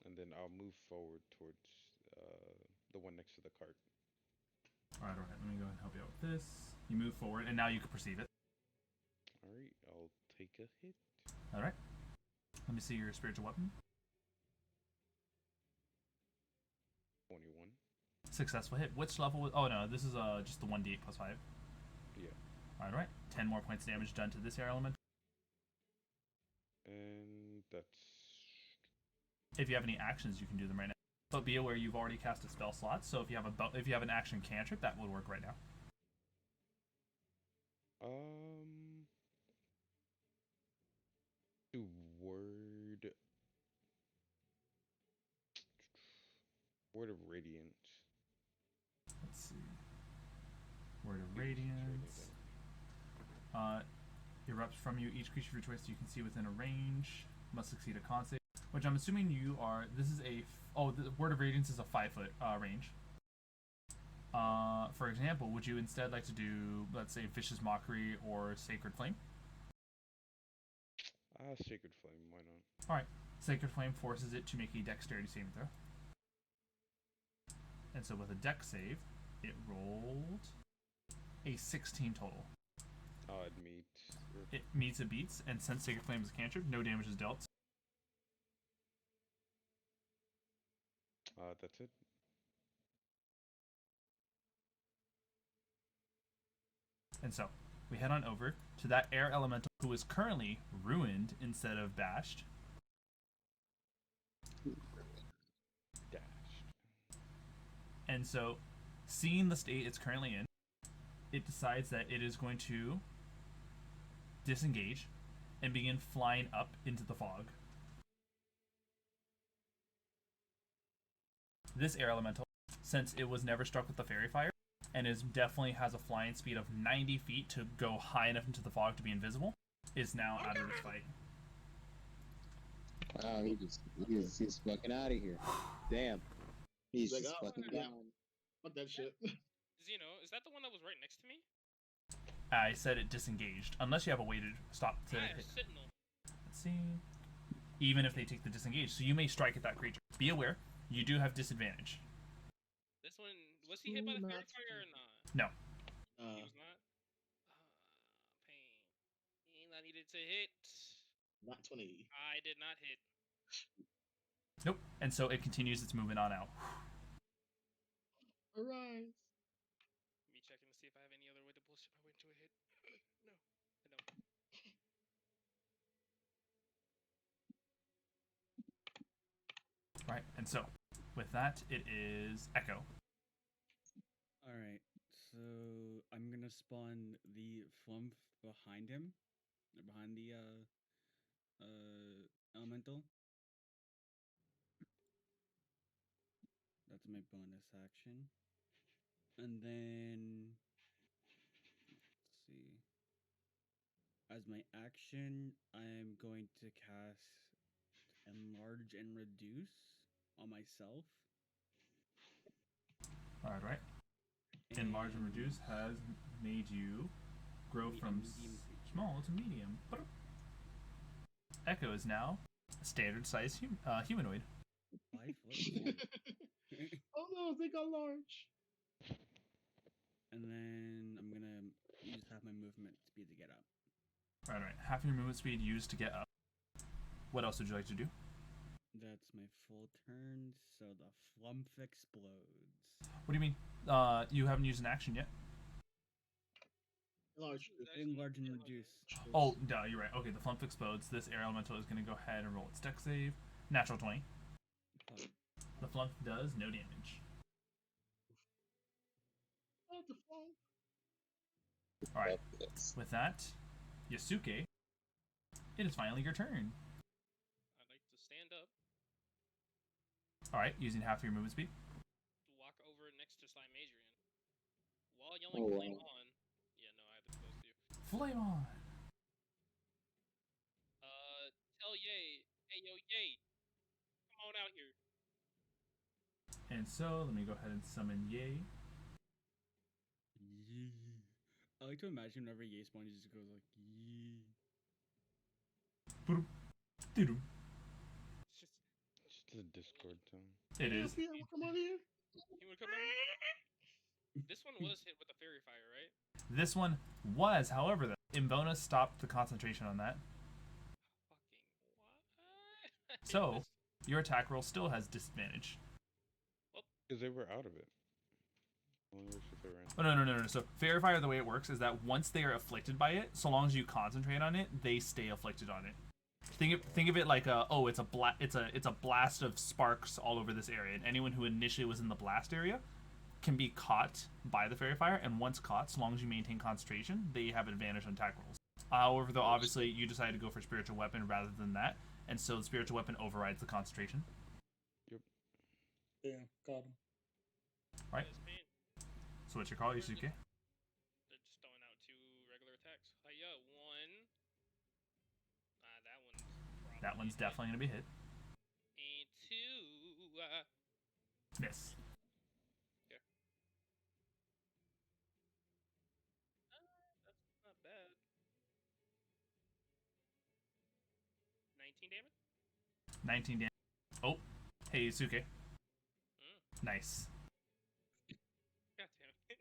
And then I'll move forward towards the one next to the cart. Alright. Let me go ahead and help you out with this. You move forward, and now you can perceive it. Alright, I'll take a hit. Alright. Let me see your spiritual weapon. 21. Successful hit. Which level was... Oh, no. This is just the 1d8 plus 5. Yeah. Alright. 10 more points of damage done to this air element. And that's... If you have any actions, you can do them right now. But be aware you've already cast a spell slot, so if you have an action cantrip, that would work right now. Word of Radiance. Let's see. Word of Radiance. Erupts from you. Each creature of your choice you can see within a range must succeed a con save. Which I'm assuming you are. This is a. The Word of Radiance is a 5-foot range. For example, would you instead like to do, let's say, Vicious Mockery or Sacred Flame? Sacred Flame, why not? Alright. Sacred Flame forces it to make a dexterity saving throw. And so with a dex save, it rolled a 16 total. It meets. It meets, it beats, and since Sacred Flame is a cantrip, no damage is dealt. That's it. And so, we head on over to that air elemental who is currently ruined instead of bashed. And so, seeing the state it's currently in, it decides that it is going to disengage and begin flying up into the fog. This air elemental, since it was never struck with the fairy fire, and definitely has a flying speed of 90 feet to go high enough into the fog to be invisible, is now out of this fight. Wow, he's fucking out of here. Damn. He's just fucking down. Fuck that shit. Zeno, is that the one that was right next to me? I said it disengaged. Unless you have a way to stop to hit. Sentinel. Let's see. Even if they take the disengage. So you may strike at that creature. Be aware, you do have disadvantage. This one, was he hit by the fairy fire or not? No. He was not? Pain. I needed to hit. Not 20. I did not hit. Nope. And so it continues its movement on out. Arise. Me checking to see if I have any other way to bullshit my way into a hit. No, I don't. Right, and so with that, it is Echo. Alright, so I'm gonna spawn the flump behind him. Behind the elemental. That's my bonus action. And then let's see. As my action, I'm going to cast Enlarge and Reduce on myself. Alright. Enlarge and Reduce has made you grow from small to medium. Echo is now a standard size humanoid. 5 foot. Oh no, they got large. And then I'm gonna use half my movement speed to get up. Alright. Half your movement speed used to get up. What else would you like to do? That's my full turn, so the flump explodes. What do you mean? You haven't used an action yet? Enlarge and reduce. Oh, no, you're right. Okay, the flump explodes. This air elemental is going to go ahead and roll its dex save. Natural 20. The flump does no damage. Oh, the flump. Alright. With that, Yasuke, it is finally your turn. I'd like to stand up. Alright, using half of your movement speed. Walk over next to Slimeadrian. While yelling flame on. Yeah, no, I have to close to you. Flame on! Tell Yay. Hey, yo, Yay. Come on out here. And so, let me go ahead and summon Yay. Yee. I like to imagine whenever Yay spawns, he just goes like, yee. It's just a Discord tone. It is. Come on here. He would come in. This one was hit with the fairy fire, right? This one was, however, the Imbona stopped the concentration on that. Fucking what? So, your attack roll still has disadvantage. Because they were out of it. Only works if they were in. Oh, no. So, Fairy Fire, the way it works is that once they are afflicted by it, so long as you concentrate on it, they stay afflicted on it. Think of it like it's a blast of sparks all over this area, and anyone who initially was in the blast area can be caught by the Fairy Fire, and once caught, so long as you maintain concentration, they have advantage on attack rolls. However, though, obviously, you decided to go for Spiritual Weapon rather than that, and so the Spiritual Weapon overrides the concentration. Yep. Yeah, got him. Alright. So what's your call, Yasuke? They're just throwing out 2 regular attacks. Hiya, 1. That one's definitely going to be hit. And 2. Miss. Okay. That's not bad. 19 damage? 19 damage. Oh. Hey, Yasuke. Nice. God damn it.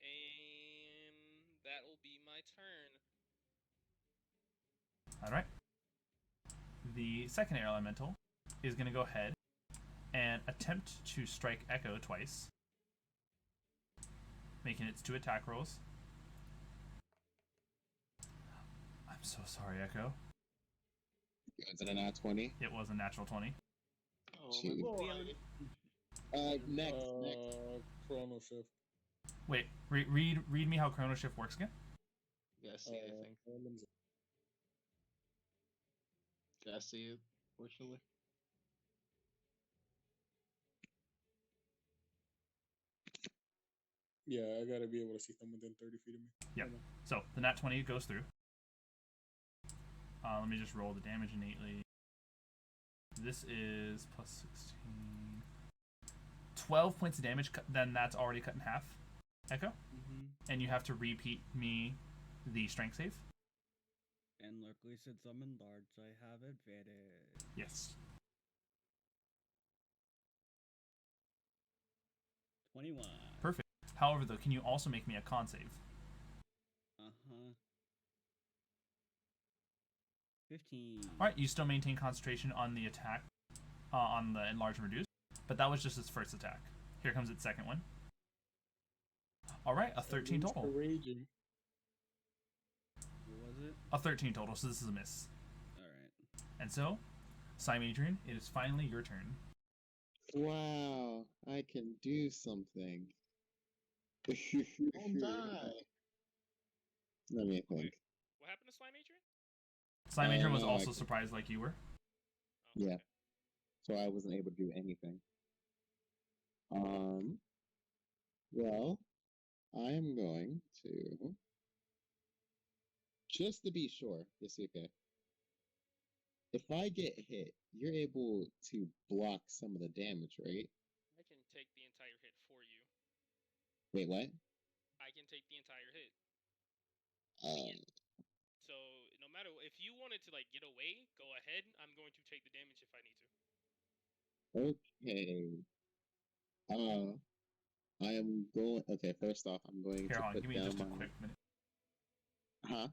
And that'll be my turn. Alright. The second air elemental is going to go ahead and attempt to strike Echo twice, making its 2 attack rolls. I'm so sorry, Echo. Is it a nat 20? It was a natural 20. Oh, next. Chrono Shift. Wait, read me how Chrono Shift works again? Yes, I think. Can I see it, fortunately? Yeah, I gotta be able to see them within 30 feet of me. Yep. So, the nat 20 goes through. Let me just roll the damage innately. This is plus 16. 12 points of damage, then that's already cut in half. Echo. And you have to repeat me the strength save. And luckily, since I'm enlarged, I have advantage. Yes. 21. Perfect. However, though, can you also make me a con save? 15. Alright, you still maintain concentration on the attack, on the enlarge and reduce, but that was just its first attack. Here comes its second one. Alright, a 13 total. What was it? A 13 total, so this is a miss. Alright. And so, Slimeadrian, it is finally your turn. Wow, I can do something. Don't die. Let me think. What happened to Slimeadrian? Slimeadrian was also surprised like you were. Oh, yeah. So I wasn't able to do anything. Well, I am going to, just to be sure, Yasuke, if I get hit, you're able to block some of the damage, right? I can take the entire hit for you. Wait, what? I can take the entire hit. So no matter if you wanted to like get away, go ahead. I'm going to take the damage if I need to. Okay. I am going. Okay, first off, I'm going Here, to on, put give me down just a my. quick minute. Huh?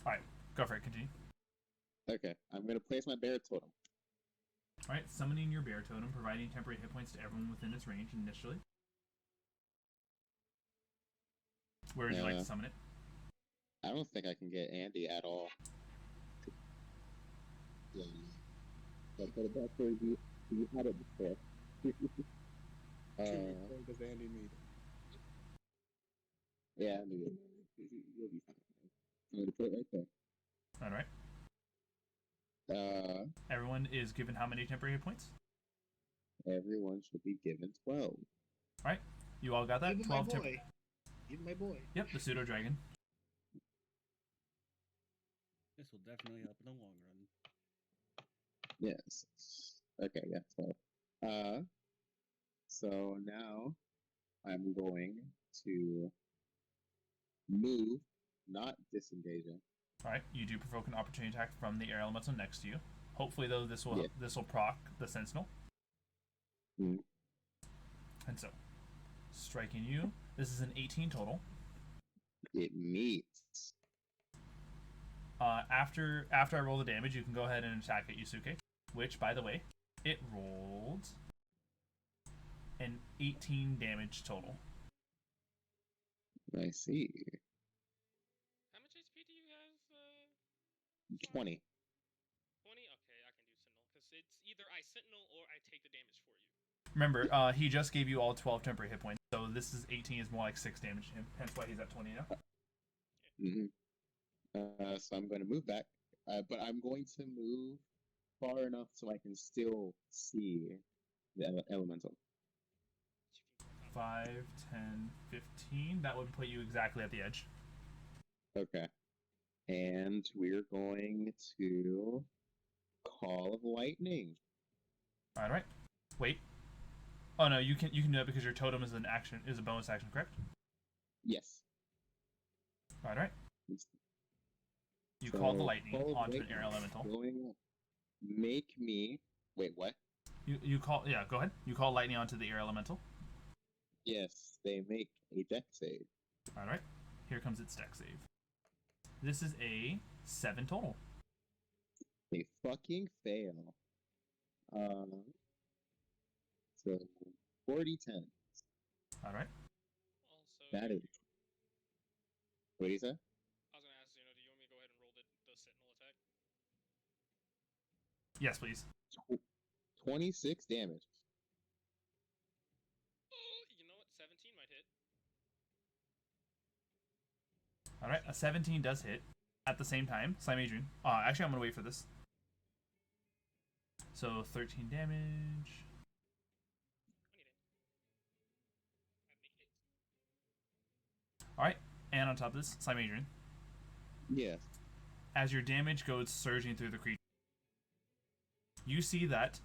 Alright, go for it, continue. Okay, I'm gonna place my bear totem. Alright, summoning your bear totem, providing temporary hit points to everyone within its range initially. Where would you like to summon it? I don't think I can get Andy at all. Yeah. But that's where you had it before. Does Andy need it? Yeah, I need it. You'll be fine. I'm gonna put it right there. Alright. Everyone is given how many temporary hit points? Everyone should be given 12. Alright, you all got that? Even 12 my boy. Even my boy. Yep, the pseudo dragon. This will definitely help in the long run. Yes. Okay, yeah, 12. So now I'm going to move, not disengaging. Alright, you do provoke an opportunity attack from the air elemental next to you. Hopefully, though, this will proc the sentinel. Mm. And so, striking you, this is an 18 total. It meets. After I roll the damage, you can go ahead and attack at Yasuke, which, by the way, it rolled an 18 damage total. I see. How much HP do you have? 20. 20? Okay, I can do Sentinel. Because it's either I Sentinel or I take the damage for you. Remember, he just gave you all 12 temporary hit points, so this is 18 is more like 6 damage to him, hence why he's at 20 now. So I'm going to move back, but I'm going to move far enough so I can still see the elemental. 5, 10, 15. That would put you exactly at the edge. Okay. And we're going to Call of Lightning. Alright. Wait. Oh no, you can do that because your totem is a bonus action, correct? Yes. Alright. You call the lightning onto an air elemental. Going up. Make me. Wait, what? You call. Yeah, go ahead. You call lightning onto the air elemental. Yes, they make a dex save. Alright. Here comes its dex save. This is a 7 total. They fucking fail. So 40-10. Alright. Also, That is. What do you say? I was gonna ask, do you want me to go ahead and roll the Sentinel attack? Yes, please. 26 damage. You know what? 17 might hit. Alright, a 17 does hit. At the same time, Slimeadrian. Actually, I'm gonna wait for this. So 13 damage. 20 damage. Alright, and on top of this, Slimeadrian. Yes. As your damage goes surging through the creature, you see that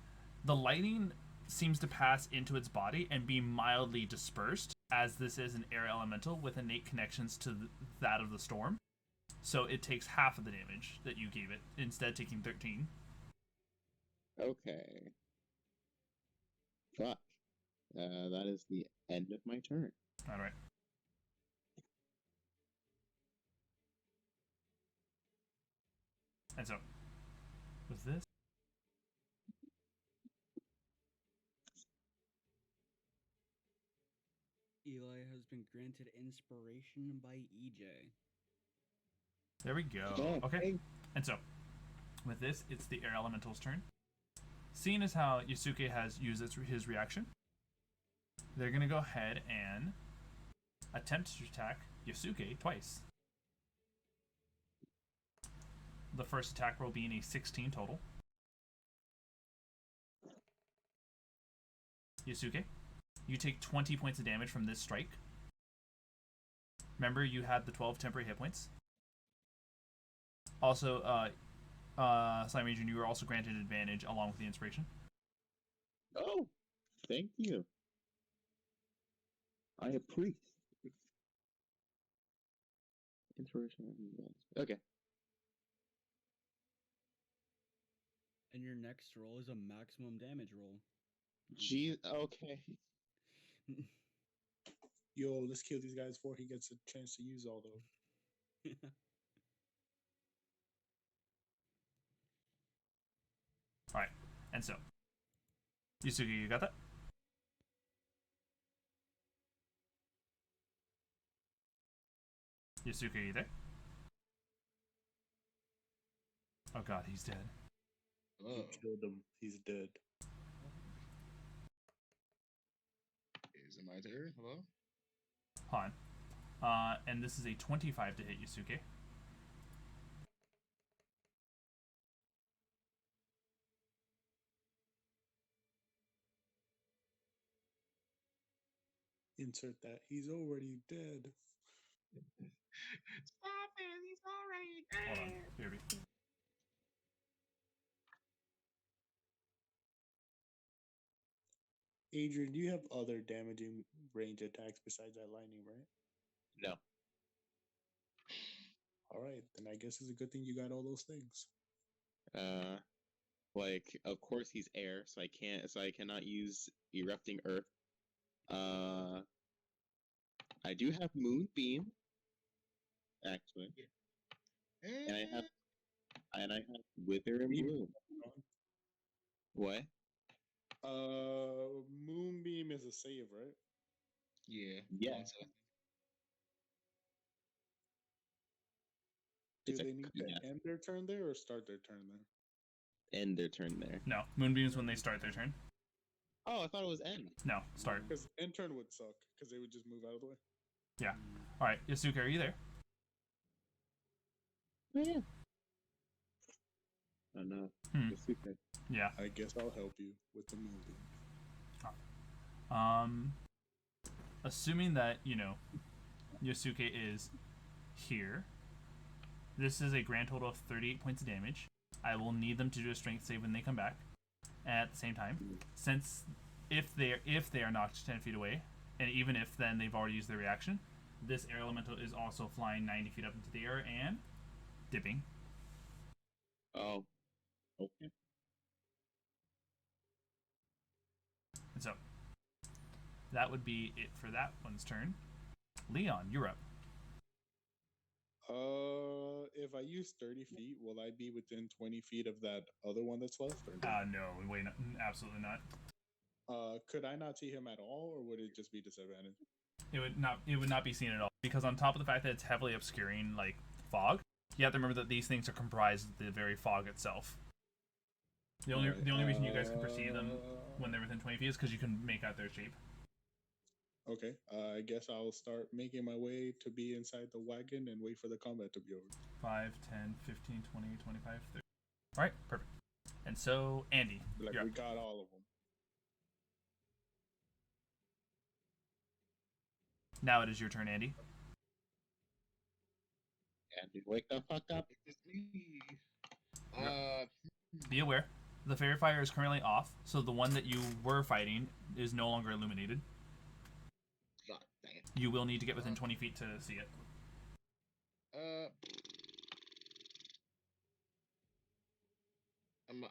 the lightning seems to pass into its body and be mildly dispersed, as this is an air elemental with innate connections to that of the storm. So it takes half of the damage that you gave it, instead taking 13. Okay. Fuck. That is the end of my turn. All right. And so, was this? Eli has been granted inspiration by EJ. There we go. Okay. And so, with this, it's the air elemental's turn. Seeing as how Yasuke has used his reaction, they're going to go ahead and attempt to attack Yasuke twice. The first attack roll being a 16 total. Yasuke, you take 20 points of damage from this strike. Remember, you had the 12 temporary hit points. Also, Slimeadrian, you were also granted advantage along with the inspiration. Oh, thank you. I appreciate inspiration. Okay. And your next roll is a maximum damage roll. Gee, okay. Yo, let's kill these guys before he gets a chance to use all those. Alright, and so, Yasuke, you got that? Yasuke, are you there? Oh god, he's dead. You killed him. He's dead. Is it my turn? Hello? Hold on. And this is a 25 to hit Yasuke. Insert that. He's already dead. Stop it! He's already dead! Hold on, baby. Adrian, do you have other damaging range attacks besides that lightning, right? No. Alright, then I guess it's a good thing you got all those things. Like, of course he's air, so I cannot use erupting earth. I do have moonbeam, actually. And I have wither and bloom. What? Moonbeam is a save, right? Yeah. Yeah. Do they need to end their turn there or start their turn there? End their turn there. No, Moonbeam's when they start their turn. Oh, I thought it was end. No, start. Because end turn would suck, because they would just move out of the way. Yeah. Alright, Yasuke, are you there? Yeah. Oh no. Yasuke. Yeah. I guess I'll help you with the moonbeam. Assuming that, Yasuke is here, this is a grand total of 38 points of damage. I will need them to do a strength save when they come back. And at the same time, since if they are knocked 10 feet away, and even if then they've already used their reaction, this air elemental is also flying 90 feet up into the air and dipping. Oh. Okay. And so, that would be it for that one's turn. Leon, you're up. If I use 30 feet, will I be within 20 feet of that other one that's left? Or No, wait, absolutely not. Could I not see him at all, or would it just be disadvantage? It would not be seen at all, because on top of the fact that it's heavily obscuring, like, fog, you have to remember that these things are comprised of the very fog itself. The only reason you guys can perceive them when they're within 20 feet is because you can make out their shape. Okay, I guess I'll start making my way to be inside the wagon and wait for the combat to be over. 5, 10, 15, 20, 25, 30. Alright, perfect. And so, Andy. We got all of them. Now it is your turn, Andy. Andy, wake the fuck up. It's me. Be aware, The fairy fire is currently off, so the one that you were fighting is no longer illuminated. God dang it. You will need to get within 20 feet to see it. I'm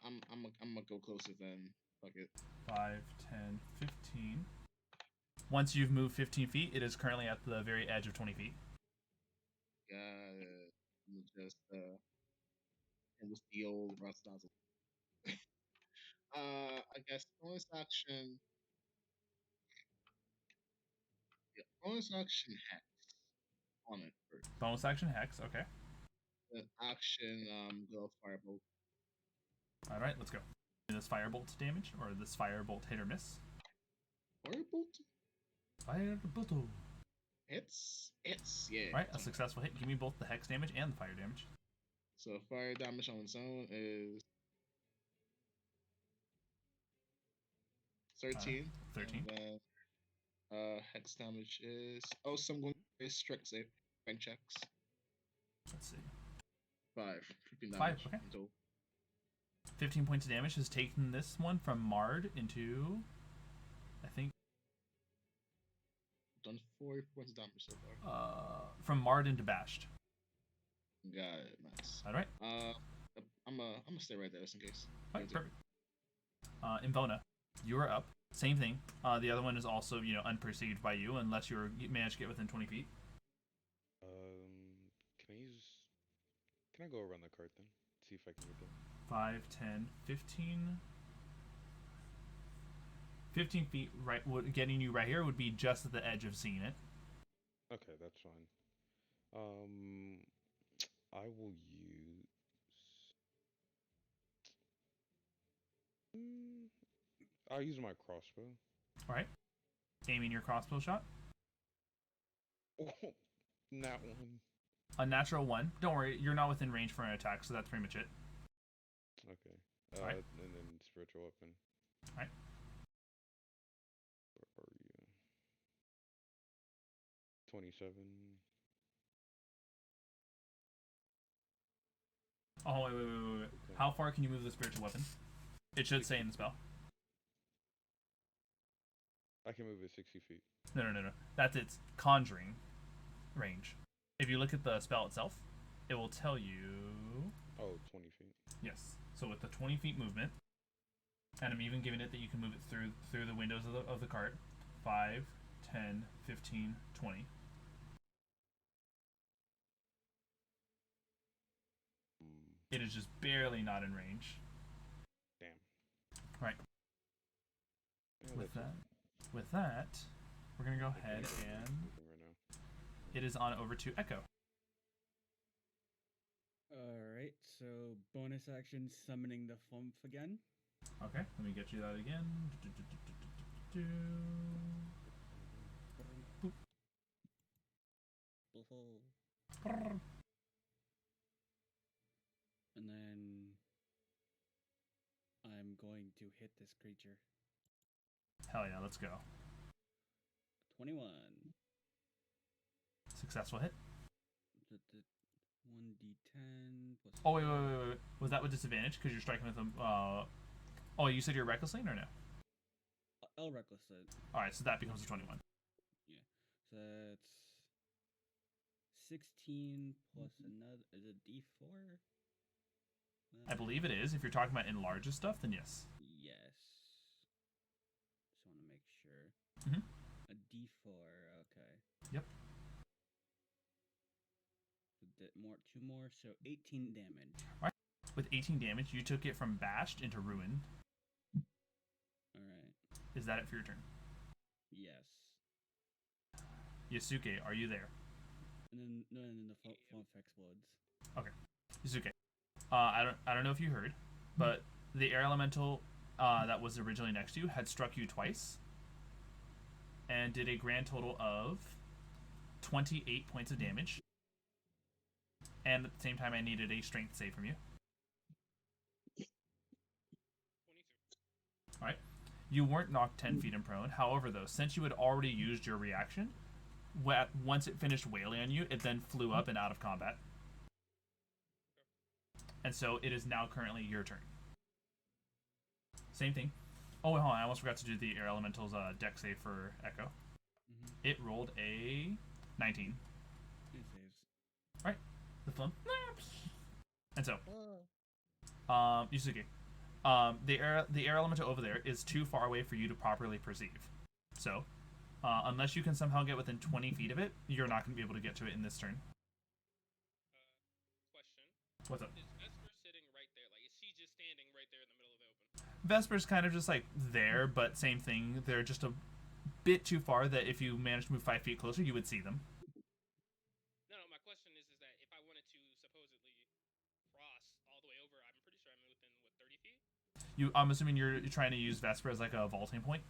gonna go closer then. Fuck it. 5, 10, 15. Once you've moved 15 feet, it is currently at the very edge of 20 feet. Just it was the old Rust Dazzle. I guess bonus action. Yeah, bonus action hex on it first. Bonus action hex, okay. Then action go firebolt. Alright, let's go. This firebolt damage, or this firebolt hit or miss. Firebolt? Firebolt. It's yeah. Right, a successful hit. Give me both the hex damage and the fire damage. So fire damage on its own is 13. 13. And then, hex damage is so I'm going to strength save. Strength checks. Let's see. 5. 15 damage. 5, okay. 15 points of damage has taken this one from marred into, I think, done 4 points of damage so far. From marred into bashed. Got it. Nice. All right. I'm gonna stay right there just in case. All right, perfect. Invona, you are up. Same thing. The other one is also, unperceived by you unless you manage to get within 20 feet. Can I go around the cart then? See if I can get there. 5, 10, 15. 15 feet, right? Getting you right here would be just at the edge of seeing it. Okay, that's fine. I will use. I'll use my crossbow. All right. Aiming your crossbow shot. Oh, nat 1. A natural 1. Don't worry, you're not within range for an attack, so that's pretty much it. Okay. All right. And then spiritual weapon. All right. Where are you? 27. Oh, wait. Okay. How far can you move the spiritual weapon? It should say in the spell. I can move it 60 feet. No. That's its conjuring range. If you look at the spell itself, it will tell you... Oh, 20 feet. Yes. So with the 20 feet movement, and I'm even giving it that you can move it through the windows of the cart. 5, 10, 15, 20. It is just barely not in range. Damn. Right. Yeah, With that, we're gonna go ahead and it is on over to Echo. Alright, so bonus action summoning the Flumph again. Okay, let me get you that again. And then I'm going to hit this creature. Hell yeah, let's go. 21. Successful hit. 1d10 plus... Oh, wait. Was that with disadvantage? Because you're striking with them. Oh, you said you're reckless lane or no? I'll reckless it. Alright, so that becomes a 21. Yeah. So that's 16 plus another... Is it d4? I believe it is. If you're talking about enlarges stuff, then yes. Yes. Just want to make sure. Mm-hmm. A d4, okay. Yep. Two more, so 18 damage. Right. With 18 damage, you took it from bashed into ruin. Alright. Is that it for your turn? Yes. Yasuke, are you there? And then the Flumph explodes. Okay. Yasuke. I don't know if you heard, but the air elemental that was originally next to you had struck you twice and did a grand total of 28 points of damage. And at the same time, I needed a strength save from you. 22. Alright. You weren't knocked 10 feet and prone. However, though, since you had already used your reaction, once it finished wailing on you, it then flew up and out of combat. And so it is now currently your turn. Same thing. Oh, wait, hold on. I almost forgot to do the air elemental's deck save for Echo. It rolled a 19. It saves. Right. The phone. And so, Yasuke, the air elemental over there is too far away for you to properly perceive. So, unless you can somehow get within 20 feet of it, you're not going to be able to get to it in this turn. Question. What's up? Is Vesper sitting right there? Like, is she just standing right there in the middle of the open? Vesper's kind of just like there, but same thing. They're just a bit too far that if you manage to move 5 feet closer, you would see them. No, my question is that if I wanted to supposedly cross all the way over, I'm pretty sure I'm within, 30 feet? I'm assuming you're trying to use Vesper as like a vaulting point?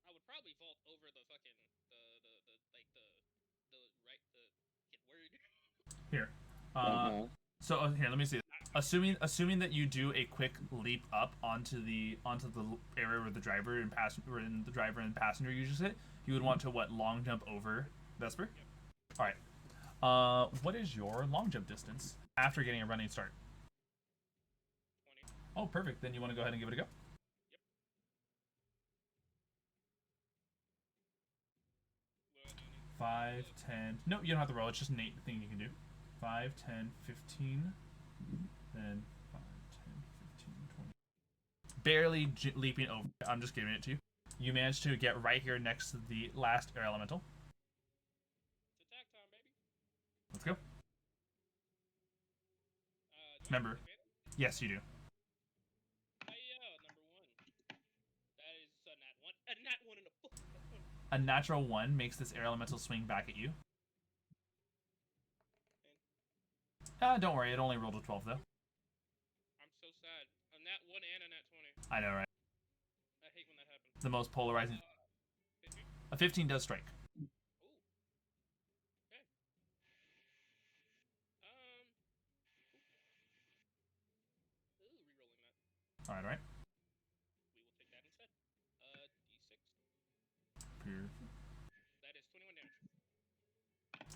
I would probably vault over the fucking, get word. Here. So here, let me see. Assuming that you do a quick leap up onto the area where the driver and passenger uses it, you would want to long jump over Vesper. Yep. All right. What is your long jump distance after getting a running start? 20. Oh, perfect. Then you want to go ahead and give it a go. Yep. What do I do? 5, 10. No, you don't have to roll. It's just an 8 thing you can do. 5, 10, 15. Then 5, 10, 15, 20. Barely leaping over. I'm just giving it to you. You managed to get right here next to the last air elemental. It's attack time, baby. Let's go. Remember. Yes, you do. Number 1. That is a nat 1. A nat 1 and a fucking nat 1. A natural 1 makes this air elemental swing back at you. Don't worry, it only rolled a 12 though. I'm so sad. A nat 1 and a nat 20. I know, right? I hate when that happens. The most polarizing. 15? A 15 does strike. Ooh. Okay. Rerolling that. Alright. We will take that instead. D6. Perfect. That is 21 damage.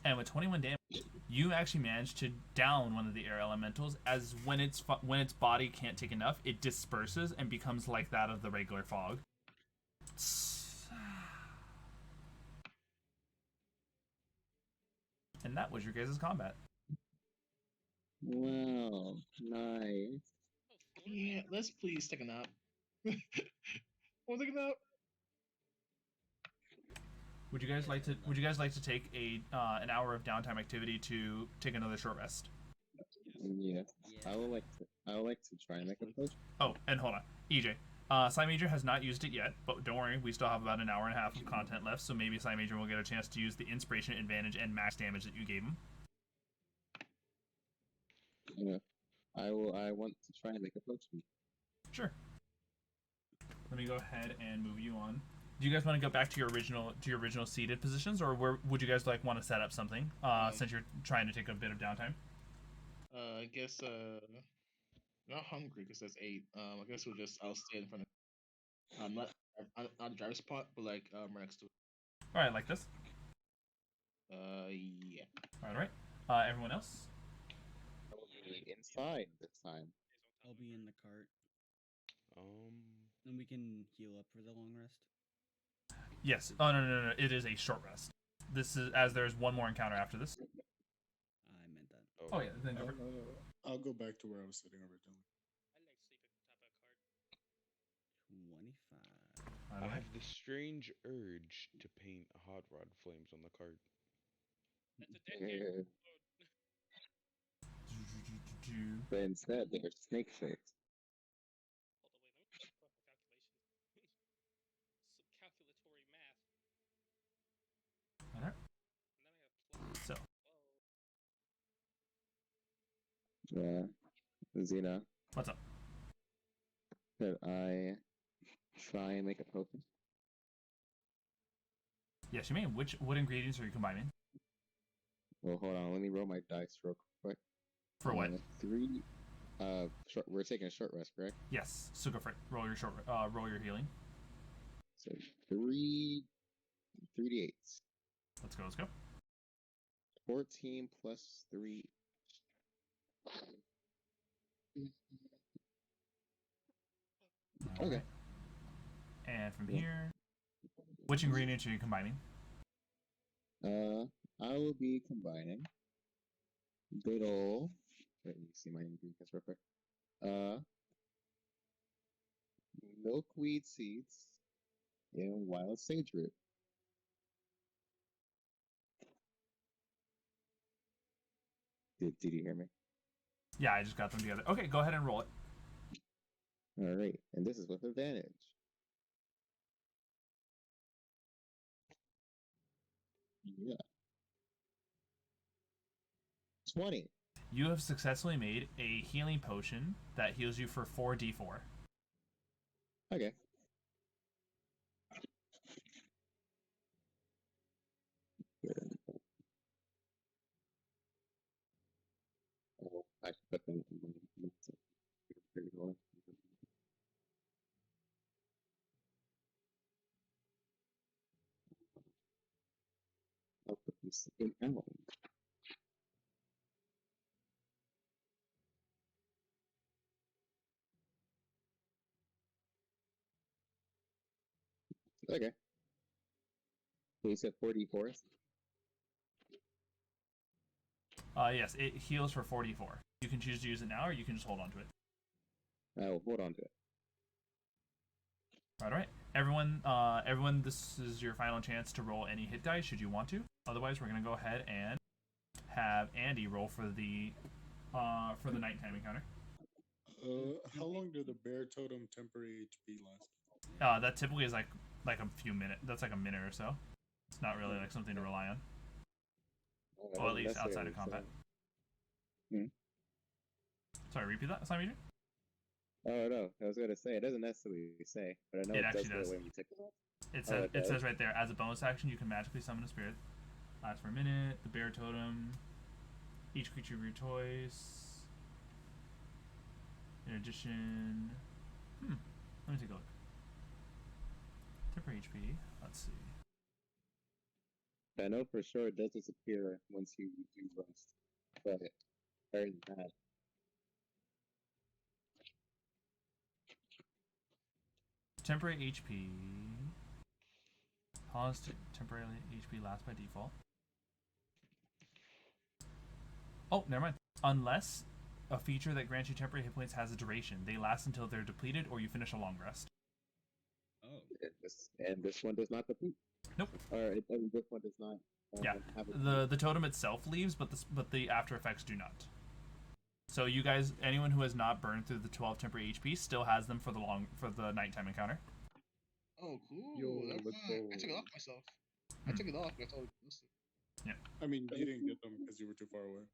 And with 21 damage, you actually managed to down one of the air elementals, as when its body can't take enough, it disperses and becomes like that of the regular fog. And that was your guys' combat. Wow, nice. Yeah, let's please take a nap. We'll take a nap. Would you guys like to take an hour of downtime activity to take another short rest? Yeah. I would like to try and make a potion. Oh, and hold on, EJ. Slimeadrian has not used it yet, but don't worry, we still have about an hour and a half of content left, so maybe Slimeadrian will get a chance to use the inspiration advantage and max damage that you gave him. Yeah. I want to try and make a potion. Sure. Let me go ahead and move you on. Do you guys want to go back to your original seated positions, or would you guys want to set up something since you're trying to take a bit of downtime? I guess not hungry because that's 8. I guess I'll stay in front of not the driver's spot, but like right next to it. All right, like this. Yeah. All right. Everyone else? I will be inside this time. I'll be in the cart. And we can heal up for the long rest. Yes. Oh no. It is a short rest. This is as there's one more encounter after this. I meant that. Oh yeah. Then go I'll go back to where I was sitting originally. I like sleeping on top of a cart. 25. I have the strange urge to paint hot rod flames on the cart. That's a dead game. But instead, they're snake shaped. Hold on, wait, let me check for calculations. Some calculatory math. All right. And then I have So. Xena. What's up? Could I try and make a potion? Yes, you may. What ingredients are you combining? Well, hold on. Let me roll my dice real quick. For what? 3. We're taking a short rest, correct? Yes. So go for it. Roll your healing. So 3 d8s. Let's go. 14 plus 3. Okay. Right. And from here, which ingredients are you combining? I will be combining good old. Let me see my ingredients real quick. Milkweed seeds and wild sage root. Did you hear me? Yeah, I just got them together. Okay, go ahead and roll it. All right, and this is with advantage. Yeah. 20. You have successfully made a healing potion that heals you for 4d4. Okay. Oh, I should put them in my. I'll put this in out. Okay. So you said 44? Yes, it heals for 44. You can choose to use it now, or you can just hold on to it. I'll hold on to it. All right. Everyone, this is your final chance to roll any hit dice should you want to. Otherwise, we're gonna go ahead and have Andy roll for the nighttime encounter. How long do the bear totem temporary HP last? That typically is like a few minutes. That's like a minute or so. It's not really like something to rely on. Well, at least outside of combat. Sorry, repeat that, Slimeadrian? Oh no, I was gonna say it doesn't necessarily say, but I know it actually does. When you take it off. It says right there, as a bonus action, you can magically summon a spirit. Lasts for a minute. The bear totem. Each creature of your choice. In addition, let me take a look. Temporary HP. Let's see. I know for sure it does disappear once you do rest, but other than that. Temporary HP. Pause to temporarily HP lasts by default. Oh, never mind. Unless a feature that grants you temporary hit points has a duration. They last until they're depleted or you finish a long rest. Oh. And this one does not deplete. Nope. Or this one does not. Yeah. The totem itself leaves, but the after effects do not. So you guys, anyone who has not burned through the 12 temporary HP still has them for the nighttime encounter. Oh, cool. I took it off myself. I took it off. I told you. Yeah. I mean, you didn't get them because you were too far away.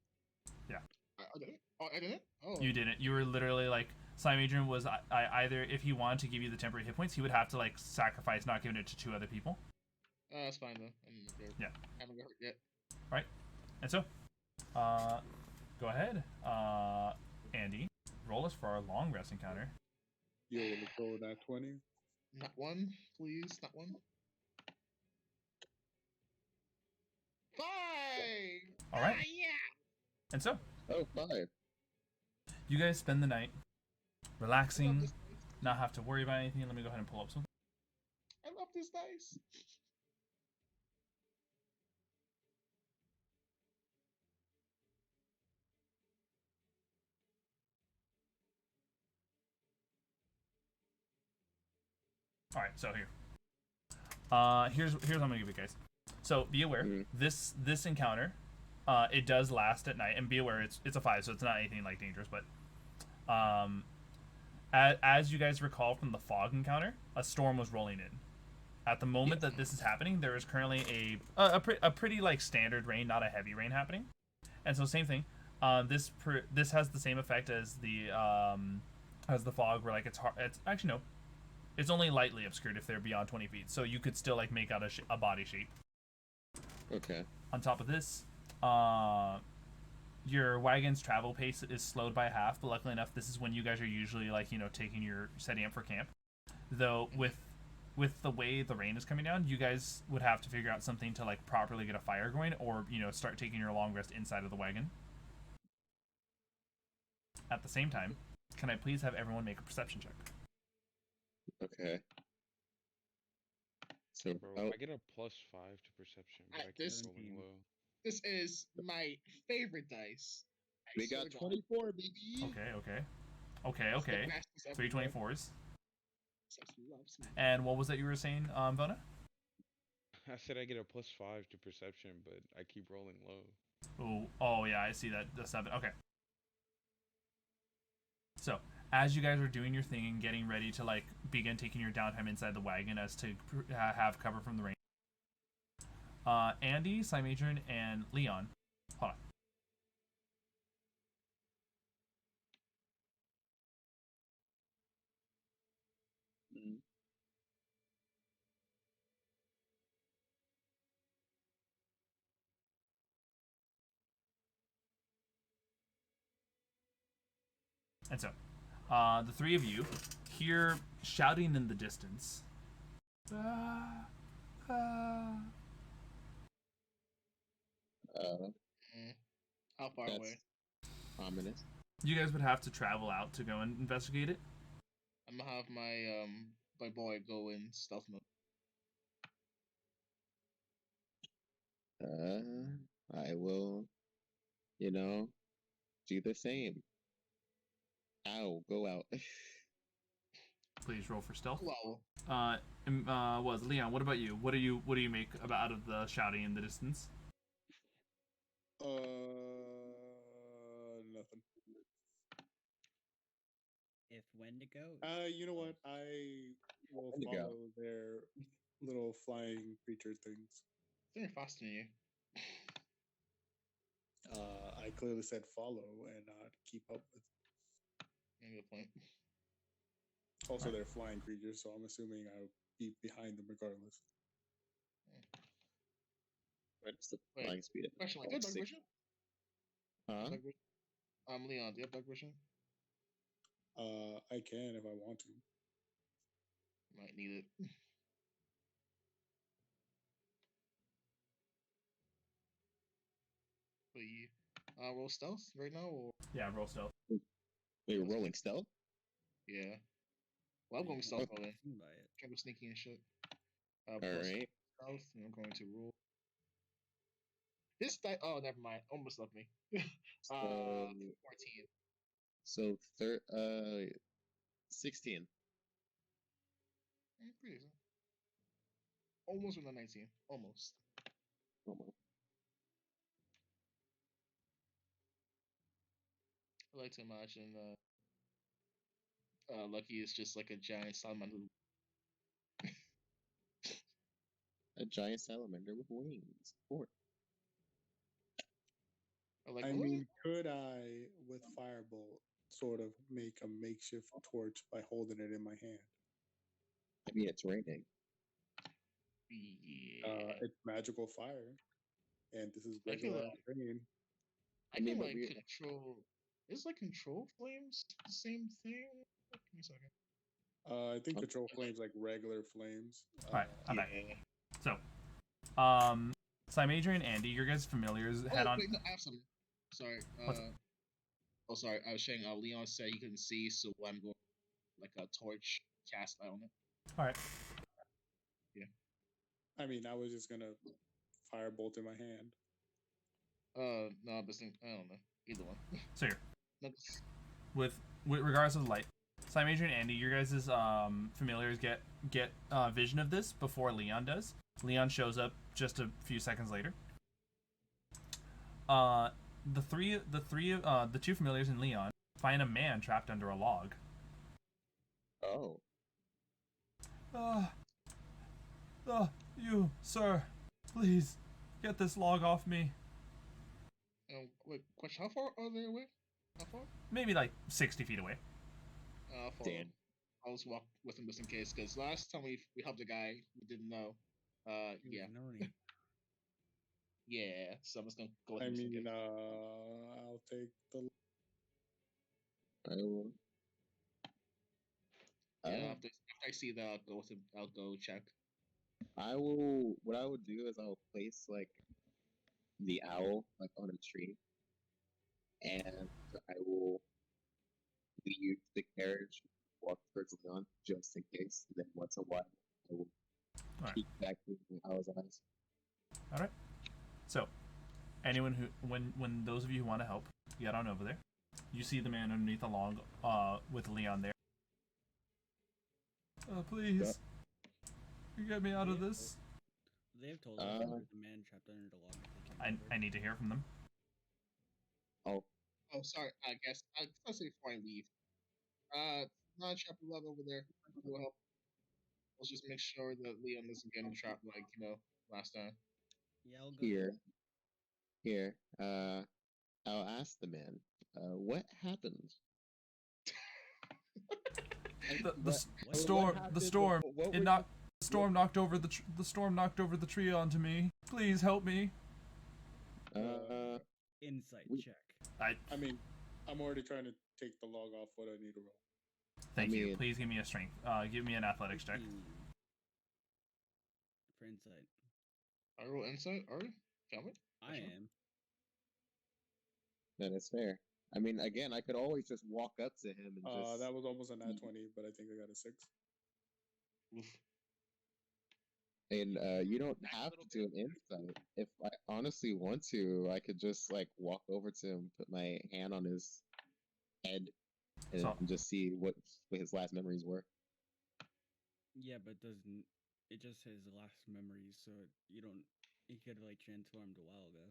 Yeah. I did it? Oh, I didn't? Oh. You didn't. You were literally like, Slimeadrian was either, if he wanted to give you the temporary hit points, he would have to like sacrifice not giving it to 2 other people. That's fine though. Yeah. I haven't got hurt yet. Right. And so, go ahead, Andy, roll us for our long rest encounter. You want to go with that 20? Not one, please. Not one. 5! All right. Yeah! And so, 5. You guys spend the night relaxing, not have to worry about anything. Let me go ahead and pull up something. I love this dice. All right, so here's what I'm gonna give you guys. So be aware, this encounter, it does last at night, and be aware it's a 5, so it's not anything like dangerous. But as you guys recall from the fog encounter, a storm was rolling in. At the moment that this is happening, there is currently a pretty like standard rain, not a heavy rain happening. And so same thing. This has the same effect as the fog, where like it's hard. It's actually no. It's only lightly obscured if they're beyond 20 feet, so you could still like make out a body shape. Okay. On top of this, your wagon's travel pace is slowed by half, but luckily enough, this is when you guys are usually like setting up for camp. Though with the way the rain is coming down, you guys would have to figure out something to like properly get a fire going, or start taking your long rest inside of the wagon. At the same time, can I please have everyone make a perception check? Okay. So, Bro, I get a +5 to perception, but I keep rolling low. This is my favorite dice. We got 24, baby. Okay. 3 24s. And what was that you were saying, Vona? I said I get a +5 to perception, but I keep rolling low. Oh yeah, I see that. The 7. Okay. So, as you guys are doing your thing and getting ready to like begin taking your downtime inside the wagon as to have cover from the rain, Andy, Slimeadrian, and Leon. Hold on. Mm-hmm. And so, the three of you hear shouting in the distance. Ah, ah. How far away? Ominous. You guys would have to travel out to go and investigate it. I'm gonna have my boy go in stealth mode. I will, do the same. Ow, go out. Please roll for stealth. Well, was Leon? What about you? What do you make about out of the shouting in the distance? Nothing. If Wendigo. You know what? I will follow their little flying creature things. They're faster than you. I clearly said follow and not keep up with. Yeah, good point. Also, they're flying creatures, so I'm assuming I'll be behind them regardless. What's the flying speed? Question: do you have dark vision? Huh? Leon, do you have dark vision? I can if I want to. Might need it. But you roll stealth right now, or yeah, roll stealth. Wait, you're rolling stealth? Yeah. Well, I'm going stealth all in. Trying to sneaky and shit. All right. Stealth, and I'm going to roll. This die. Oh, never mind. Almost left me. 14. So 16. Pretty decent. Almost with a 19. Almost. I like to imagine Lucky is just like a giant salamander. A giant salamander with wings. I mean, could I, with Firebolt, sort of make a makeshift torch by holding it in my hand? I mean, it's raining. Yeah. It's magical fire, and this is regular rain. I mean, like control. Is like control flames the same thing? Give me a second. I think control flames like regular flames. Alright, I'm back. So, Slimeadrian and Andy, your guys' familiars head on. Wait, no, I have something. Sorry. Sorry. I was saying. Leon said he couldn't see, so I'm going like a torch cast on it. All right. Yeah. I mean, I was just gonna firebolt in my hand. No, but I don't know. Either one. So here, with regards to the light, Slimeadrian and Andy, your guys' familiars get vision of this before Leon does. Leon shows up just a few seconds later. The two familiars and Leon find a man trapped under a log. Oh. You, sir, please get this log off me. Wait, question, how far are they away? How far? Maybe like 60 feet away. Damn. I'll just walk with him just in case, because last time we helped a guy, we didn't know. Yeah. Yeah, so I'm just gonna go with him. I mean, I'll take the. I will. Yeah, after I see that, I'll go with him. I'll go check. I will. What I would do is I'll place like the owl like on a tree, and I will leave the carriage walk towards Leon just in case. And then once in a while, I will peek back through Owl's eyes. All right. So, anyone who, when those of you who want to help, get on over there. You see the man underneath the log, with Leon there. Please, you get me out of this. They've told us there's a man trapped under the log. I need to hear from them. Oh, sorry. I guess I'll say before I leave. Not trap the log over there. Will help. Let's just make sure that Leon doesn't get trapped like last time. Yeah, I'll go. Here. I'll ask the man. What happened? The storm knocked over the tree onto me. Please help me. Insight check. I mean, I'm already trying to take the log off. What I need to roll. Thank you. Please give me a strength. Give me an athletics check. For insight. I roll insight. Are you? I am. That is fair. I mean, again, I could always just walk up to him and just... That was almost a nat 20, but I think I got a 6. Oof. And you don't have to do an insight. If I honestly want to, I could just like walk over to him, put my hand on his head, and just see what his last memories were. Yeah, but doesn't it just says last memories? So you don't. He could like transformed a while ago.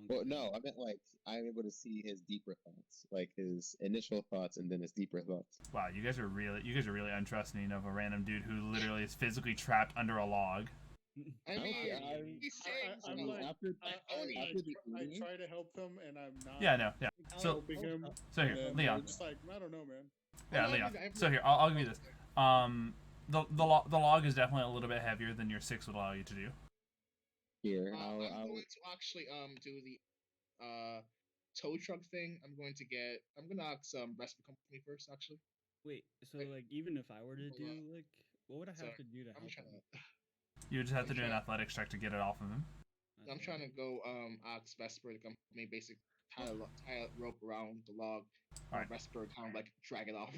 Well, no, I meant like I'm able to see his deeper thoughts, like his initial thoughts and then his deeper thoughts. Wow, you guys are really untrusting of a random dude who literally is physically trapped under a log. I try to help him, and I'm not. Yeah, no, yeah. So here, Leon. Just like I don't know, man. Yeah, Leon. So here, I'll give you this. The log is definitely a little bit heavier than your 6 would allow you to do. Here, I'm going to actually do the tow truck thing. I'm gonna ask Vesper company first, actually. Wait, so like even if I were to do like, what would I have to do to help him? You just have to do an athletics check to get it off of him. I'm trying to go ask Vesper to company, basically tie a rope around the log. All right. Vesper kind of like drag it off.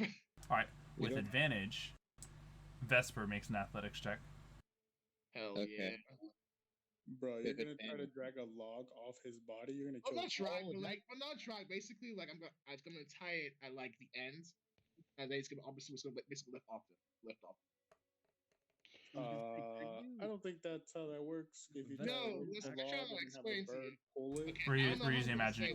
All right, with advantage, Vesper makes an athletics check. Hell yeah. Bro, you're gonna try to drag a log off his body. You're gonna kill. I'm not trying, but not trying. Basically, like I'm gonna tie it at like the ends, and then it's gonna basically lift off. I don't think that's how that works. If you let's try to explain to you. We're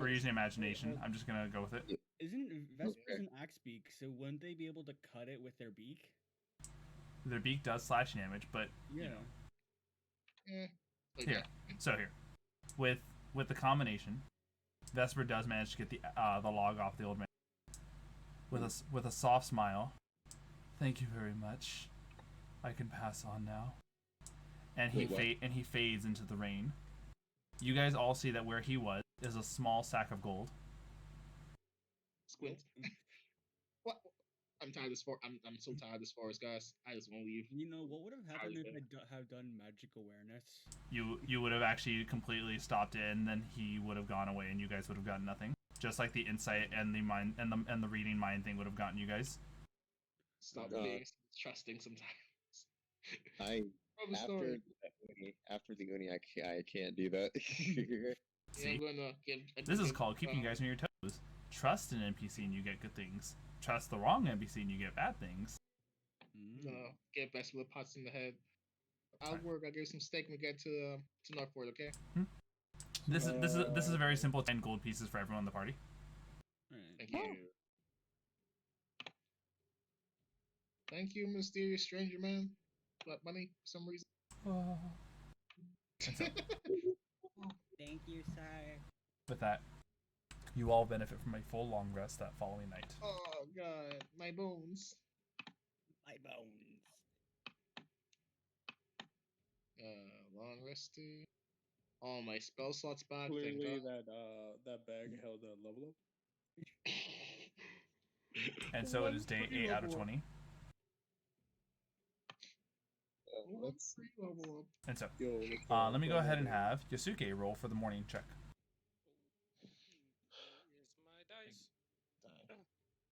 using imagination. I'm just gonna go with it. Isn't Vesper's an axe beak? So wouldn't they be able to cut it with their beak? Their beak does slash damage, but yeah. Here, with the combination, Vesper does manage to get the log off the old man. With a soft smile, thank you very much. I can pass on now. And he fades into the rain. You guys all see that where he was is a small sack of gold. Squint. What? I'm tired of this I'm so tired of this forest, guys. I just want to leave. You know what would have happened if I have done magic awareness? You would have actually completely stopped it, and then he would have gone away, and you guys would have gotten nothing. Just like the insight and the mind and the reading mind thing would have gotten you guys. Stop being trusting sometimes. After the uni, I can't do that. See, this is called keeping you guys on your toes. Trust an NPC and you get good things. Trust the wrong NPC and you get bad things. Get best with pots in the head. I'll work. I'll give some steak when we get to Northport, okay? This is a very simple 10 gold pieces for everyone in the party. Thank you. Thank you, mysterious stranger man. Got money for some reason. Thank you, sir. With that, you all benefit from a full long rest that following night. Oh god, my bones. My bones. Long resting. All my spell slots back. Clearly, that bag held a level up. And so it is day 8 out of 20. And so, let me go ahead and have Yasuke roll for the morning check. Here's my dice.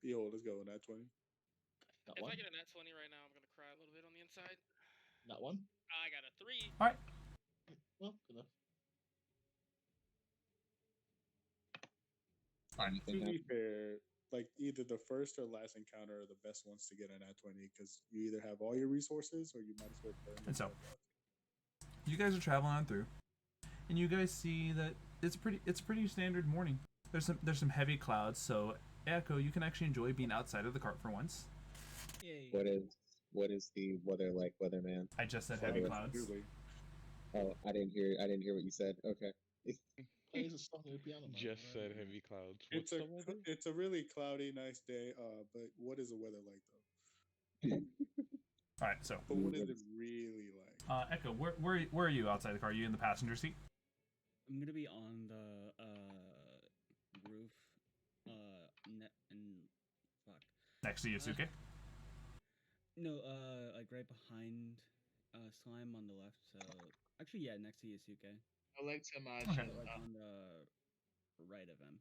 Yo, let's go. Nat 20. Got if one. I get a nat 20 right now, I'm gonna cry a little bit on the inside. Got one. I got a 3. All right. Well, good enough. To be fair, like either the first or last encounter are the best ones to get a nat 20 because you either have all your resources or you might as well burn And so, yourself out. you guys are traveling on through, and you guys see that it's pretty standard morning. There's some heavy clouds, so Echo, you can actually enjoy being outside of the cart for once. Yay. What is the weather like, weatherman? I just said heavy clouds. Oh, I didn't hear what you said. Okay. Just said heavy clouds. It's a really cloudy, nice day. But what is the weather like though? All right, so. But what is it really like? Echo, where are you outside the car? Are you in the passenger seat? I'm gonna be on the roof. Fuck. Next to Yasuke? No, like right behind Slime on the left. So actually, yeah, next to Yasuke. I like to imagine like on the right of him.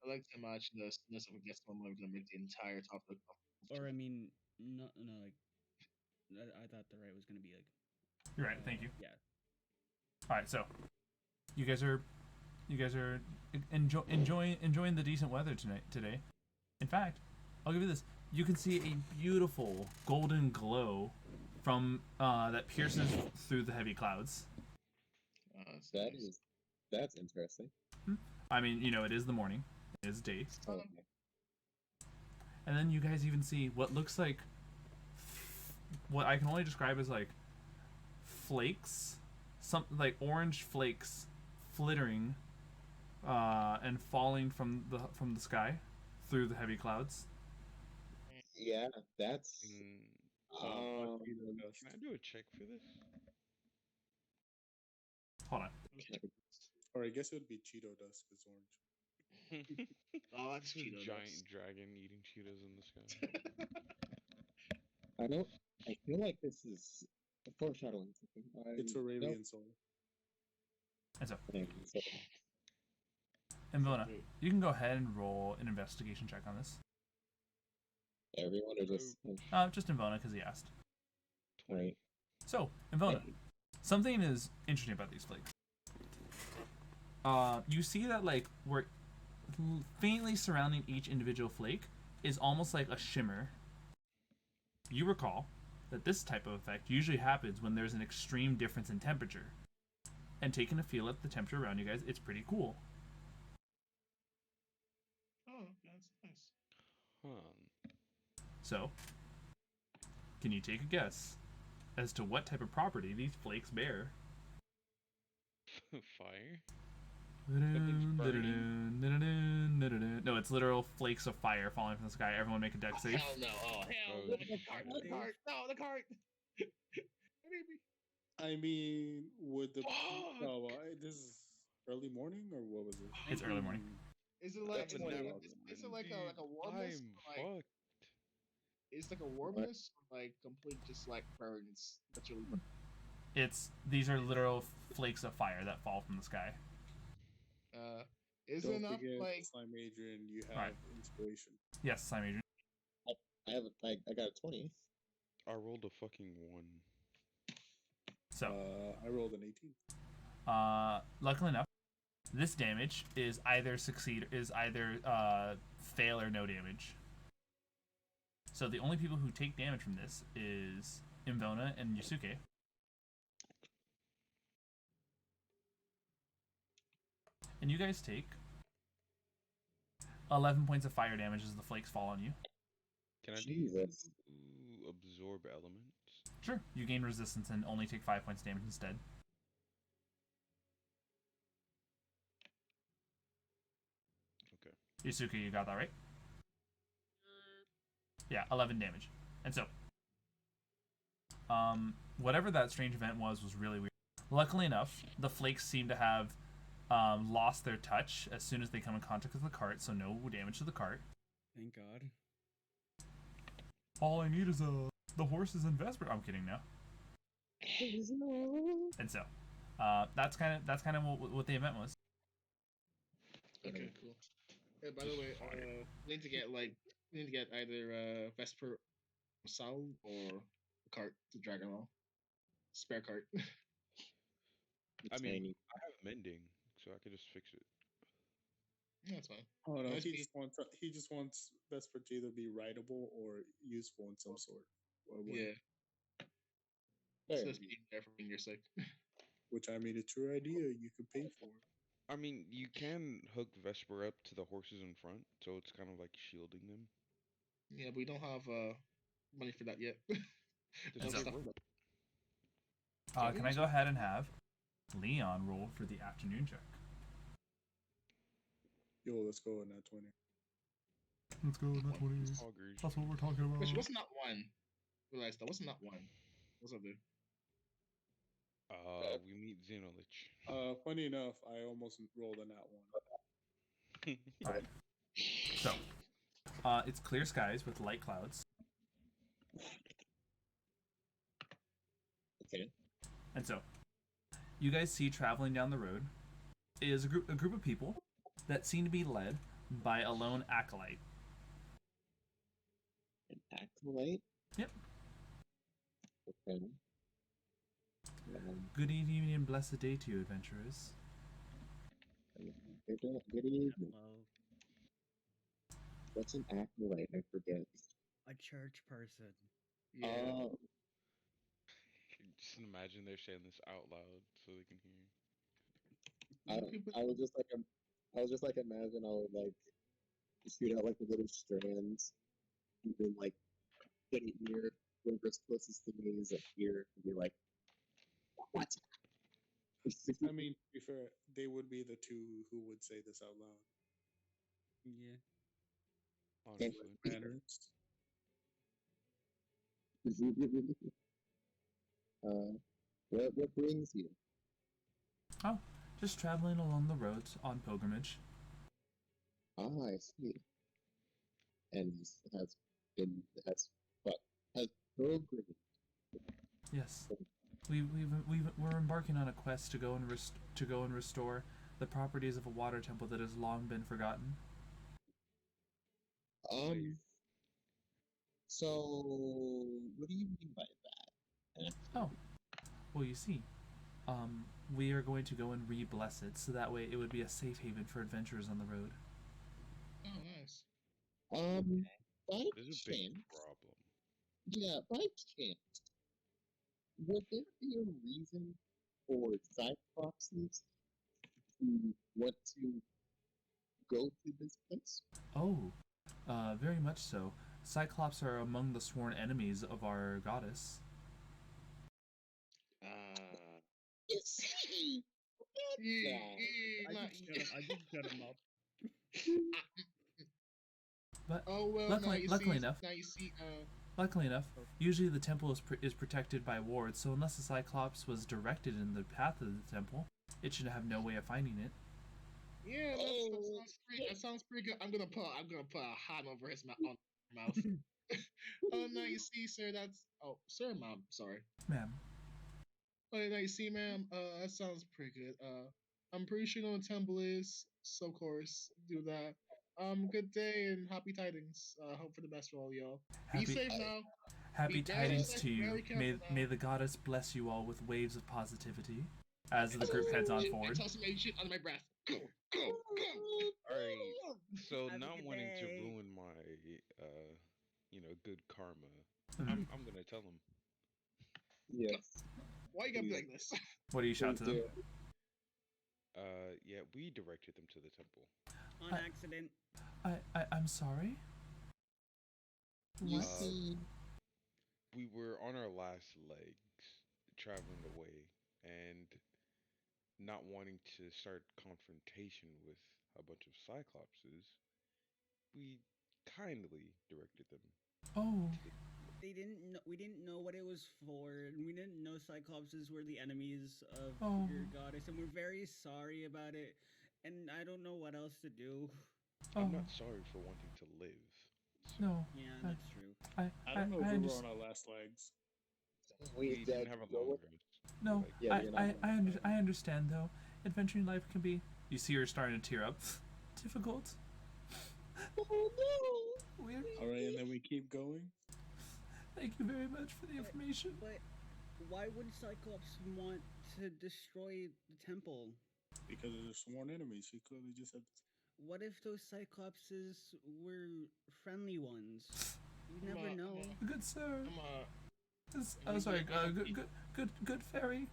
I like to imagine the snow of gets one going to make the entire top of the cup. Or I mean, no, like I thought the right was gonna be like. You're right. Thank you. Yeah. All right, so you guys are enjoying the decent weather today. In fact, I'll give you this. You can see a beautiful golden glow from that pierces through the heavy clouds. That's interesting. I mean, it is the morning. It is day. Oh, okay. And then you guys even see what looks like what I can only describe as like flakes, some like orange flakes flittering and falling from the sky through the heavy clouds. Yeah, that's. Can I do a check for this? Hold on. Or I guess it would be Cheeto dust if it's orange. Oh, that's Cheeto giant dust. dragon eating Cheetos in the sky. I feel like this is foreshadowing something. It's Aurelian soul. And so, Invona, you can go ahead and roll an investigation check on this. Everyone or just Invona because he asked. Right. So, Invona, something is interesting about these flakes. You see that like we're faintly surrounding each individual flake is almost like a shimmer. You recall that this type of effect usually happens when there's an extreme difference in temperature. And taking a feel at the temperature around you guys, it's pretty cool. Oh, that's nice. So, can you take a guess as to what type of property these flakes bear? Fire? No, it's literal flakes of fire falling from the sky. Everyone make a deck save. Hell no. Oh, hell no. The cart. No, the cart. I mean, would the... this is early morning, or what was it? It's early morning. Is it like a warmness? Like, it's like a warmness, like complete just like burns. That's really burn. These are literal flakes of fire that fall from the sky. Is Don't it enough forget, like Slimeadrian, you have inspiration. Yes, Slimeadrian. I got a 20. I rolled a fucking 1. So I rolled an 18. Luckily enough, this damage is either fail or no damage. So the only people who take damage from this is Invona and Yasuke. And you guys take 11 points of fire damage as the flakes fall on you. Can I absorb elements? Sure. You gain resistance and only take 5 points damage instead. Okay. Yasuke, you got that right? Yeah, 11 damage. And so, whatever that strange event was really weird. Luckily enough, the flakes seem to have lost their touch as soon as they come in contact with the cart, so no damage to the cart. Thank God. All I need is the horses and Vesper. I'm kidding now. And so, that's kind of what the event was. Okay, cool. Yeah, by the way, we need to get either Vesper saw or a cart to drag along. Spare cart. I mean, I have mending, so I could just fix it. Yeah, that's fine. Oh no, he just wants Vesper to either be rideable or useful in some sort. Yeah. It's just being there for your sake. Which I mean, it's your idea. You could pay for it. I mean, you can hook Vesper up to the horses in front, so it's kind of like shielding them. Yeah, but we don't have money for that yet. Can I go ahead and have Leon roll for the afternoon check? Yo, let's go on that 20. Let's go on that 20. That's what we're talking about. Which wasn't that one. Realize that wasn't that one. What's up, dude? We meet Xenolich. Funny enough, I almost rolled on that one. Alright. So, it's clear skies with light clouds. Okay. And so, you guys see traveling down the road is a group of people that seem to be led by a lone acolyte. An acolyte? Yep. Okay. Good evening and blessed day to you, adventurers. Good evening. Hello. What's an acolyte? I forget. A church person. Yeah. Oh. Just imagine they're saying this out loud so they can hear. I was just like imagine I would like shoot out like the little strands, and then like get it near whoever's closest to me is up here, and be like, what? I mean, to be fair, they would be the two who would say this out loud. Yeah. Honestly. Manners. What brings you? Oh, just traveling along the roads on pilgrimage. Ah, I see. And has pilgrimage. Yes, we're embarking on a quest to go and restore the properties of a water temple that has long been forgotten. So what do you mean by that? Oh, well, you see, we are going to go and re-bless it, so that way it would be a safe haven for adventurers on the road. Oh, nice. By There's a chance, big problem. yeah, by chance, would there be a reason for Cyclopses to want to go to this place? Oh, very much so. Cyclops are among the sworn enemies of our goddess. Yes. I just shut him up. But luckily enough, usually the temple is protected by wards, so unless the Cyclops was directed in the path of the temple, it should have no way of finding it. Yeah, that sounds pretty good. I'm gonna put a hand over his mouth. Oh, now you see, sir. Sir, ma'am. Sorry, ma'am. Oh, now you see, ma'am. That sounds pretty good. I'm pretty sure you know what temple is, so of course do that. Good day and happy tidings. Hope for the best for all y'all. Be safe now. Happy tidings to you. May the goddess bless you all with waves of positivity. As the group heads on forward. I toss some shit under my breath. Go. Alright, so not wanting to ruin my, good karma, I'm gonna tell him. Yes. Why you gotta be like this? What do you shout to them? Yeah, we directed them to the temple. On accident. I'm sorry? We were on our last legs, traveling away, and not wanting to start confrontation with a bunch of Cyclopses, we kindly directed them. Oh. We didn't know what it was for, and we didn't know Cyclopses were the enemies of your goddess, and we're very sorry about it, and I don't know what else to do. I'm not sorry for wanting to live. So. No. Yeah, that's true. I don't know if we were on our last legs. We didn't have a long rest. No, I understand though. Adventuring life can be. You see her starting to tear up. Difficult. Oh no! All right, and then we keep going. Thank you very much for the information. But why would Cyclops want to destroy the temple? Because they're sworn enemies. She clearly just said this. What if those Cyclopses were friendly ones? You never know. Good sir. Sorry, good fairy.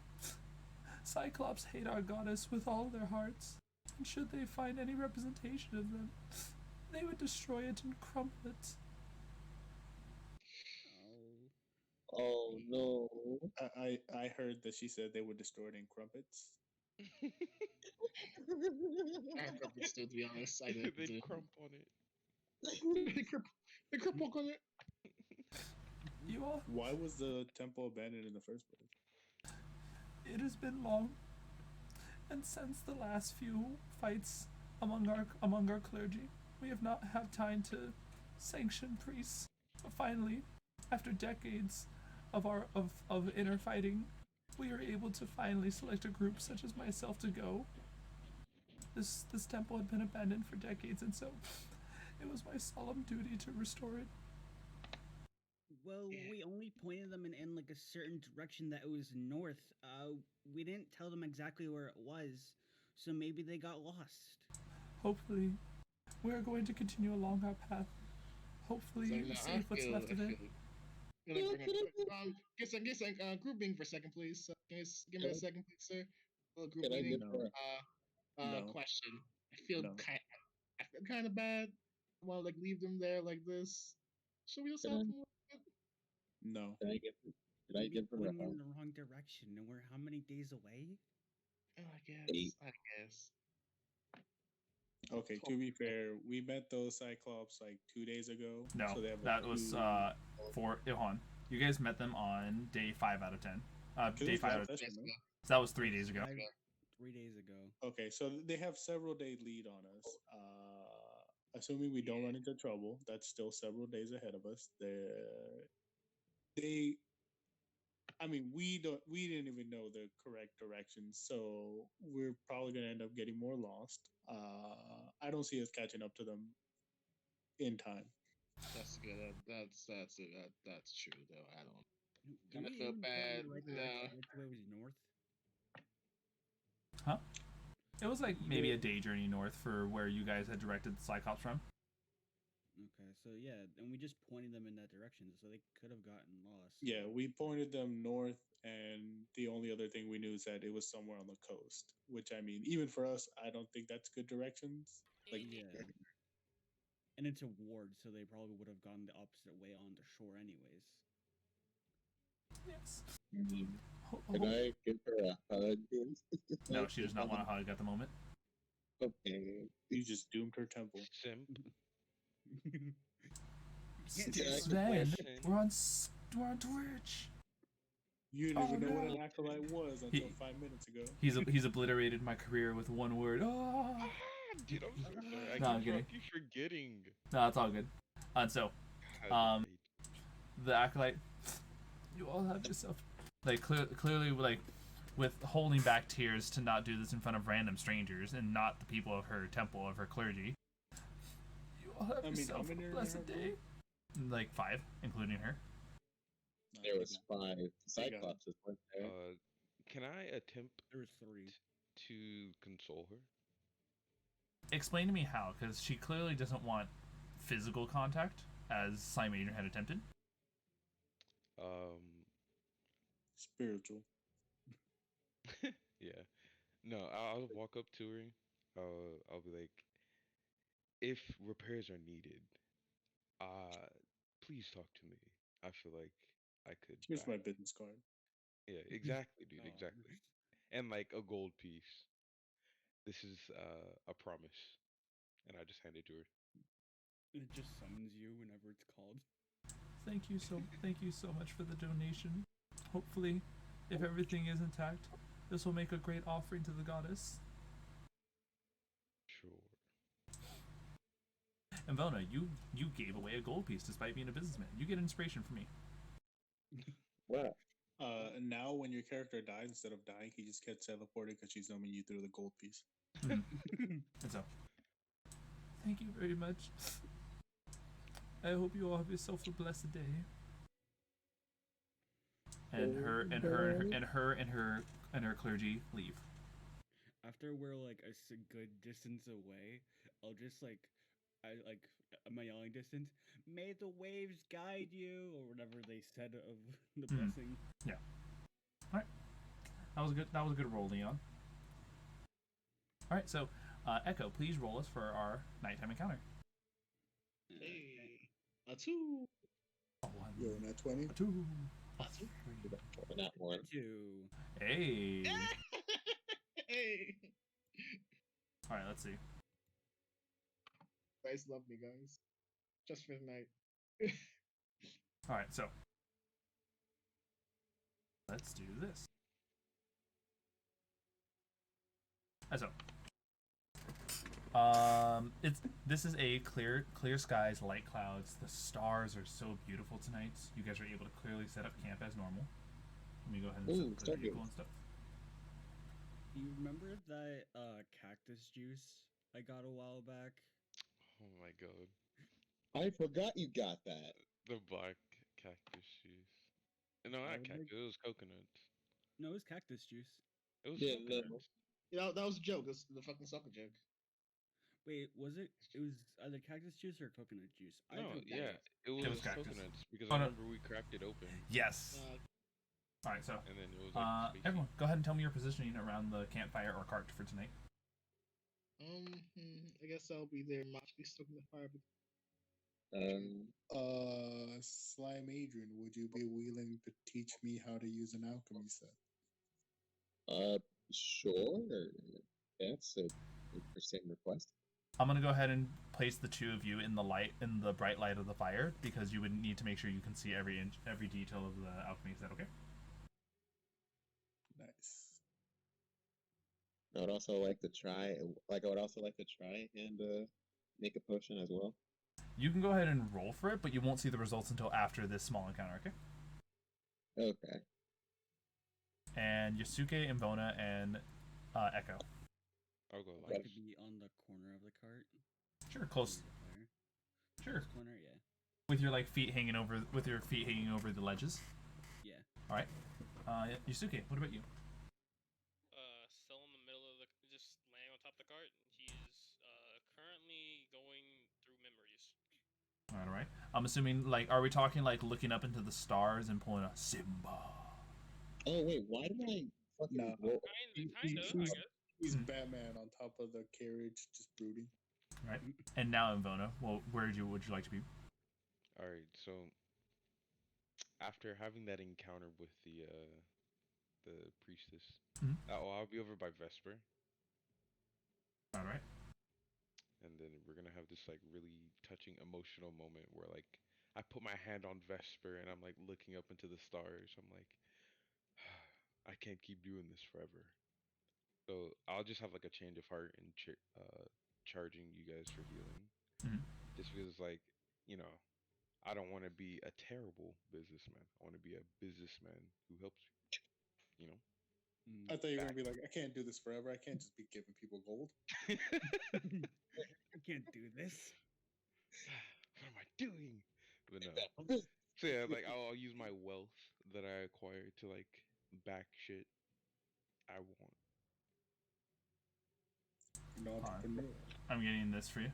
Cyclops hate our goddess with all their hearts, and should they find any representation of them, they would destroy it and crumble it. Oh no! I heard that she said they would destroy it in crumpets. I have crumpets too, to be honest. I did. They crump on it. They crump on it. You all. Why was the temple abandoned in the first place? It has been long, and since the last few fights among our clergy, we have not had time to sanction priests. But finally, after decades of inner fighting, we are able to finally select a group such as myself to go. This temple had been abandoned for decades, and so it was my solemn duty to restore it. Well, we only pointed them in like a certain direction that it was north. We didn't tell them exactly where it was, so maybe they got lost. Hopefully, we are going to continue along our path. Hopefully, save what's left of it. Grouping for a second, please. Give me a second, please, sir. Question. I feel kind of bad. I want to like leave them there like this. Should we just help them? No. Did I get them in the wrong direction? And we're how many days away? Oh, I guess. Okay, to be fair, we met those Cyclops like 2 days ago. No, so they have that was for Ilhan. You guys met them on day 5 out of 10. Day 5 out of 10. So that was 3 days ago. 3 days ago. Okay, so they have several day lead on us. Assuming we don't run into trouble, that's still several days ahead of us. We didn't even know the correct directions, so we're probably gonna end up getting more lost. I don't see us catching up to them in time. That's good. That's true though. I don't. Kind of feel bad. Which way was north? Huh? It was like maybe a day journey north for where you guys had directed the Cyclops from. Okay, so yeah, and we just pointed them in that direction, so they could have gotten lost. Yeah, we pointed them north, and the only other thing we knew is that it was somewhere on the coast. Which, I mean, even for us, I don't think that's good directions. Like, yeah. And it's a ward, so they probably would have gone the opposite way on the shore anyways. Yes. Can I give her a hug? No, she does not want a hug at the moment. Okay. You just doomed her temple. Simp. Sven, we're on Twitch. You didn't even know what an acolyte was until 5 minutes ago. He's obliterated my career with one word. Oh. Dude, I'm so sorry. I'm kidding. I keep forgetting. No, it's all good. And so, the acolyte, you all have yourself like clearly like with holding back tears to not do this in front of random strangers and not the people of her temple, of her clergy. You all have yourself a blessed day. Like 5, including her. There was 5 Cyclopses, weren't there? Can I attempt? There was 3 to console her. Explain to me how, because she clearly doesn't want physical contact, as Slimeadrian had attempted. Spiritual. Yeah. No, I'll walk up to her. I'll be like, if repairs are needed, please talk to me. I feel like I could. Here's my business card. Yeah, exactly, dude, exactly. And like a gold piece. This is a promise. And I just hand it to her. It just summons you whenever it's called. Thank you so much for the donation. Hopefully, if everything is intact, this will make a great offering to the goddess. Sure. And Vona, you gave away a gold piece despite being a businessman. You get inspiration from me. Wow. Now when your character dies, instead of dying, he just gets teleported because she's numbing you through the gold piece. And so, thank you very much. I hope you all have yourself a blessed day. and her clergy leave. After we're like a good distance away, I'll just like, at my yelling distance, may the waves guide you, or whatever they said of the blessing. Yeah. All right. That was good. That was a good roll, Leon. All right. So, Echo, please roll us for our nighttime encounter. Hey, a 2. A 1. Yo, not 20. A 2. A 2. Not 1. 2. Hey. Hey. All right. Let's see. Guys love me, guys. Just for the night. All right. So, let's do this. So, this is a clear skies, light clouds. The stars are so beautiful tonight. You guys are able to clearly set up camp as normal. Let me go ahead and set the vehicle and stuff. Do you remember that cactus juice I got a while back? Oh my god. I forgot you got that. The black cactus juice. No, not cactus. It was coconut. No, it was cactus juice. It was coconut. Yeah, that was a joke. That's the fucking soccer joke. Wait, was it? It was either cactus juice or coconut juice. No, yeah, it was coconuts because I remember we cracked it open. Yes. All right, so and then it was like everyone, go ahead and tell me your positioning around the campfire or cart for tonight. I guess I'll be there, mostly stoking the fire. Slimeadrian, would you be willing to teach me how to use an alchemy set? Sure. That's a interesting request. I'm gonna go ahead and place the two of you in the bright light of the fire because you would need to make sure you can see every detail of the alchemy set. Okay. Nice. I would also like to try. And make a potion as well. You can go ahead and roll for it, but you won't see the results until after this small encounter. Okay. Okay. And Yasuke, Invona, and Echo. I'll go I could be on the corner of the cart. Sure, close. Sure. Close corner, yeah. With your feet hanging over the ledges. Yeah. All right. Yasuke, what about you? Still in the middle of just laying on top of the cart. He is currently going through memories. All right. I'm assuming are we talking looking up into the stars and pulling a Simba? Oh wait, why did I fucking roll? Kinda, I guess. He's Batman on top of the carriage, just brooding. Right. And now, Invona, well, would you like to be? All right. So after having that encounter with the priestess, I'll be over by Vesper. All right. And then we're gonna have this really touching emotional moment where I put my hand on Vesper and I'm looking up into the stars. I'm like, I can't keep doing this forever. So I'll just have a change of heart and charging you guys for healing. Just because I don't want to be a terrible businessman. I want to be a businessman who helps you. I thought you were gonna be like, I can't do this forever. I can't just be giving people gold. I can't do this. What am I doing? But no. So yeah, I'll use my wealth that I acquired to back shit I want. I'm getting this for you.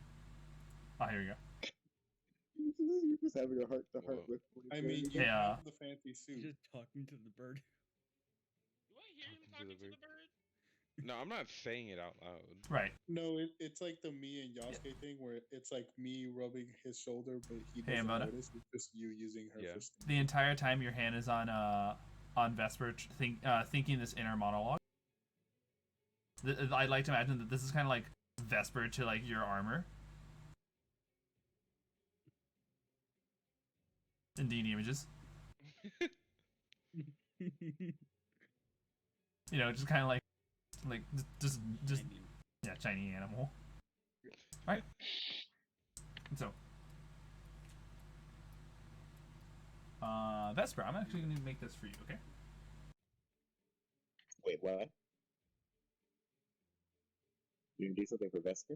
Oh, here we go. You're just having a heart to heart with. I mean, you have the fancy suit. You're just talking to the bird. Do I hear him talking to the bird? No, I'm not saying it out loud. Right. No, it's like the me and Yasuke thing where it's like me rubbing his shoulder, but he doesn't notice. It's just you using her for stuff. The entire time your hand is on Vesper, thinking this inner monologue. I'd like to imagine that this is kind of like Vesper to your armor. In D&D images. Just kind of just yeah, shiny animal. Right. So Vesper, I'm actually going to make this for you, okay? Wait, what? You can do something for Vesper?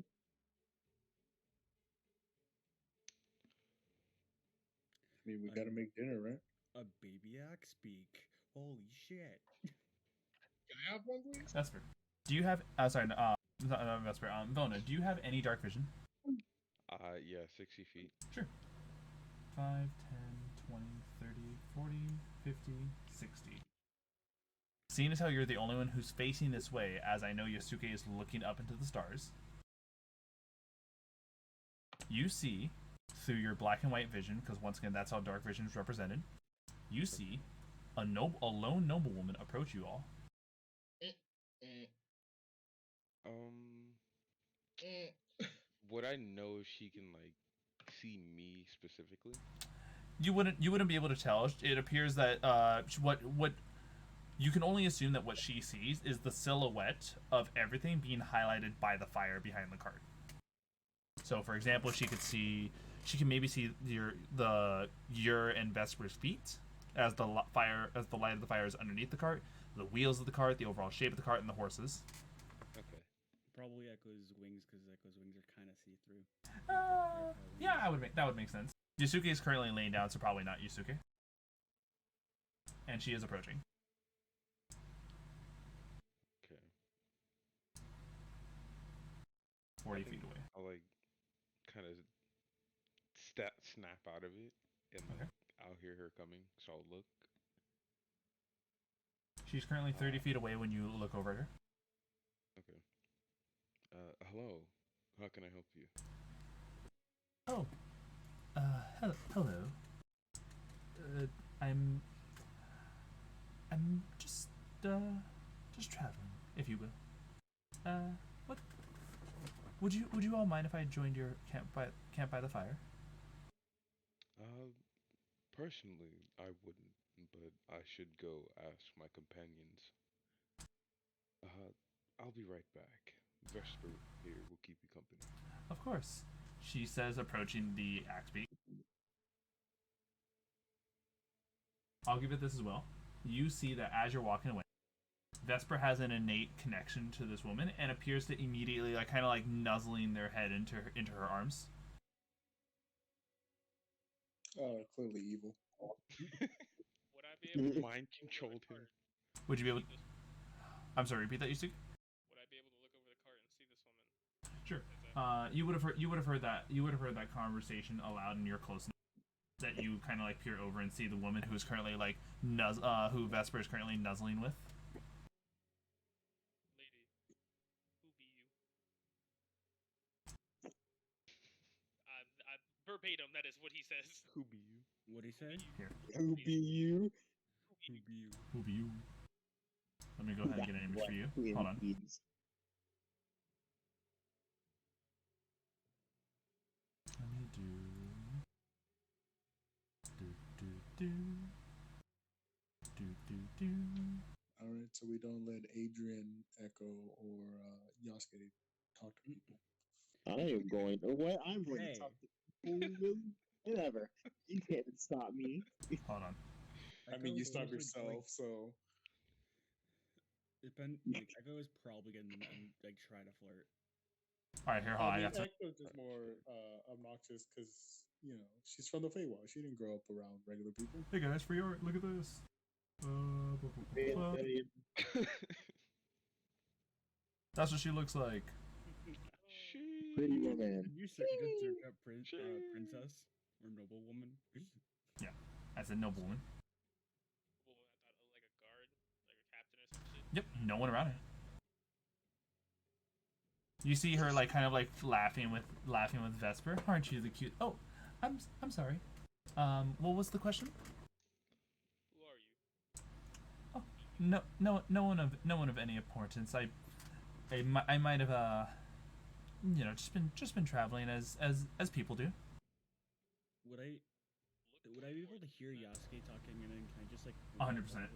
I mean, we gotta make dinner, right? A babyak speak. Holy shit. Can I have one, please? Vesper. Do you have... sorry, not Vesper. Vona, do you have any dark vision? Yeah, 60 feet. Sure. 5, 10, 20, 30, 40, 50, 60. Seeing as how you're the only one who's facing this way, as I know Yasuke is looking up into the stars, you see, through your black and white vision, because once again that's how dark vision is represented, you see a lone noblewoman approach you all. Would I know if she can like see me specifically? You wouldn't be able to tell. It appears that what you can only assume that what she sees is the silhouette of everything being highlighted by the fire behind the cart. So, for example, she can maybe see your and Vesper's feet as the light of the fire is underneath the cart, the wheels of the cart, the overall shape of the cart, and the horses. Okay. Probably Echo's wings, because Echo's wings are kind of see-through. Yeah, that would make sense. Yasuke is currently laying down, so probably not Yasuke. And she is approaching. Okay. 40 feet away. I'll like kind of snap out of it, and like I'll hear her coming, so I'll look. She's currently 30 feet away when you look over at her. Okay. Hello. How can I help you? Oh. Hello. I'm just traveling, if you will. What? Would you all mind if I joined your camp by the fire? Personally, I wouldn't, but I should go ask my companions. I'll be right back. Vesper here will keep you company. Of course, she says, approaching the axe beak. I'll give it this as well. You see that as you're walking away, Vesper has an innate connection to this woman and appears to immediately kind of nuzzling their head into her arms. Clearly evil. Would I be able to mind controlled him? Would you be able? I'm sorry. Repeat that, Yasuke. Would I be able to look over the cart and see this woman? Sure. You would have heard that conversation aloud, and you're close enough that you kind of peer over and see the woman who is currently who Vesper is currently nuzzling with. Lady, who be you? Verbatim, that is what he says. Who be you? What'd he say? Here. Who be you? Who be you? Who be you? Let me go ahead and get an image for you. Hold on. Let me do. All right, so we don't let Adrian, Echo, or Yasuke talk to people. I am going. What? I'm going to talk to people. Whatever. You can't stop me. Hold on. I mean, you stop yourself, so. Echo is probably gonna try to flirt. All right, here, hold on. Echo's just more obnoxious because she's from the Feywild. She didn't grow up around regular people. Hey guys, free art. Look at this. That's what she looks like. Pretty woman. You said princess or noblewoman. Yeah, I said noblewoman. Like a guard, like a captain or some shit. Yep, no one around her. You see her laughing with Vesper. Aren't you the cute? Oh, I'm sorry. What was the question? Who are you? Oh, no one of any importance. I might have just been traveling as people do. Would I be able to hear Yasuke talking, and then can I just 100%.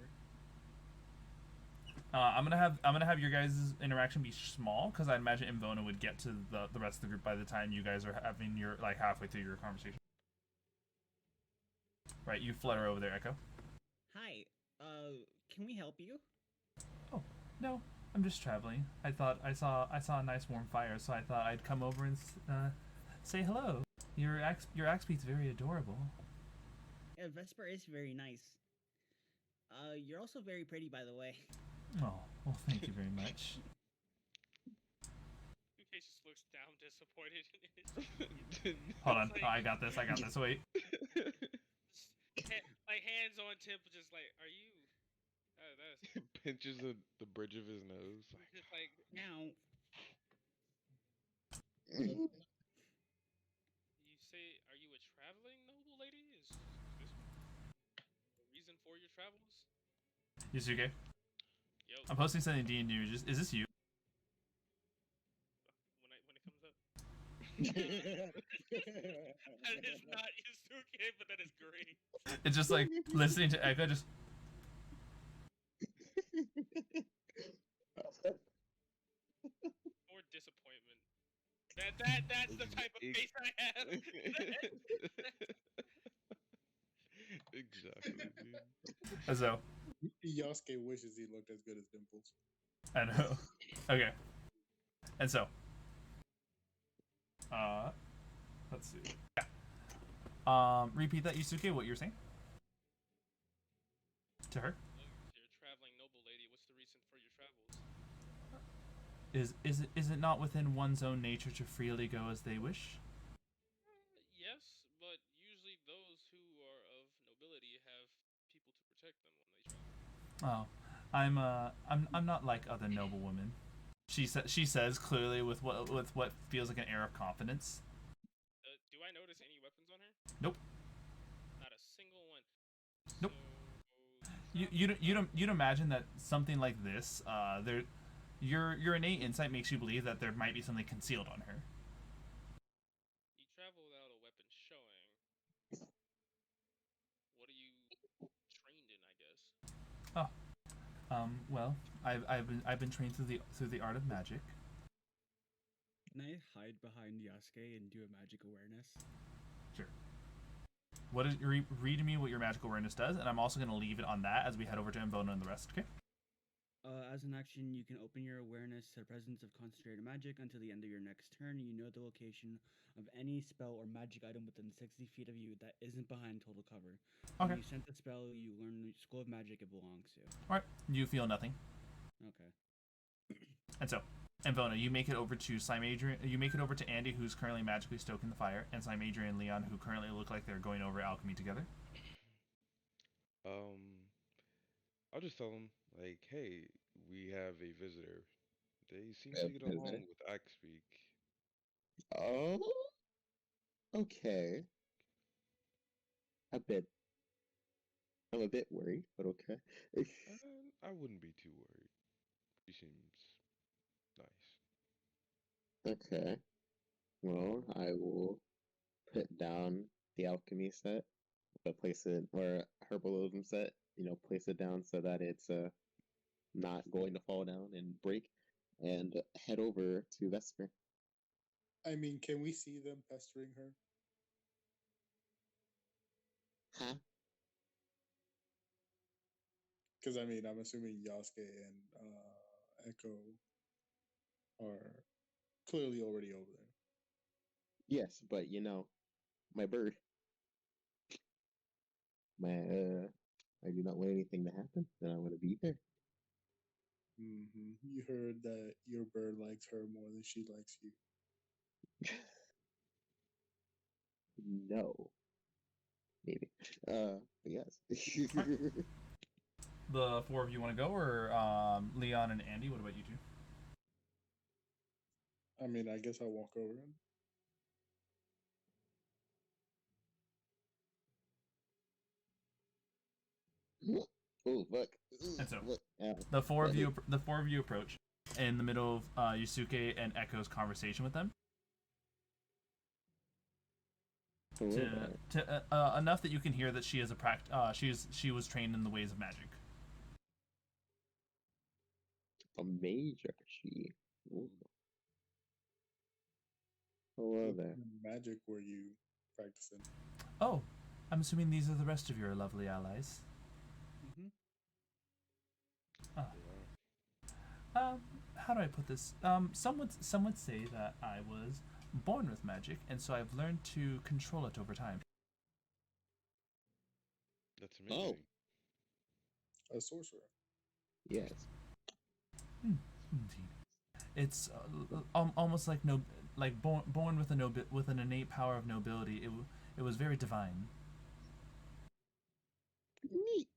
I'm gonna have your guys' interaction be small because I imagine Imvona would get to the rest of the group by the time you guys are having your halfway through your conversation. Right, you flutter over there, Echo. Hi, can we help you? Oh, no, I'm just traveling. I thought I saw a nice warm fire, so I thought I'd come over and say hello. Your axe beat's very adorable. Yeah, Vesper is very nice. You're also very pretty, by the way. Oh, well, thank you very much. Suke just looks down, disappointed. Hold on. Like, I got this. Wait. Like hands on temple, just like, are you? That's Pinches the bridge of his nose. just like Now. You say, are you a traveling noble lady? Is this the reason for your travels? Yasuke, Yo, I'm posting something D and D. Is this you? when it comes up. That is not Yasuke, but that is great. It's just like listening to Echo. Just Or disappointment. That's the type of face I have. Exactly, dude. so. Yasuke wishes he looked as good as Dimples. I know. Okay. And so. Let's see. Yeah. Repeat that, Yasuke. What you're saying to her. You're a traveling noble lady. What's the reason for your travels? Is it not within one's own nature to freely go as they wish? Yes, but usually those who are of nobility have people to protect them when they travel. Oh, I'm not like other noble women. She says clearly with what feels like an air of confidence. Do I notice any weapons on her? Nope. Not a single one. Nope. So, You'd imagine that something like this, your innate insight makes you believe that there might be something concealed on her. You travel without a weapon showing. What are you trained in, I guess? Oh, well, I've been trained through the art of magic. Can I hide behind Yasuke and do a magic awareness? Sure. What is read to me what your magical awareness does, and I'm also going to leave it on that as we head over to Mbona and the rest. Okay. As an action, you can open your awareness to the presence of concentrated magic until the end of your next turn. You know the location of any spell or magic item within 60 feet of you that isn't behind total cover. Okay. When you sense the spell, you learn the school of magic it belongs to. All right. You feel nothing. Okay. And so, Mbona, you make it over to Slimeadrian. You make it over to Andy, who's currently magically stoking the fire, and Slimeadrian and Leon, who currently look like they're going over alchemy together. I'll just tell them, like, hey, we have a visitor. They seem to get along with I speak. Oh, okay. I'm a bit worried, but okay. I wouldn't be too worried. She seems nice. Okay. Well, I will put down the alchemy set, but place it, or herbalism set, place it down so that it's not going to fall down and break, and head over to Vesper. I mean, can we see them pestering her? Huh? Because I mean, I'm assuming Yasuke and Echo are clearly already over there. Yes, but my bird. I do not want anything to happen. Then I want to be there. Mm-hmm. You heard that your bird likes her more than she likes you. No. Maybe. Yes. The four of you want to go, or Leon and Andy? What about you two? I mean, I guess I'll walk over him. Oh, fuck. And so, Look, the four of you approach in the middle of Yasuke and Echo's conversation with them. Enough that you can hear that she is she was trained in the ways of magic. A mage, she. Ooh. Hello there. Magic were you practicing? Oh, I'm assuming these are the rest of your lovely allies. Mm-hmm. How do I put this? Some would say that I was born with magic, and so I've learned to control it over time. That's amazing. a sorcerer. Yes. Indeed. It's almost like born with with an innate power of nobility. It was very divine. Neat.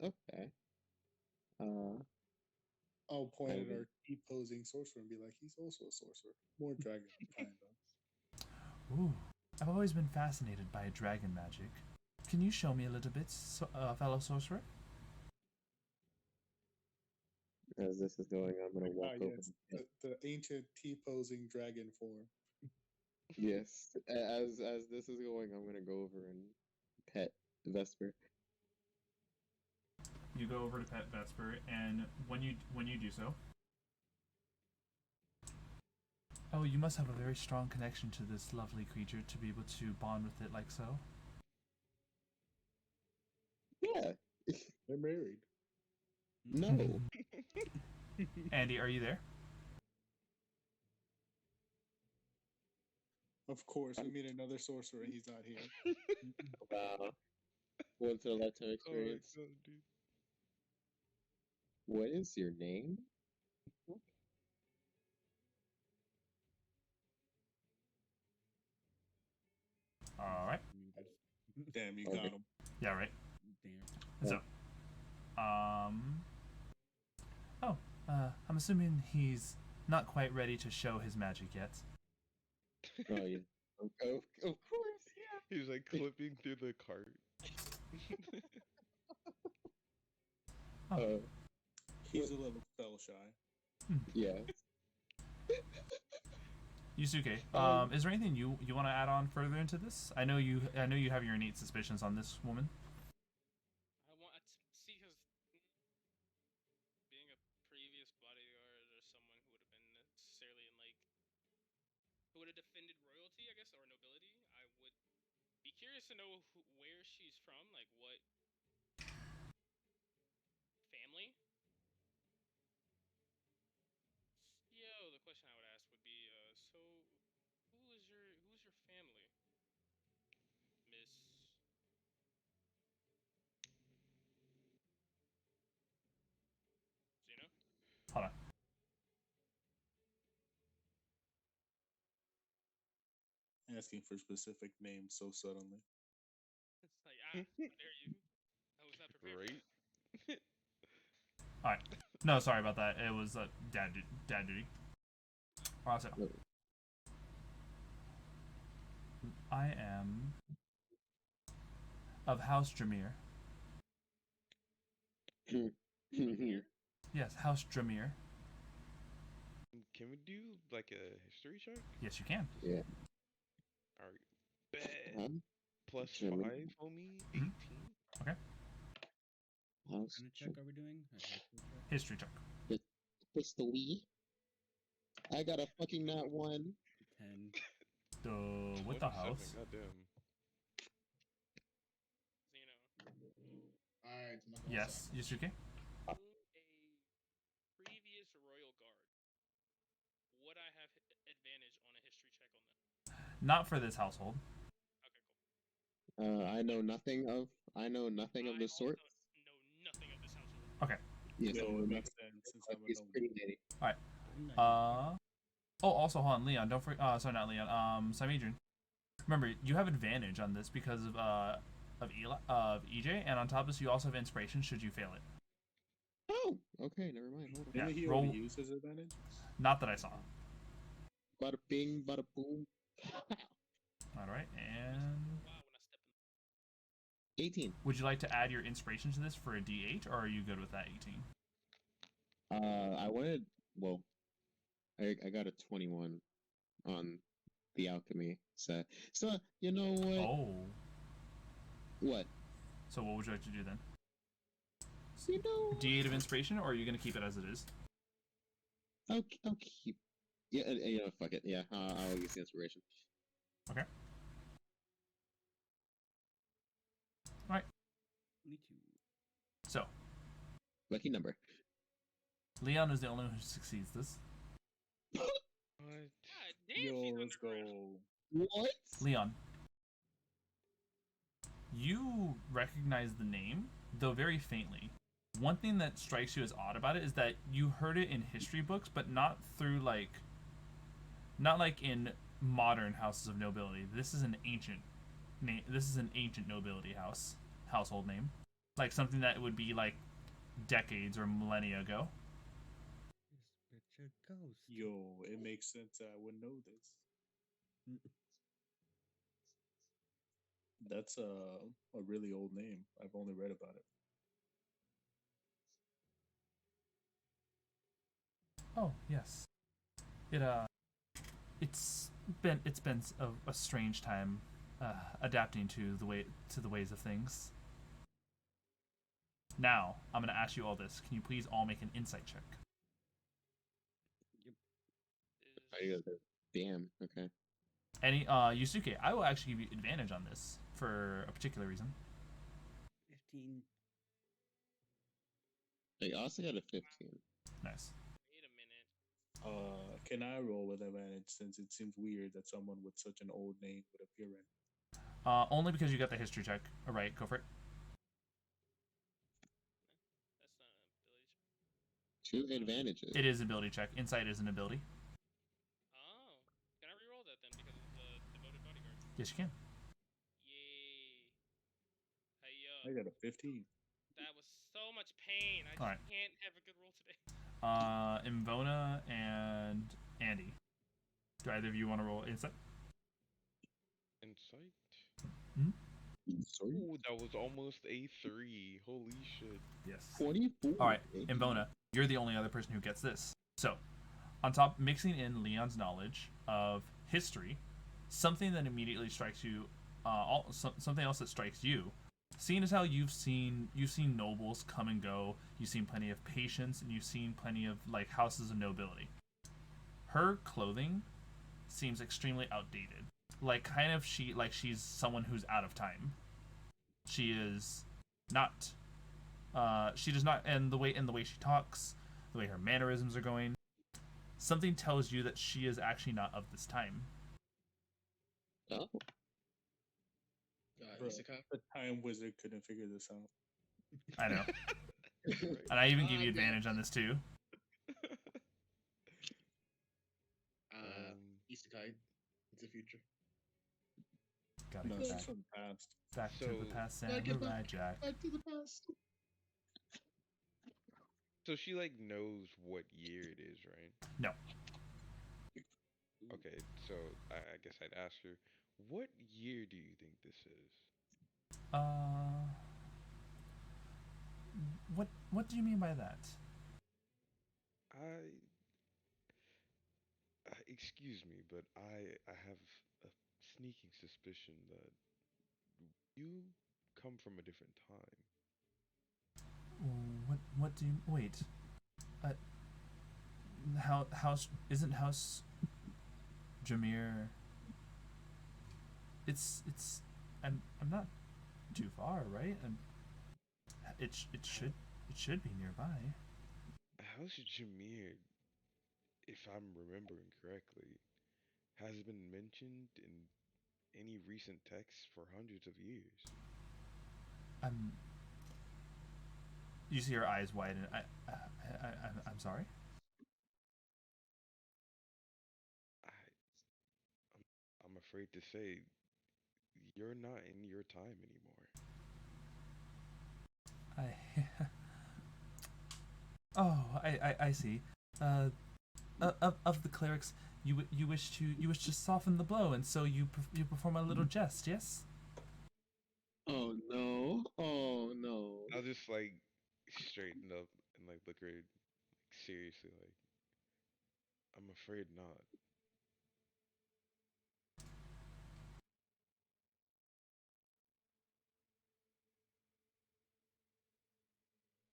Okay. I'll point at our T-posing sorcerer and be like, he's also a sorcerer. More dragon, kind of. Ooh, I've always been fascinated by dragon magic. Can you show me a little bit, fellow sorcerer? As this is going, I'm gonna walk over. Yes, the ancient T-posing dragon form. Yes. As this is going, I'm gonna go over and pet Vesper. You go over to pet Vesper, and when you do so, oh, you must have a very strong connection to this lovely creature to be able to bond with it like so. Yeah. They're married. No. Andy, are you there? Of course, we meet another sorcerer and he's not here. Wow. Once in a lifetime experience. Oh my God, dude. What is your name? All right. Damn, you got him. Yeah, right. Damn. So, I'm assuming he's not quite ready to show his magic yet. Oh yeah. Of course, yeah. He was like clipping through the cart. He's a little spell shy. Yeah. Yusuke, is there anything you want to add on further into this? I know you have your innate suspicions on this woman. I want to see, because being a previous bodyguard or someone who would have been necessarily in like who would have defended royalty, I guess, or nobility, I would be curious to know where she's from, like what family. Yo, the question I would ask would be, so who's your family, Miss? Zeno? Hold on. Asking for specific names so suddenly. It's like, how dare you? I was not prepared. Right? All right. No, sorry about that. It was dad duty. So, I am of House Dramir. Yes, House Dramir. Can we do like a history check? Yes, you can. Yeah. Alright. Bet. Plus 5, homie. 18. Okay. What kind of check are we doing? History check. It's the Wii. I got a fucking nat 1. 10. With the house. Goddamn. Zeno. Alright. Yes, Yusuke. A previous royal guard. Would I have advantage on a history check on that? Not for this household. Okay, cool. I know nothing of the sort. Know nothing of this household. Okay. Yeah, So so it makes sense since I'm he's a pretty lady. All right. Oh, also, hold on, Leon. Don't forget. Sorry, not Leon. Slimeadrian. Remember, you have advantage on this because of EJ, and on top of this, you also have inspiration should you fail it. Oh, okay, never mind. Hold on. Yeah, he roll. already used his advantage? Not that I saw. Bada bing, bada boom. All right, and Wow, when I step in. 18. would you like to add your inspiration to this for a D8, or are you good with that 18? I wanted. Well, I got a 21 on the alchemy set. So you know what? Oh. What? So what would you like to do then? So, you know. D8 of inspiration, or are you gonna keep it as it is? I'll keep. Yeah, you know, fuck it. Yeah, I'll use the inspiration. Okay. All right. Me too. So Lucky number. Leon is the only one who succeeds this. What? God damn, Yo, she's let's go. underground. What? Leon, you recognize the name, though very faintly. one thing that strikes you as odd about it is that you heard it in history books, but not through not like in modern houses of nobility. This is an ancient name. This is an ancient nobility household name, like something that would be like decades or millennia ago. This bitch a ghost. Yo, it makes sense. I would know this. That's a really old name. I've only read about it. Oh yes, it's been a strange time adapting to the ways of things. Now I'm gonna ask you all this. Can you please all make an insight check? Yep. Damn. Okay. Any Yasuke, I will actually give you advantage on this for a particular reason. 15. I also got a 15. Nice. Wait a minute. Can I roll with advantage since it seems weird that someone with such an old name would appear in? Only because you got the history check. All right, go for it. That's not an ability check. 2 advantages. It is an ability check. Insight is an ability. Oh. Can I reroll that then because of the devoted bodyguard? Yes, you can. Yay. I got a 15. That was so much pain. I just Alright. can't have a good roll today. Imvona and Andy. Do either of you want to roll insight? Insight? Hmm? Sorry. Ooh, that was almost a 3. Holy shit. Yes. 24. Alright, Imvona, you're the only other person who gets this. So, on top, mixing in Leon's knowledge of history, something that immediately strikes you, something else that strikes you, seeing as how you've seen nobles come and go, you've seen plenty of patience, and you've seen plenty of like houses of nobility. Her clothing seems extremely outdated. Like kind of she's someone who's out of time. She is not. She does not, and the way she talks, the way her mannerisms are going, something tells you that she is actually not of this time. Oh. The time wizard couldn't figure this out. I know. And I even give you advantage on this too. Isekai. It's the future. Gotta No, go it's back. from the past. Back to the past, Samurai Jack. Back to the past. So she like knows what year it is, right? No. Okay, so I guess I'd ask her, what year do you think this is? What do you mean by that? Excuse me, but I have a sneaking suspicion that you come from a different time. What do you wait? House isn't House Jameer. It's I'm not too far, right? It should be nearby. House Jameer, if I'm remembering correctly, has been mentioned in any recent texts for hundreds of years. You see her eyes widen. I'm sorry. I'm afraid to say you're not in your time anymore. I see. Of the clerics, you wish to soften the blow, and so you perform a little jest, yes? Oh no! Oh no! I'll just like straighten up and like look at her like, seriously, like I'm afraid not.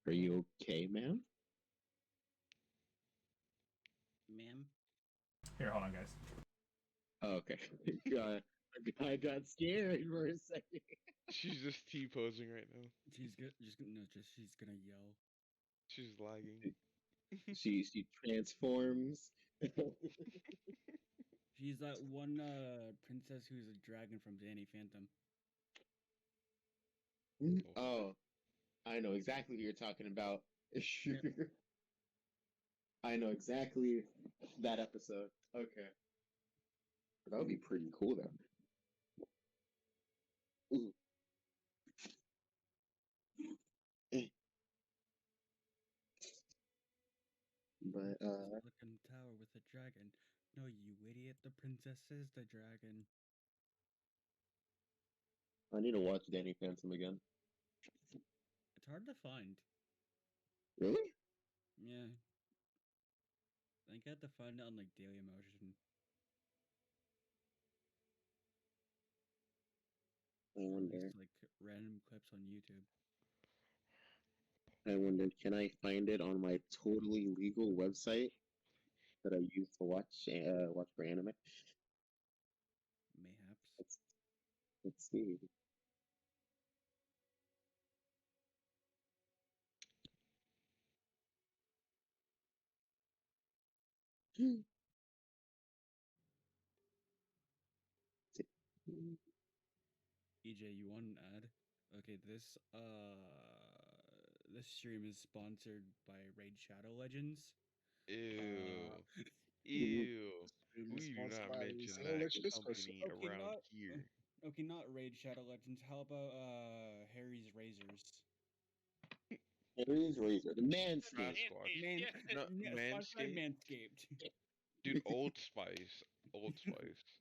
Are you okay, ma'am? Ma'am? Here, hold on, guys. Oh, okay. I got scared for a second. She's just T-posing right now. She's gonna yell. She's lagging. She transforms. She's that one princess who's a dragon from Danny Phantom. Oh. I know exactly who you're talking about. I know exactly that episode. Okay. That would be pretty cool, though. Ooh. But, Look in the tower with a dragon. No, you idiot. The princess is the dragon. I need to watch Danny Phantom again. It's hard to find. Really? Yeah. I think I had to find it on like Dailymotion. I wonder. Just, like random clips on YouTube. I wonder, can I find it on my totally legal website that I use to watch for anime? Mayhaps. Let's see. EJ, you want an ad? Okay, this stream is sponsored by Raid Shadow Legends. Ew. Ew. We do not mention that company around here. Okay, not Raid Shadow Legends. How about Harry's Razors? Harry's Razor, the Manscaped. Manscaped. Dude, Old Spice. Old Spice.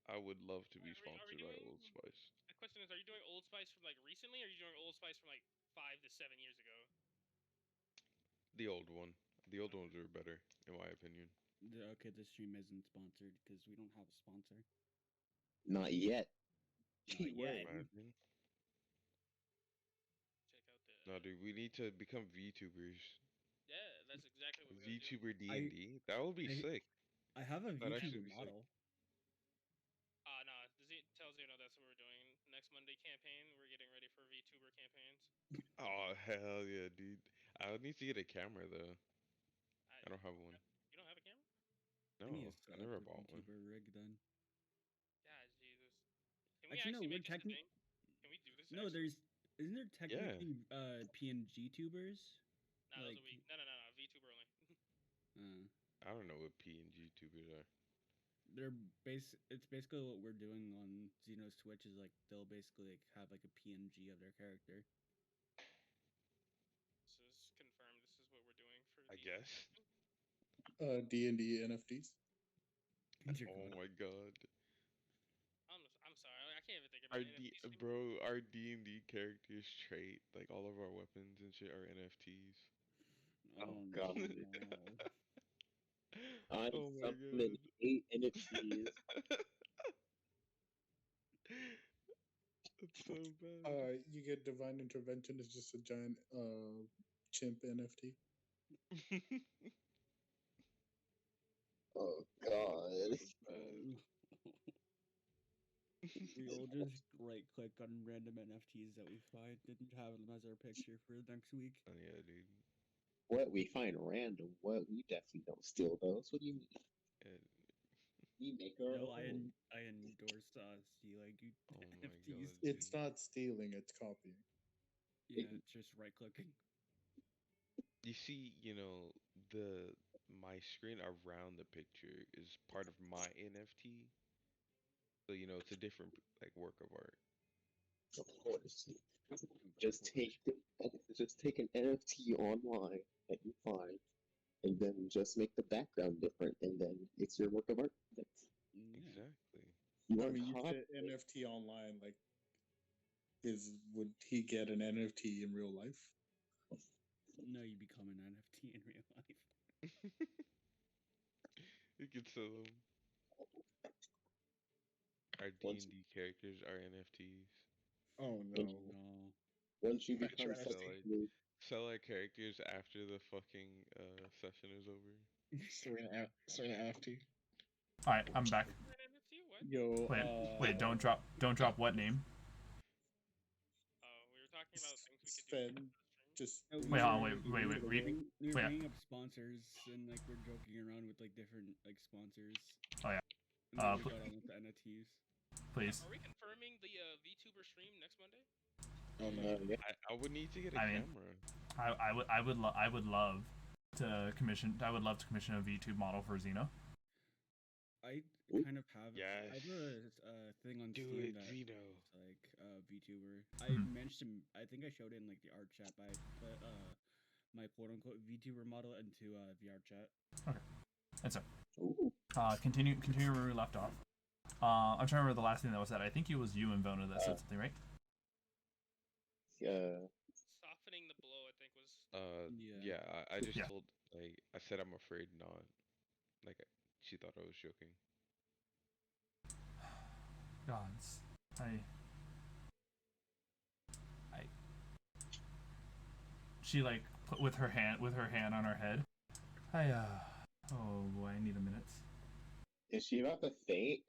I would love to be sponsored by Old Spice. The question is, are you doing Old Spice from like recently, or are you doing Old Spice from like 5 to 7 years ago? The old one. The old ones are better, in my opinion. Okay, this stream isn't sponsored because we don't have a sponsor. Not yet. Not yet. Imagine. Check out the. No, dude, we need to become VTubers. Yeah, that's exactly what we're VTuber do. D&D. That would be sick. I have a VTuber model. No. Tell Zeno that's what we're doing. Next Monday campaign, we're getting ready for VTuber campaigns. Oh, hell yeah, dude. I would need to get a camera, though. I don't have one. You don't have a camera? No, I never bought one. Rig then. God, Jesus. Can we actually make this a thing? Can we do this? No, isn't there technically PNG tubers? No, like, no. VTuber only. I don't know what PNG tubers are. It's basically what we're doing on Xeno's Twitch is like they'll basically like have like a PNG of their character. So this is confirmed. This is what we're doing for. I guess. D&D NFTs. Oh my god. I'm sorry. I can't even think about NFTs. Bro, our D&D characters trait, like all of our weapons and shit, are NFTs. Oh god. I supplement 8 NFTs. That's so bad. You get Divine Intervention. It's just a giant chimp NFT. Oh god. We all just right click on random NFTs that we find. Didn't have them as our picture for next week. Oh yeah, dude. What we find random? What we definitely don't steal those. What do you mean? We make our own. I endorse stealing NFTs. God, it's not stealing; it's copying. Yeah, it's just right clicking. You see, my screen around the picture is part of my NFT. So it's a different work of art. Of course. Just take an NFT online that you find, and then just make the background different, and then it's your work of art. Exactly. You said NFT online. Would he get an NFT in real life? No, you become an NFT in real life. You could sell them. Our D&D characters are NFTs. Oh no! Once you become sell our characters after the fucking session is over. Sorry, NFT. All right, I'm back. Yo, wait, don't drop what name? We were talking about things we could do. Sven. Just wait, We're bringing up sponsors and we're joking around with different sponsors. Oh yeah. And then we got on with the NFTs. Please. Are we confirming the VTuber stream next Monday? Oh no! Yeah. I would need to get a I mean, camera. I would love to commission. I would love to commission a VTube model for Xeno. I Ooh. kind of have. Yes. I have a thing on Do Steam it, that Zeno. is like VTuber. I Mhm. mentioned. I think I showed it in like the art chat. But I put my quote unquote VTuber model into VR chat. Okay. And so, Ooh. continue where we left off. I'm trying to remember the last thing that was said. I think it was you and Vona that said something, right? Softening the blow, I think, was. Yeah. I just Yeah. told I said I'm afraid not. Like she thought I was joking. Gods, she like put with her hand on her head. Oh boy, I need a minute. Is she about to faint?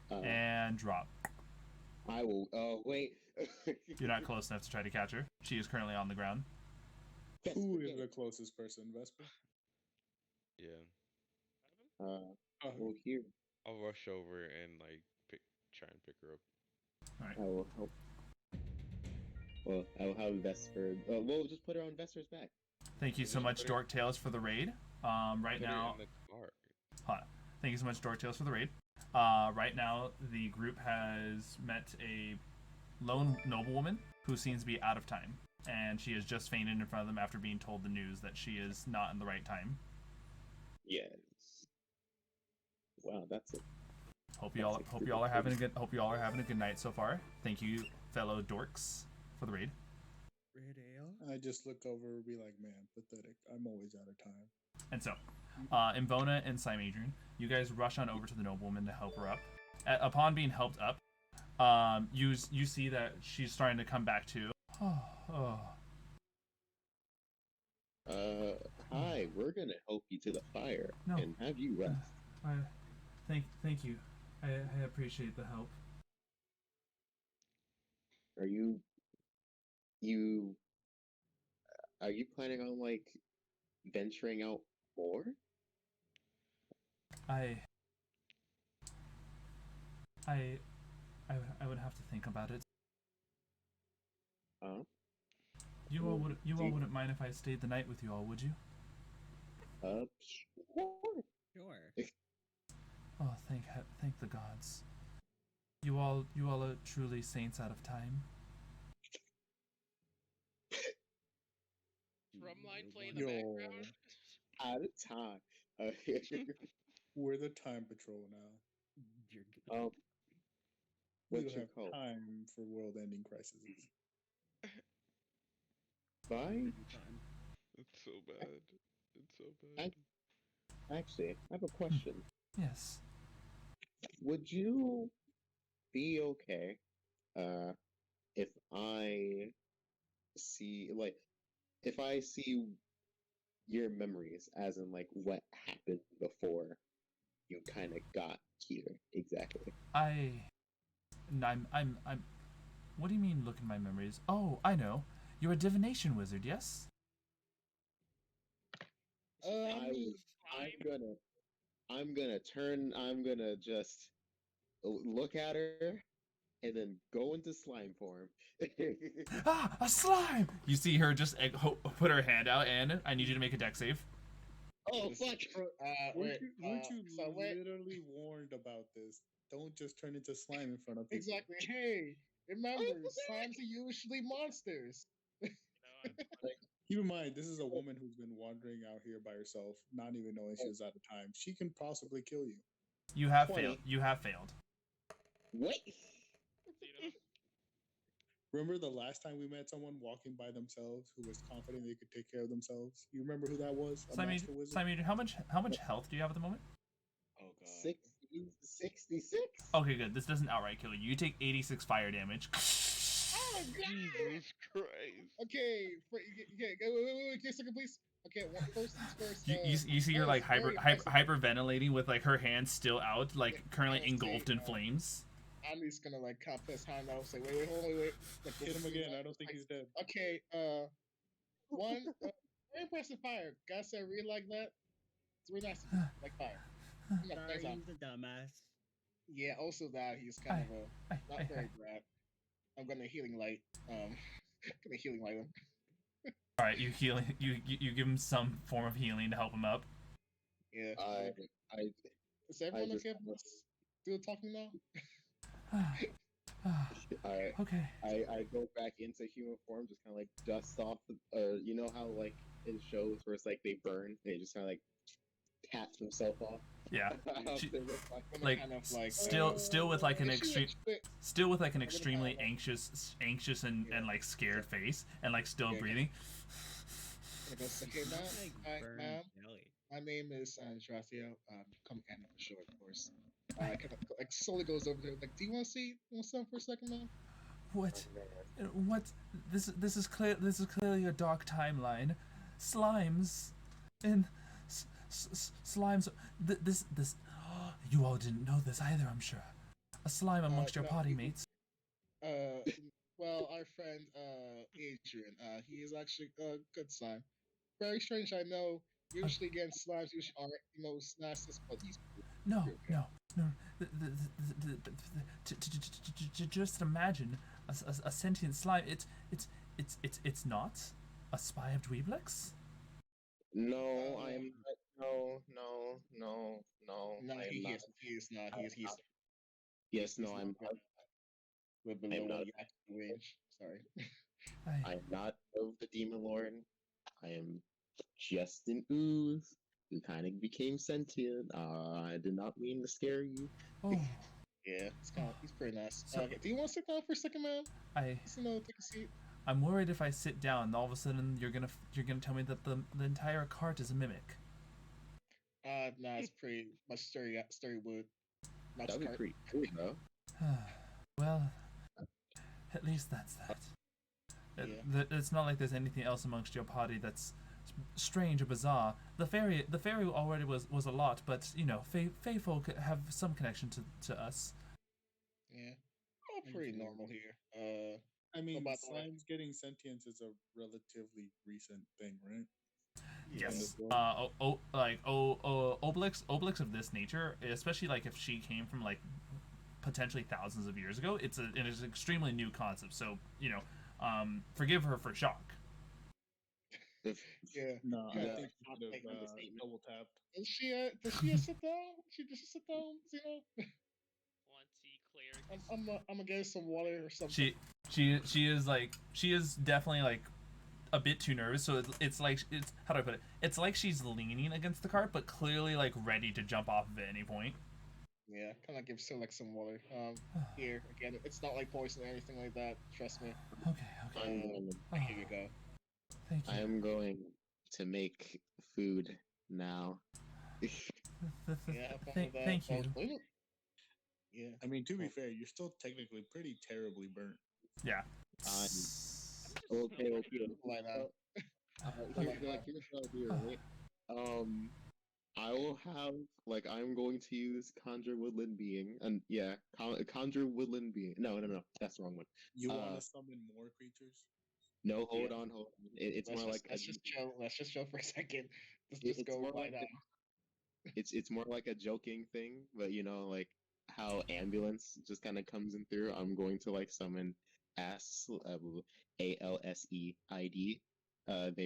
And drop. I will. Oh wait. You're not close enough to try to catch her. She is currently on the ground. Who is the closest person, Vesper? Yeah. Well, here. I'll rush over and like try and pick her up. All right. I will help. Well, I will have Vesper. We'll just put her on Vesper's back. Thank you so much, Dork Tales, for the raid. Right now. Thank you so much, Dork Tales, for the raid. Right now, the group has met a lone noblewoman who seems to be out of time, and she has just fainted in front of them after being told the news that she is not in the right time. Yes. Wow, that's it. Hope y'all are having a good night so far. Thank you, fellow dorks, for the raid. I just look over and be like, man, pathetic. I'm always out of time. And so, Imvona and Slimeadrian, you guys rush on over to the noblewoman to help her up. Upon being helped up, you see that she's starting to come back to. Hi, we're gonna help you to the fire and have you rest. Thank you. I appreciate the help. Are you planning on like venturing out more? I would have to think about it. You all wouldn't mind if I stayed the night with you all, would you? Sure. Oh, thank the gods. You all are truly saints out of time. Drumline play in the background. Out of time. We're the time patrol now. We don't have time for world-ending crises. Bye. It's so bad. It's so bad. Actually, I have a question. Yes. Would you be okay if I see your memories, as in like what happened before you kind of got here exactly? I'm. What do you mean? Look at my memories. Oh, I know. You're a divination wizard, yes? I'm gonna just look at her and then go into slime form. A slime! You see her just put her hand out, and I need you to make a dex save. Oh, fuck! Weren't you literally warned about this? Don't just turn into slime in front of people. Exactly. Hey, remember, slimes are usually monsters. Keep in mind, this is a woman who's been wandering out here by herself, not even knowing she was out of time. She can possibly kill you. You have failed. You have failed. What? Remember the last time we met someone walking by themselves who was confident they could take care of themselves? You remember who that was? Simon, how much health do you have at the moment? Oh god. 66. Okay, good. This doesn't outright kill you. You take 86 fire damage. Oh god! Jesus Christ. Okay, wait, a second, please. Okay, first things first. You see her like hyperventilating with like her hands still out, like currently engulfed in flames. I'm just gonna like cup his hand out. Say, wait, hold on, wait. Like, hit him again. I don't think he's dead. Okay, one very impressive fire. Guys, I really like that. It's really nice. Like fire. Sorry, he's a dumbass. Yeah, also that he's kind of a not very bad. I'm gonna healing light. Gonna healing light him. All right, you healing. You give him some form of healing to help him up. Yeah. Is everyone okay? Still talking now? Okay. I go back into human form, just kind of like dust off, you know how like in shows where it's like they burn, they just kind of like tap themselves off. Yeah. Like still with like an extremely anxious and like scared face and like still breathing. Okay, ma'am. My name is Andratio. Come Anna for short, of course. Kind of like slowly goes over there. Like, do you want to see something for a second, man? What? This is clearly a dark timeline. Slimes, and slimes. This. You all didn't know this either, I'm sure. A slime amongst your party mates. Well, our friend Adrian. He is actually a good slime. Very strange, I know. Usually, again, slimes usually aren't nicest, but he's no. Just imagine a sentient slime. It's not a spy of Dweeblex. No, I'm not. No. No, he is not. He's. Yes, no, I'm not. We're below range. Sorry. I am not of the Demon Lord. I am just an ooze who kind of became sentient. I did not mean to scare you. Oh. Yeah, he's pretty nice. So, do you want to sit down for a second, man? Take a seat. I'm worried if I sit down, all of a sudden you're gonna tell me that the entire cart is a mimic. Nah, it's pretty much sturdy wood. That'd be pretty cool, though. Well, at least that's that. Yeah. It's not like there's anything else amongst your party that's strange or bizarre. The fairy already was a lot, but you know, fae folk have some connection to us. Yeah, all pretty normal here. I mean, slimes getting sentience is a relatively recent thing, right? Yes. Obelix of this nature, especially like if she came from like potentially thousands of years ago, it is an extremely new concept. So you know, forgive her for shock. Yeah. No, I think she could have double tapped. Does she sit down? She just sit down, you know? I'm gonna get some water or something. She is definitely like a bit too nervous, so it's how do I put it? It's like she's leaning against the cart, but clearly like ready to jump off of it at any point. Yeah, kind of gives her like some water. Here again, it's not like poison or anything like that. Trust me. Okay. Here you go. Thank you. I am going to make food now. Thank you. Yeah. I mean, to be fair, you're still technically pretty terribly burnt. Yeah. Okay. I will have I'm going to use Conjure Woodland Being, and Conjure Woodland Being. No, that's the wrong one. You want to summon more creatures? No, hold on. It's more like let's just chill. Let's just chill for a second. Just go right now. It's more like a joking thing, but you know, like how ambulance just kind of comes in through. I'm going to summon ALSEID. They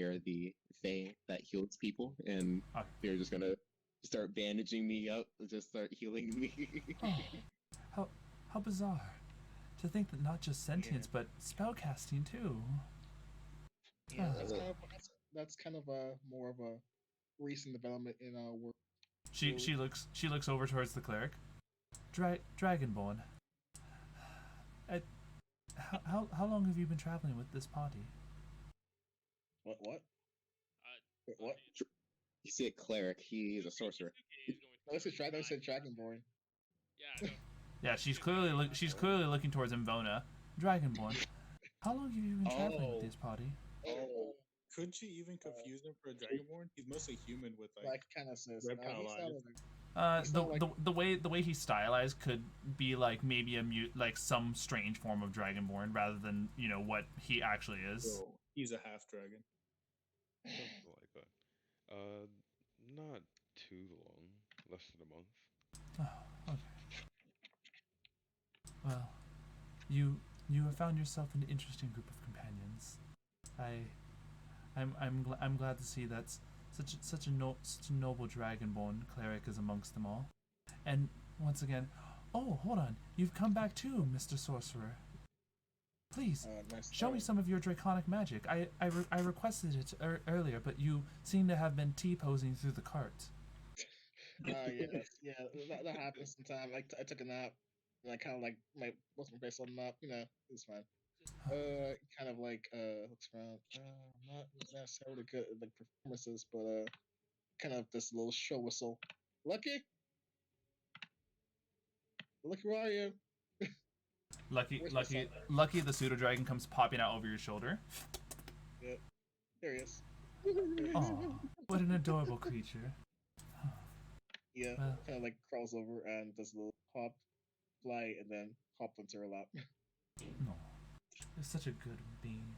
are the fae that heals people, and they're just gonna start bandaging me up, just start healing me. How bizarre to think that not just sentience but spellcasting too. Yeah, that's kind of a more of a recent development in our work. She looks over towards the cleric. Dragonborn. How long have you been traveling with this party? What? What? You see a cleric? He's a sorcerer. No, I said Dragonborn. Yeah, she's clearly looking towards Imvona. Dragonborn. How long have you been traveling with this party? Oh. Could she even confuse him for a Dragonborn? He's mostly human with kind of says reptile eyes. The way he's stylized could be like maybe some strange form of Dragonborn rather than what he actually is. So he's a half dragon. Something like that. Not too long, less than a month. Oh, okay. Well, You have found yourself an interesting group of companions. I'm glad to see that such a noble dragonborn cleric is amongst them all. And once again, oh, hold on, you've come back too, Mr. Sorcerer. Please, nice show me some of your draconic magic. I requested it earlier, but you seem to have been T-posing through the cart. Yeah, that happens sometimes. Like I took a nap, and I kind of like what's my face on the map. It's fine. Kind of like looks around. Not necessarily good at like performances, but kind of this little show whistle. Lucky, where are you? Lucky, the pseudo dragon comes popping out over your shoulder. Yeah, there he is. Oh, what an adorable creature. Yeah, kind of like crawls over and does a little hop, fly, and then hop into her lap. No, it's such a good being.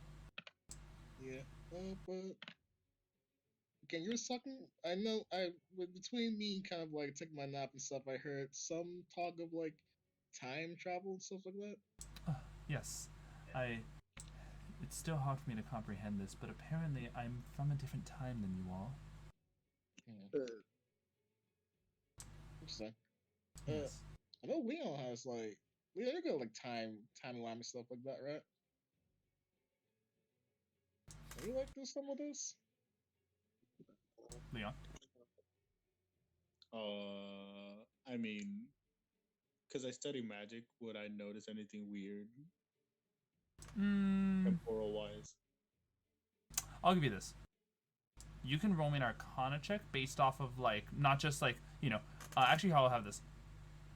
Yeah, but again, you're sucking. I know. Between me kind of like taking my nap and stuff, I heard some talk of like time travel and stuff like that. Yes, It's still hard for me to comprehend this, but apparently I'm from a different time than you all. Interesting. Yes. I know Leon has like Leon, you got like timey-wimey and stuff like that, right? Can you like do some of this? Leon? I mean, because I study magic, would I notice anything weird? Temporal wise. I'll give you this. You can roll me an Arcana check based off of like not just like actually I'll have this.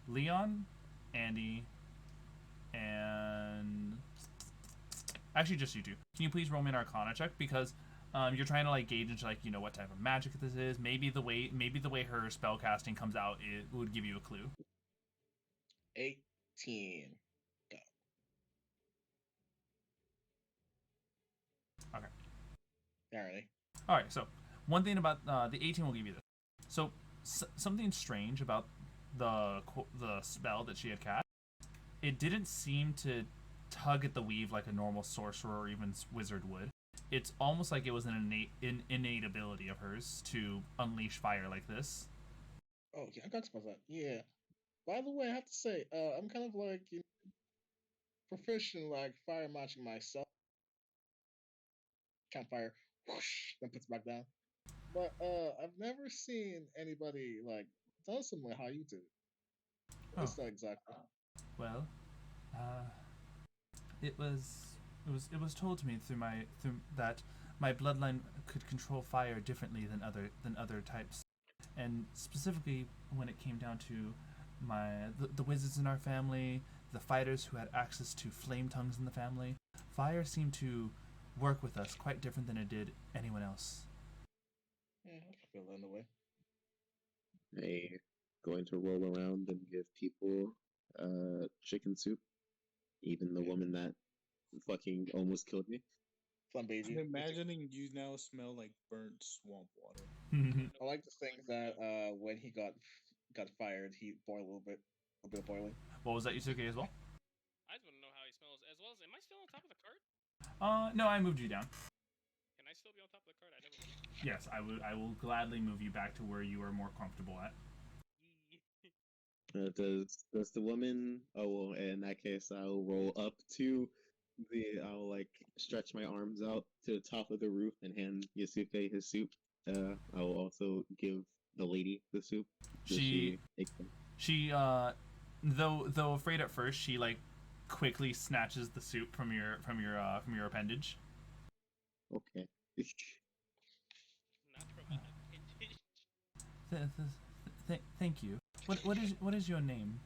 Leon, Andy, and actually just you two. Can you please roll me an Arcana check because you're trying to like gauge into like what type of magic this is. Maybe the way her spell casting comes out it would give you a clue. 18. Go. Okay. Alrighty. All right. So one thing about the 18 will give you this. So something strange about the spell that she had cast. It didn't seem to tug at the weave like a normal sorcerer or even wizard would. It's almost like it was an innate ability of hers to unleash fire like this. Oh yeah, I got to about that. Yeah. By the way, I have to say, I'm kind of like proficient like fire matching myself. Campfire, whoosh, then puts it back down. But I've never seen anybody like done something like how you did. What's that exactly? Well, it was told to me through that my bloodline could control fire differently than other types, and specifically when it came down to the wizards in our family, the fighters who had access to flame tongues in the family, fire seemed to work with us quite different than it did anyone else. Yeah, I feel that in a way. Hey, going to roll around and give people chicken soup. Even the woman that fucking almost killed me. I'm imagining you now smell like burnt swamp water. I like to think that when he got fired, he boiled a little bit of boiling. What was that, Yasuke, as well? I just want to know how he smells. As well as, am I still on top of the cart? No, I moved you down. Can I still be on top of the cart? I never moved. Yes, I will gladly move you back to where you are more comfortable at. Does the woman? Oh well, in that case, I'll roll up to I'll like stretch my arms out to the top of the roof and hand Yasuke his soup. I will also give the lady the soup. She though afraid at first, she like quickly snatches the soup from your appendage. Okay. Not from an appendage. Thank you. What is your name?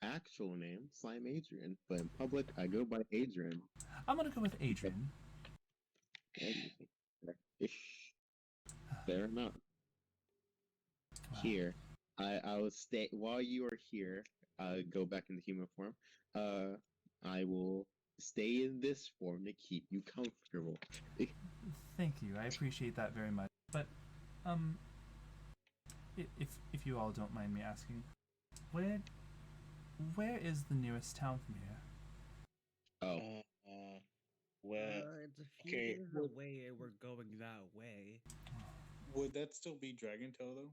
Actual name Slimeadrian, but in public I go by Adrian. I'm gonna go with Adrian. Fair enough. Wow. Here, I will stay while you are here. Go back into human form. I will stay in this form to keep you comfortable. Thank you. I appreciate that very much. But if you all don't mind me asking, where where is the nearest town from here? Oh. Well, it's a few days away, and we're going that way. Would that still be Dragontail though?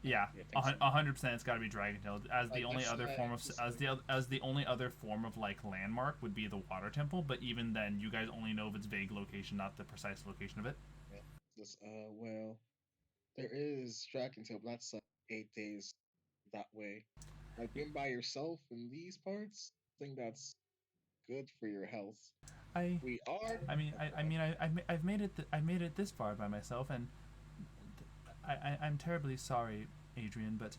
Yeah, 100%. It's got to be Dragontail. As the only other form of as the only other form of like landmark would be the Water Temple. But even then, you guys only know of its vague location, not the precise location of it. Yeah. Well, there is Dragontail, but that's 8 days that way. Like being by yourself in these parts, I think that's good for your health. I've made it. I made it this far by myself, and I'm terribly sorry, Adrian. But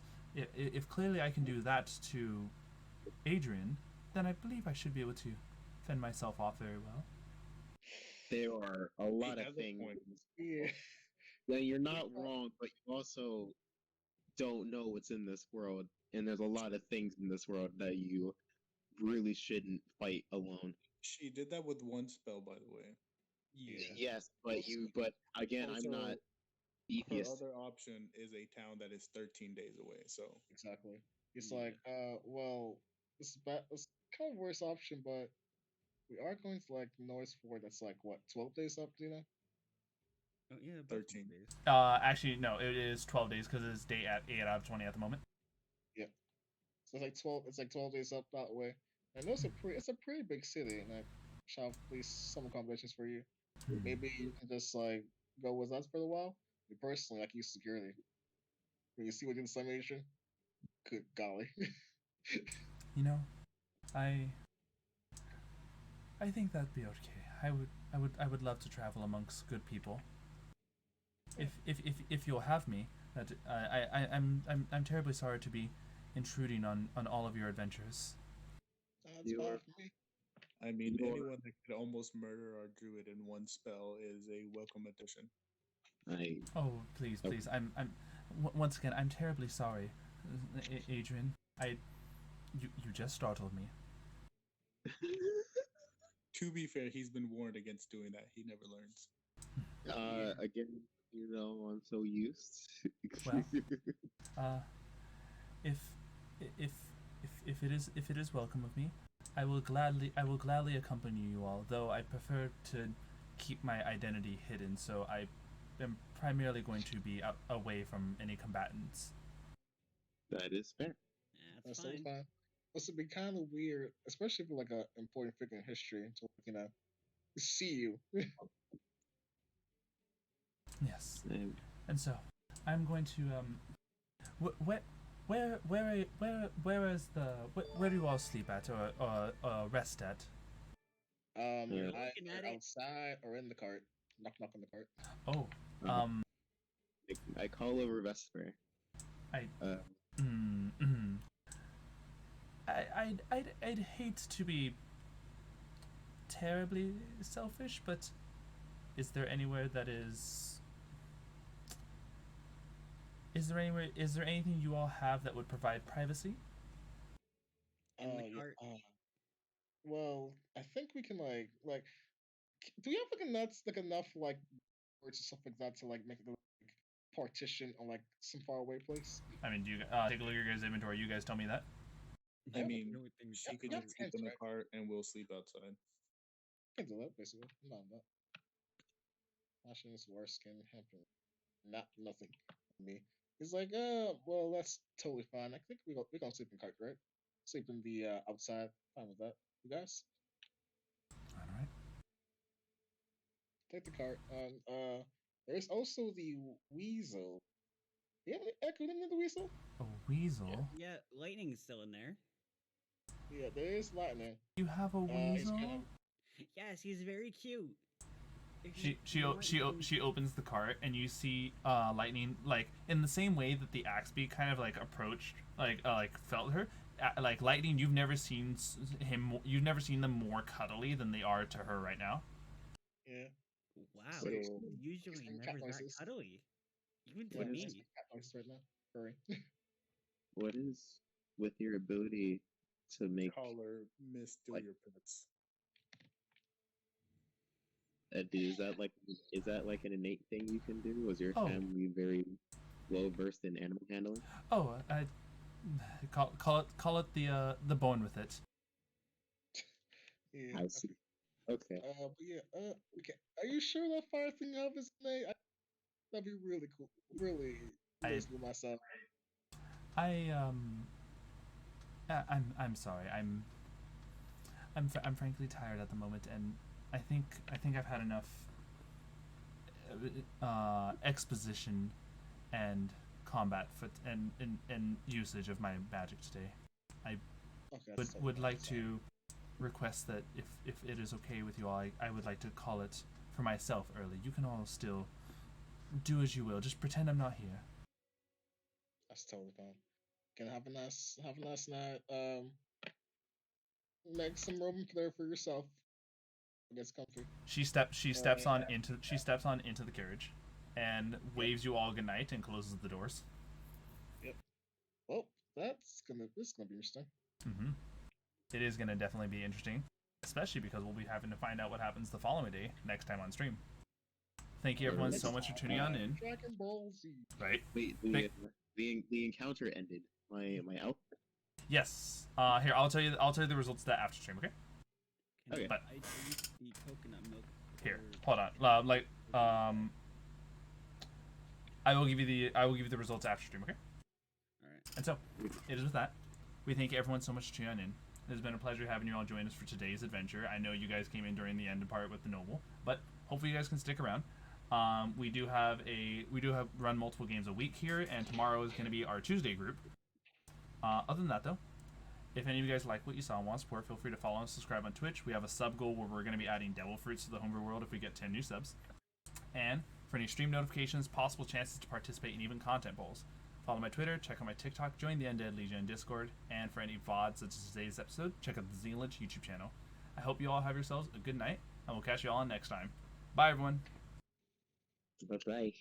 if clearly I can do that to Adrian, then I believe I should be able to fend myself off very well. There are a lot of things. Yeah, you're not wrong, but you also don't know what's in this world, and there's a lot of things in this world that you really shouldn't fight alone. She did that with one spell, by the way. Yeah. Yes, but again, also, I'm not Her other option is a town that is 13 days away. So exactly, it's like, well, it's kind of worse option, but we are going to like North Fort. That's like what, 12 days up, do you know? Oh yeah, 13 days. Actually, no, it is 12 days because it's day at 8 out of 20 at the moment. Yeah, so it's like 12. It's like 12 days up that way, and it's a pretty big city. And I shall place some accommodations for you. Maybe you can just like go with us for a while. Me personally, like, use security. When you see what's in Slimeadrian, good golly. You know, I think that'd be okay. I would love to travel amongst good people. If you'll have me, that I'm terribly sorry to be intruding on all of your adventures. That's fine for me. I mean, anyone that could almost murder our druid in one spell is a welcome addition. Oh, please. I'm once again, I'm terribly sorry, Adrian. You just startled me. To be fair, he's been warned against doing that. He never learns. Again, I'm so used. Well, if it is welcome of me, I will gladly accompany you all. Though I prefer to keep my identity hidden, so I am primarily going to be away from any combatants. That is fair. Yeah, that's fine. This would be kind of weird, especially for like an important figure in history, to see you. Yes. And so, I'm going to where do you all sleep at or rest at? Outside or in the cart. Knock on the cart. Oh. I call over Vesper. I'd hate to be terribly selfish, but is there anywhere that is there anything you all have that would provide privacy? Well, I think we can like do we have enough like words and stuff like that to like make a partition on like some faraway place? I mean, do you take a look at your guys' inventory? You guys tell me that. I mean, she could just sleep in the cart and we'll sleep outside. I can do that, basically. I'm not that. Fashion's worst can happen. Nothing for me. He's like, well, that's totally fine. I think we're gonna sleep in the cart, right? Sleep in the outside. Fine with that. You guys? Alright. Take the cart. There's also the weasel. You have any echo in the weasel? A weasel? Yeah, lightning's still in there. Yeah, there is lightning. You have a weasel? Yes, he's very cute. She opens the cart and you see lightning, like in the same way that the Axby kind of like approached, like felt her. Like lightning, you've never seen them more cuddly than they are to her right now. Yeah. Wow. So, usually never that cuddly. Even to me. Right now. Sorry. What is with your ability to make color missteal your pets? Is that like an innate thing you can do? Was your family very well versed in animal handling? Oh, Call it the bone with it. Yeah. I see. Okay. But yeah. Okay. Are you sure that fire thing of his name? That'd be really cool. Really listening to myself. I'm sorry. I'm frankly tired at the moment, and I think I've had enough exposition and combat and usage of my magic today. I would like to request that if it is okay with you all, I would like to call it for myself early. You can all still do as you will. Just pretend I'm not here. That's totally fine. Can have a nice night. Make some room there for yourself. It gets comfy. She steps on into the carriage, and waves you all good night and closes the doors. Yep. Well, this is gonna be interesting. Mm-hmm. It is gonna definitely be interesting, especially because we'll be having to find out what happens the following day next time on stream. Thank you everyone so much for tuning on in. Dragon Ball Z. Right. Wait, the encounter ended. My out. Yes. Here I'll tell you the results of that after stream. Okay. Okay. But I used the coconut milk. here, hold on. I will give you the results after stream. Okay. All right. And so, it is with that. We thank everyone so much for tuning in. It has been a pleasure having you all join us for today's adventure. I know you guys came in during the end part with the noble, but hopefully you guys can stick around. We do have run multiple games a week here, and tomorrow is going to be our Tuesday group. Other than that, though, if any of you guys like what you saw and want support, feel free to follow and subscribe on Twitch. We have a sub goal where we're going to be adding devil fruits to the Homebrew world if we get 10 new subs. And for any stream notifications, possible chances to participate in even content polls, follow my Twitter, check out my TikTok, join the Undead Legion Discord, and for any VODs such as today's episode, check out the Xenolage YouTube channel. I hope you all have yourselves a good night, and we'll catch you all next time. Bye, everyone. Bye-bye.